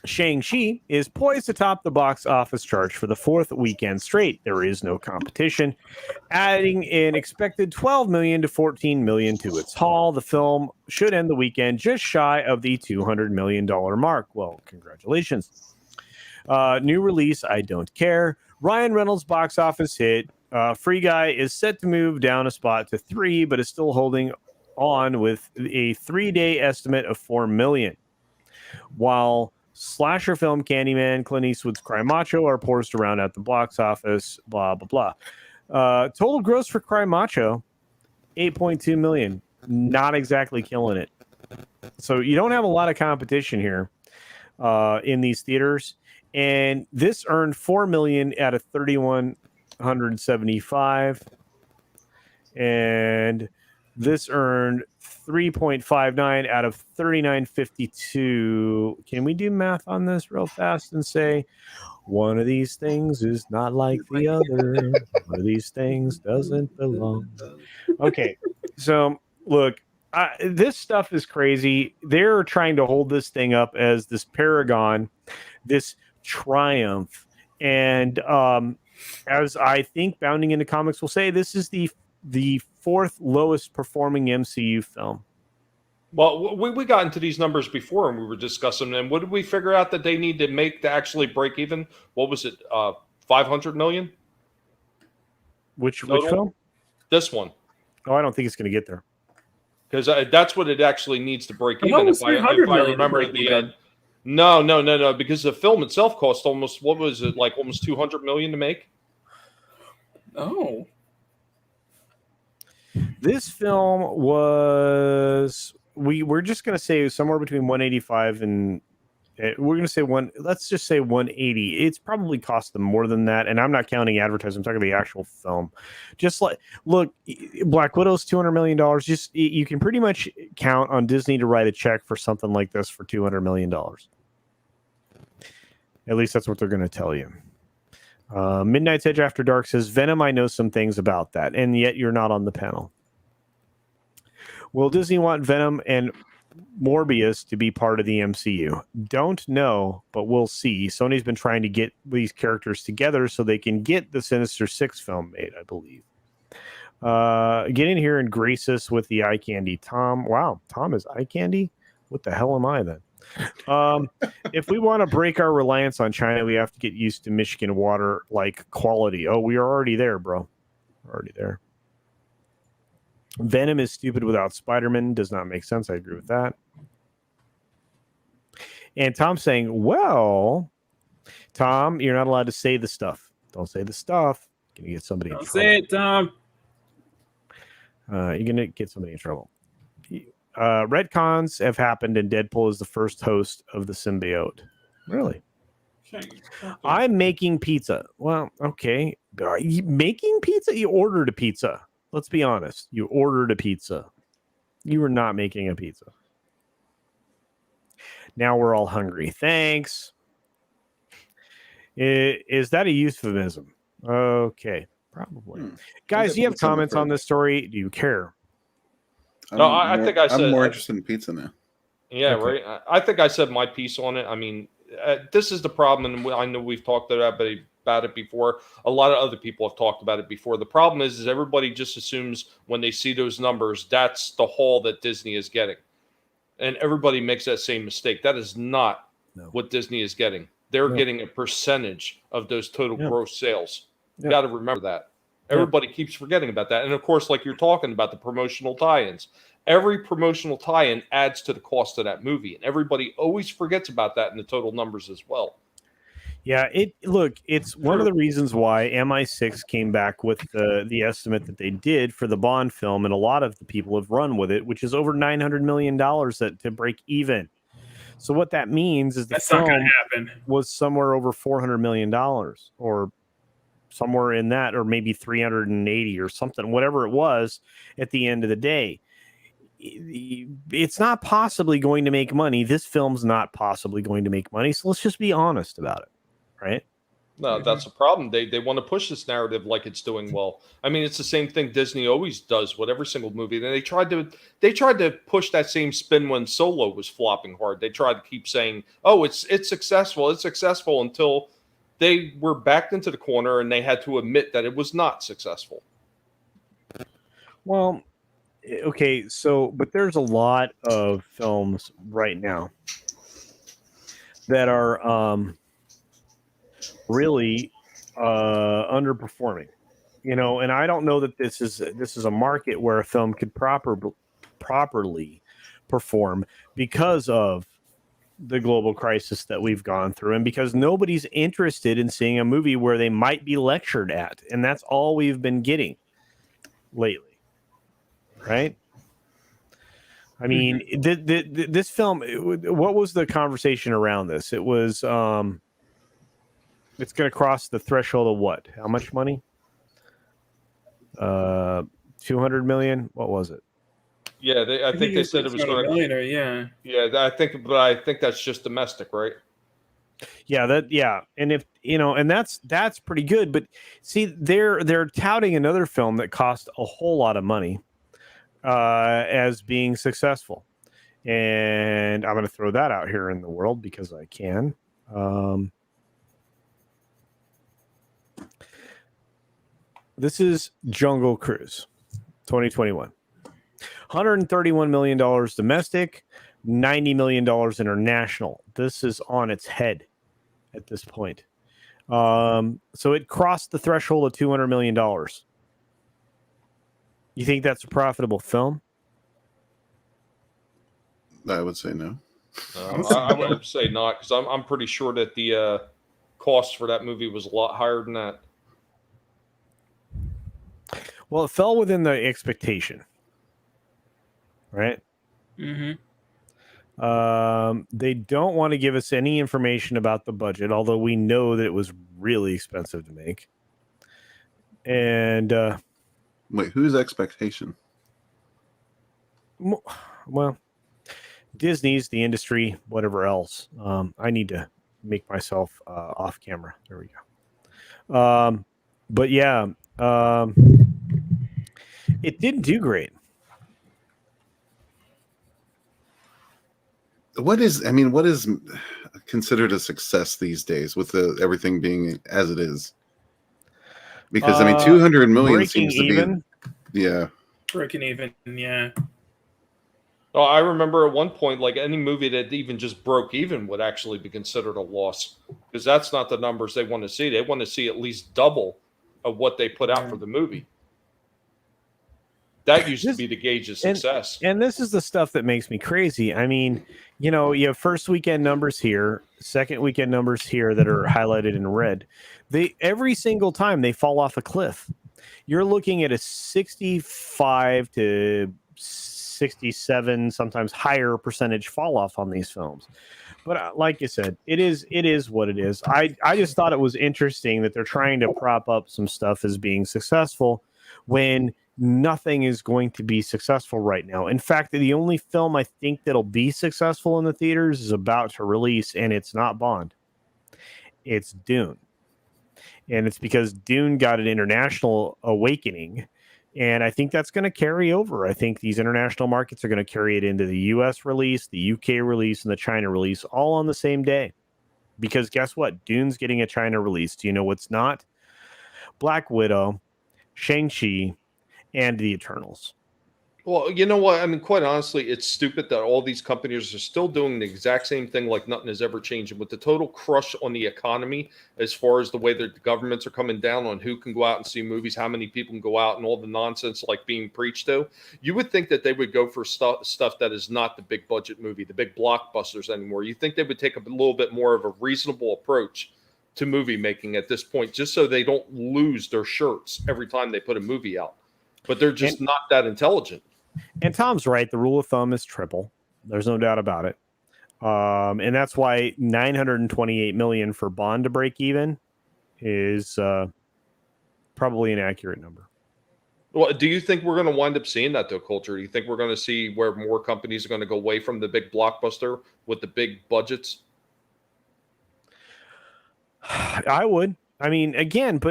Shang-Chi is poised to top the box office charts for the fourth weekend straight. There is no competition, adding an expected $12 million to $14 million to its haul. The film should end the weekend just shy of the $200 million mark. Well, congratulations. New release, I Don't Care. Ryan Reynolds' box office hit. Free Guy is set to move down a spot to 3, but is still holding on with a 3-day estimate of $4 million. While slasher film Candyman, Clint Eastwood's Cry Macho are poised around at the box office, blah, blah, blah. Total gross for Cry Macho, $8.2 million. Not exactly killing it. So you don't have a lot of competition here in these theaters. And this earned $4 million out of 3,175. And this earned 3.59 out of 3952. Can we do math on this real fast and say one of these things is not like the other? One of these things doesn't belong. Okay, so look, this stuff is crazy. They're trying to hold this thing up as this paragon, this triumph. And as I think Bounding Into Comics will say, this is the fourth lowest performing MCU film. Well, we got into these numbers before and we were discussing them. What did we figure out that they need to make to actually break even? What was it? 500 million? Which film? This one. Oh, I don't think it's going to get there. Because that's what it actually needs to break even. If I remember the end. No. Because the film itself cost almost, what was it, like almost 200 million to make? Oh. This film was, we're just going to say somewhere between 185 and we're going to say let's just say 180. It's probably cost them more than that. And I'm not counting advertising. I'm talking about the actual film. Just like, look, Black Widow's $200 million. Just, you can pretty much count on Disney to write a check for something like this for $200 million. At least that's what they're going to tell you. Midnight's Edge After Dark says, Venom, I know some things about that, and yet you're not on the panel. Will Disney want Venom and Morbius to be part of the MCU? Don't know, but we'll see. Sony's been trying to get these characters together so they can get the Sinister Six film made, I believe. Get in here and grace us with the eye candy. Tom, wow, Tom is eye candy? What the hell am I then? If we want to break our reliance on China, we have to get used to Michigan water like quality. Oh, we are already there, bro. We're already there. Venom is stupid without Spider-Man. Does not make sense. I agree with that. And Tom's saying, well, Tom, you're not allowed to say the stuff. Don't say the stuff. You're going to get somebody in trouble. Say it, Tom. You're going to get somebody in trouble. Retcons have happened, and Deadpool is the first host of the symbiote. Really? I'm making pizza. Well, okay. Are you making pizza? You ordered a pizza. Let's be honest. You ordered a pizza. You were not making a pizza. Now we're all hungry. Thanks. Is that a euphemism? Okay, probably. Guys, do you have comments on this story? Do you care? No, I think I said I'm more interested in pizza now. Yeah, okay. Right. I think I said my piece on it. I mean, this is the problem, and I know we've talked about it before. A lot of other people have talked about it before. The problem is everybody just assumes when they see those numbers, that's the haul that Disney is getting. And everybody makes that same mistake. That is not what Disney is getting. They're getting a percentage of those total gross sales. You got to remember that. Everybody keeps forgetting about that. And of course, like you're talking about the promotional tie-ins, every promotional tie-in adds to the cost of that movie. And everybody always forgets about that in the total numbers as well. Yeah, it's one of the reasons why MI6 came back with the estimate that they did for the Bond film, and a lot of the people have run with it, which is over $900 million to break even. So what that means is the film was somewhere over $400 million, or somewhere in that, or maybe 380 or something, whatever it was at the end of the day. It's not possibly going to make money. This film's not possibly going to make money. So let's just be honest about it. Right? No, that's a problem. They want to push this narrative like it's doing well. I mean, it's the same thing Disney always does with every single movie. And they tried to push that same spin when Solo was flopping hard. They tried to keep saying, "Oh, it's successful. It's successful," until they were backed into the corner and they had to admit that it was not successful. Well, okay, but there's a lot of films right now that are really underperforming, and I don't know that this is a market where a film could properly perform because of the global crisis that we've gone through, and because nobody's interested in seeing a movie where they might be lectured at, and that's all we've been getting lately, right? I mean, this film, what was the conversation around this? It was it's going to cross the threshold of what? How much money? 200 million? What was it? Yeah, I think they said it was going to. Yeah. I think that's just domestic, right? Yeah, and if and that's pretty good. But see, they're touting another film that cost a whole lot of money as being successful, and I'm going to throw that out here in the world because I can. This is Jungle Cruise, 2021. $131 million domestic, $90 million international. This is on its head at this point. So it crossed the threshold of $200 million. You think that's a profitable film? I would say no. I would say not, because I'm pretty sure that the cost for that movie was a lot higher than that. Well, it fell within the expectation, right? Mm-hmm. They don't want to give us any information about the budget, although we know that it was really expensive to make. And wait, whose expectation? Well, Disney's, the industry, whatever else. I need to make myself off camera. There we go. But yeah, it didn't do great. What is considered a success these days with everything being as it is? Because 200 million seems to even. Yeah, breaking even. Yeah. Oh, I remember at one point, like any movie that even just broke even would actually be considered a loss, because that's not the numbers they want to see. They want to see at least double of what they put out for the movie. That used to be the gauge of success. And this is the stuff that makes me crazy. I mean, you have first weekend numbers here, second weekend numbers here that are highlighted in red. Every single time they fall off a cliff. You're looking at a 65 to 67, sometimes higher percentage fall off on these films. But like you said, it is what it is. I just thought it was interesting that they're trying to prop up some stuff as being successful when nothing is going to be successful right now. In fact, the only film I think that'll be successful in the theaters is about to release, and it's not Bond. It's Dune. And it's because Dune got an international awakening, and I think that's going to carry over. I think these international markets are going to carry it into the US release, the UK release, and the China release all on the same day. Because guess what? Dune's getting a China release. Do you know what's not? Black Widow, Shang-Chi, and the Eternals. Well, you know what? I mean, quite honestly, it's stupid that all these companies are still doing the exact same thing like nothing has ever changed. And with the total crush on the economy, as far as the way that the governments are coming down on who can go out and see movies, how many people can go out, and all the nonsense like being preached to, you would think that they would go for stuff that is not the big budget movie, the big blockbusters anymore. You think they would take a little bit more of a reasonable approach to movie making at this point, just so they don't lose their shirts every time they put a movie out. But they're just not that intelligent. And Tom's right. The rule of thumb is triple. There's no doubt about it. And that's why 928 million for Bond to break even is probably an accurate number. Well, do you think we're going to wind up seeing that, though, Culture? Do you think we're going to see where more companies are going to go away from the big blockbuster with the big budgets? I would. I mean, again,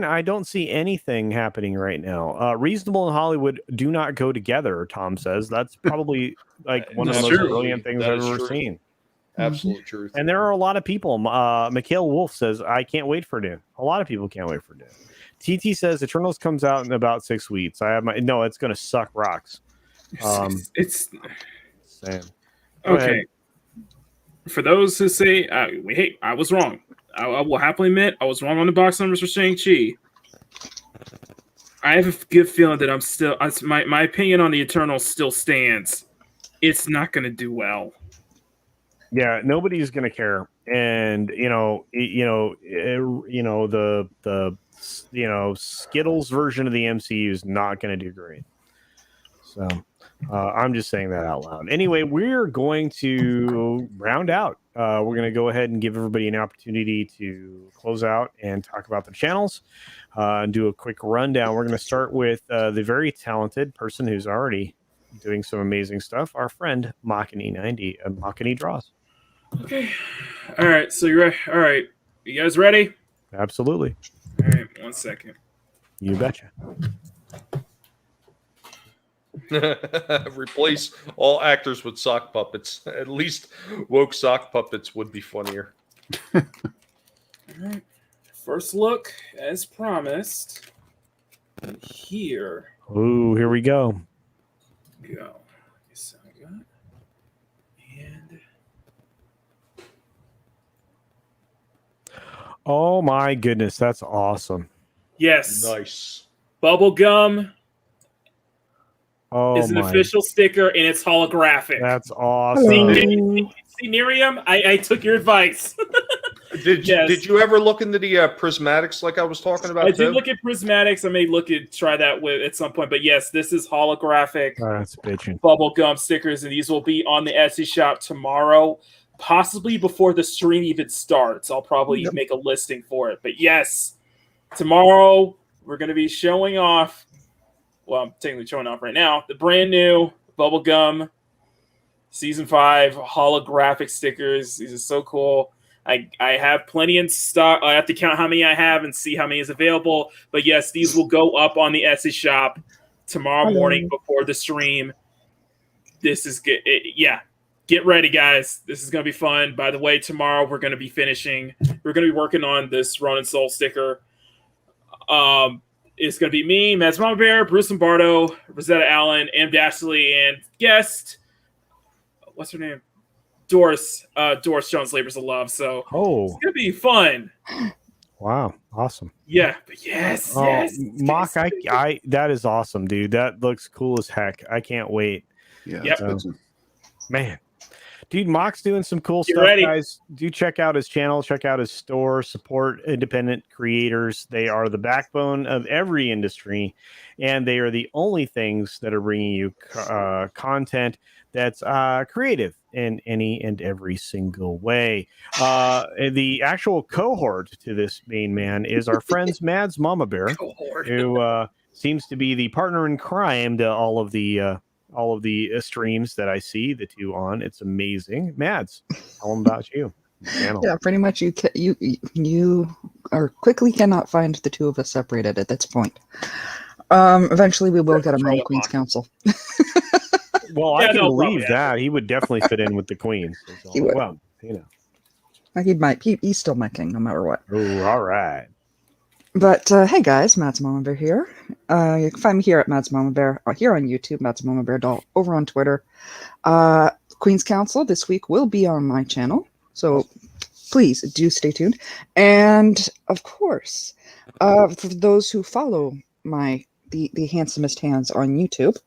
I don't see anything happening right now. Reasonable and Hollywood do not go together, Tom says. That's probably like one of the most brilliant things I've ever seen. Absolute truth. And there are a lot of people. Michail Woolf says, I can't wait for Dune. A lot of people can't wait for Dune. TT says Eternals comes out in about 6 weeks. No, it's going to suck rocks. It's Sam. Okay. For those who say, hey, I was wrong. I will happily admit I was wrong on the box numbers for Shang-Chi. I have a good feeling that I'm still my opinion on the Eternals still stands. It's not going to do well. Yeah, nobody's going to care, and the Skittles version of the MCU is not going to do great. So I'm just saying that out loud. Anyway, we're going to round out. We're going to go ahead and give everybody an opportunity to close out and talk about the channels and do a quick rundown. We're going to start with the very talented person who's already doing some amazing stuff, our friend Machini90 of Machini Draws. Okay. All right. So you're all right. You guys ready? Absolutely. All right. 1 second. You betcha. Replace all actors with sock puppets. At least woke sock puppets would be funnier. All right. First look, as promised. Here. Ooh, here we go. Go. Yes, I got. And oh my goodness, that's awesome. yes, Nice. Bubblegum Oh, is an official sticker and it's holographic. That's awesome. See, Miriam, I took your advice. Did you ever look into the prismatics like I was talking about? I did look at prismatics. I may try that at some point. But yes, this is holographic. That's bitching. Bubblegum stickers, and these will be on the Etsy shop tomorrow, possibly before the stream even starts. I'll probably make a listing for it. But yes, tomorrow we're going to be showing off. Well, I'm technically showing off right now the brand new Bubblegum Season 5 holographic stickers. These are so cool. I have plenty in stock. I have to count how many I have and see how many is available. But yes, these will go up on the Etsy shop tomorrow morning before the stream. This is good. Get ready, guys. This is going to be fun. By the way, tomorrow we're going to be working on this Ronin Soul sticker. It's going to be me, MadBarber, Bruce Lombardo, Rosetta Allen, M. Dashley, and guest. What's her name? Doris Jones Labors of Love. So it's gonna be fun. Wow, awesome. Yeah, but yes. Mock, that is awesome, dude. That looks cool as heck. I can't wait. Yeah, man. Dude, Mock's doing some cool stuff, guys. Do check out his channel, check out his store, support independent creators. They are the backbone of every industry, and they are the only things that are bringing you content that's creative in any and every single way. The actual cohort to this main man is our friends Mads Mama Bear, who seems to be the partner in crime to all of the streams that I see the two on. It's amazing. Mads, tell them about you. Yeah, pretty much. You are quickly cannot find the two of us separated at this point. Eventually, we will get a Man Queen's Council. Well, I can believe that. He would definitely fit in with the Queen. He would. Well, He's still my king, no matter what. Oh, all right. But hey guys, Matt's Mama Bear here. You can find me here at Matt's Mama Bear, here on YouTube, Matt's Mama Bear Doll, over on Twitter. Queen's Council this week will be on my channel, so please do stay tuned. And of course, for those who follow the handsomest hands on YouTube,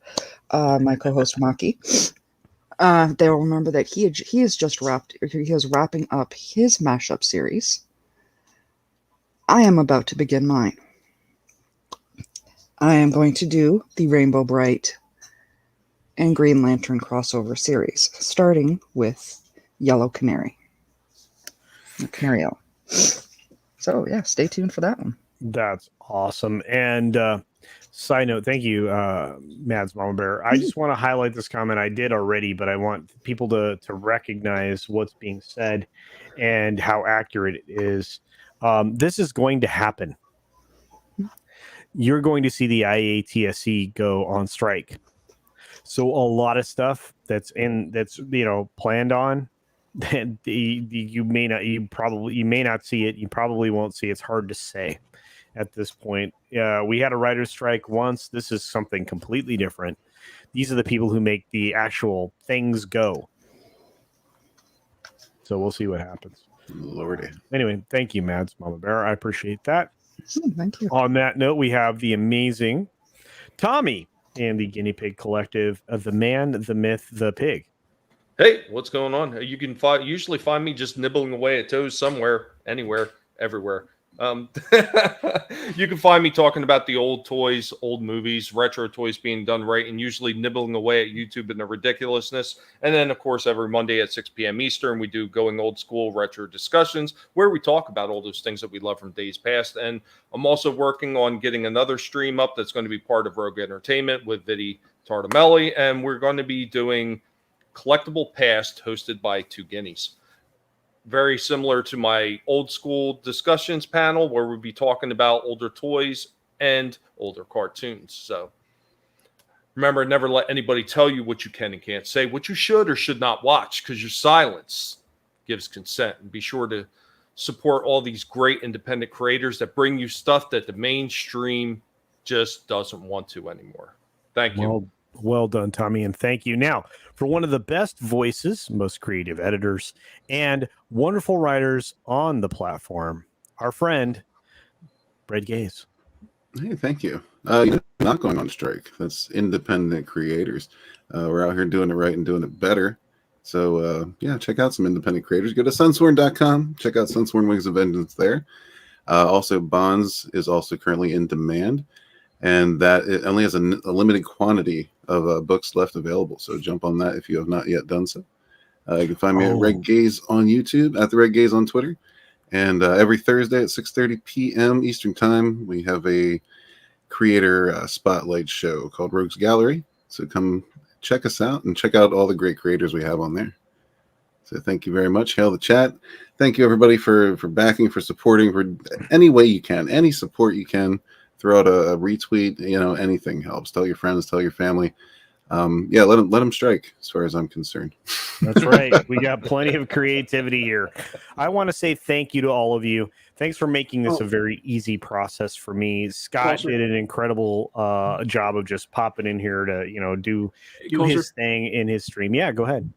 my co-host Maki, they will remember that he is wrapping up his mashup series. I am about to begin mine. I am going to do the Rainbow Bright and Green Lantern crossover series, starting with Yellow Canary. Canario. So, yeah, stay tuned for that one. That's awesome. And side note, thank you, Mads Mama Bear. I just want to highlight this comment. I did already, but I want people to recognize what's being said and how accurate it is. This is going to happen. You're going to see the IATSE go on strike. So a lot of stuff that's planned on, that you may not see it. You probably won't see it. It's hard to say at this point. We had a writer's strike once. This is something completely different. These are the people who make the actual things go. So we'll see what happens. Lordy. Anyway, thank you, Mads Mama Bear. I appreciate that. Thank you. On that note, we have the amazing Tommy and the Guinea Pig Collective of the Man, the Myth, the Pig. Hey, what's going on? You can usually find me just nibbling away at toes somewhere, anywhere, everywhere. You can find me talking about the old toys, old movies, retro toys being done right, and usually nibbling away at YouTube and the ridiculousness. And then, of course, every Monday at 6 p.m. Eastern, we do Going Old School retro discussions where we talk about all those things that we love from days past. And I'm also working on getting another stream up that's going to be part of Rogue Entertainment with Vidi Tartamelli, and we're going to be doing Collectible Past hosted by Two Guineas. Very similar to my old school discussions panel where we'll be talking about older toys and older cartoons. So remember, never let anybody tell you what you can and can't say, what you should or should not watch, because your silence gives consent. And be sure to support all these great independent creators that bring you stuff that the mainstream just doesn't want to anymore. Thank you. Well done, Tommy, and thank you. Now, for one of the best voices, most creative editors, and wonderful writers on the platform, our friend, Red Gaze. Hey, thank you. Not going on strike. That's independent creators. We're out here doing it right and doing it better. So, check out some independent creators. Go to sunsworn.com. Check out Sunsworn Wings of Vengeance there. Also, Bonds is also currently in demand. And that it only has a limited quantity of books left available. So jump on that if you have not yet done so. You can find me at Red Gaze on YouTube, at the Red Gaze on Twitter. And every Thursday at 6:30 p.m. Eastern Time, we have a creator spotlight show called Rogues Gallery. So come check us out and check out all the great creators we have on there. So thank you very much. Hail the chat. Thank you, everybody, for backing, for supporting, for any way you can, any support you can. Throw out a retweet, anything helps. Tell your friends, tell your family. Let them strike as far as I'm concerned. That's right. We got plenty of creativity here. I want to say thank you to all of you. Thanks for making this a very easy process for me. Scott did an incredible job of just popping in here to, do his thing in his stream. Yeah, go ahead.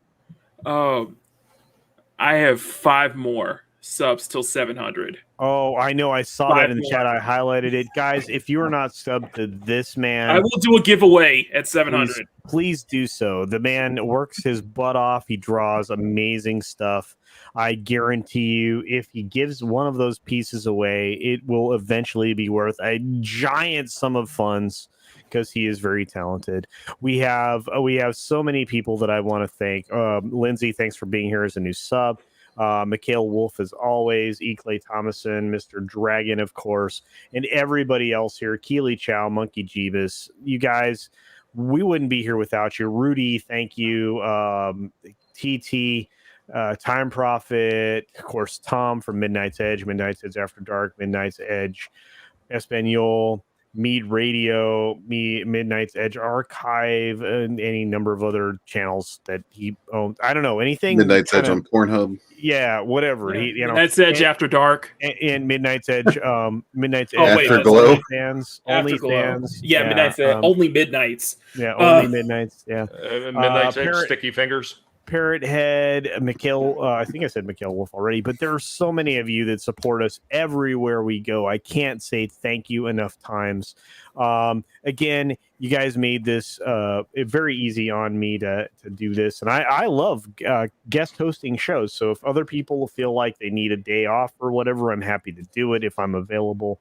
I have 5 more subs till 700. Oh, I know. I saw that in the chat. I highlighted it. Guys, if you are not subbed to this man, I will do a giveaway at 700. Please do so. The man works his butt off. He draws amazing stuff. I guarantee you, if he gives one of those pieces away, it will eventually be worth a giant sum of funds because he is very talented. We have so many people that I want to thank. Lindsay, thanks for being here as a new sub. Michail Woolf, as always, Clay Thomason, Mr. Dragon, of course, and everybody else here. Keely Chow, Monkey Jeebus. You guys, we wouldn't be here without you. Rudy, thank you. TT, Time Prophet, of course, Tom from Midnight's Edge, Midnight's Edge After Dark, Midnight's Edge, Espanol, Mead Radio, Midnight's Edge Archive, and any number of other channels that he owns. I don't know anything. Midnight's Edge on Pornhub. Yeah, whatever. Yeah. He, Midnight's Edge After Dark. And Midnight's Edge. Midnight's Edge Afterglow. OnlyFans. Yeah, Midnight's only Midnights. Yeah, only Midnights. Yeah, Midnight's Edge, Sticky Fingers. Parrot Head, Michail. I think I said Michail Woolf already, but there are so many of you that support us everywhere we go. I can't say thank you enough times. Again, you guys made this very easy on me to do this, and I love guest hosting shows. So if other people feel like they need a day off or whatever, I'm happy to do it if I'm available.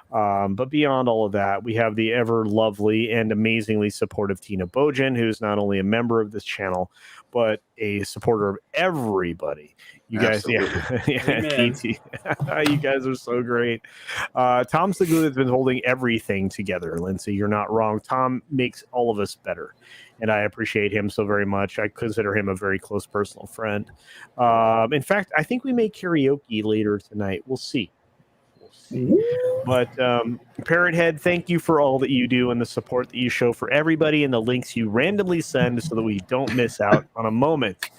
But beyond all of that, we have the ever lovely and amazingly supportive Tina Bojan, who's not only a member of this channel, but a supporter of everybody. You guys, TT. You guys are so great. Tom's the glue that's been holding everything together, Lindsay. You're not wrong. Tom makes all of us better, and I appreciate him so very much. I consider him a very close personal friend. In fact, I think we may karaoke later tonight. We'll see. But Parrot Head, thank you for all that you do and the support that you show for everybody and the links you randomly send so that we don't miss out on a moment.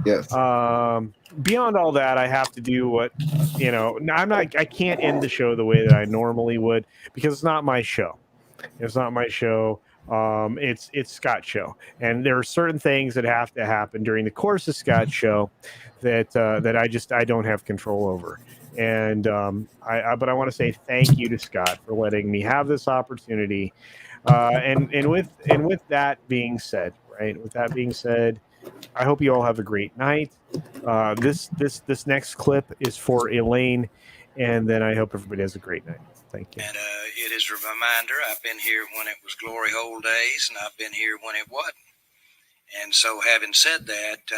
Yes. Beyond all that, I have to do what, I can't end the show the way that I normally would because it's not my show. It's not my show. It's Scott's show. And there are certain things that have to happen during the course of Scott's show that I don't have control over. And but I want to say thank you to Scott for letting me have this opportunity. And with that being said, I hope you all have a great night. This next clip is for Elaine, and then I hope everybody has a great night. Thank you. And it is a reminder, I've been here when it was glory hole days, and I've been here when it wasn't. And so having said that,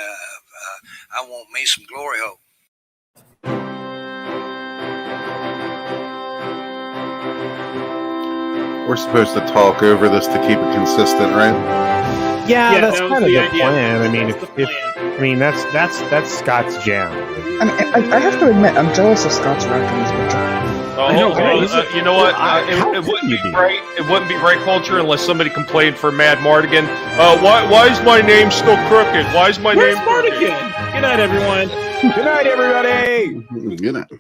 I want me some glory hole. We're supposed to talk over this to keep it consistent, right? Yeah, that's kind of the idea. plan. I mean, that's Scott's jam. I mean, I have to admit, I'm jealous of Scott's raccoons picture. You know what? It wouldn't be great. It wouldn't be great culture unless somebody complained for Mad Martigan. Why is my name still crooked? Why is my name Martigan? Crooked? Good night, everyone. Good night, everybody. Good night.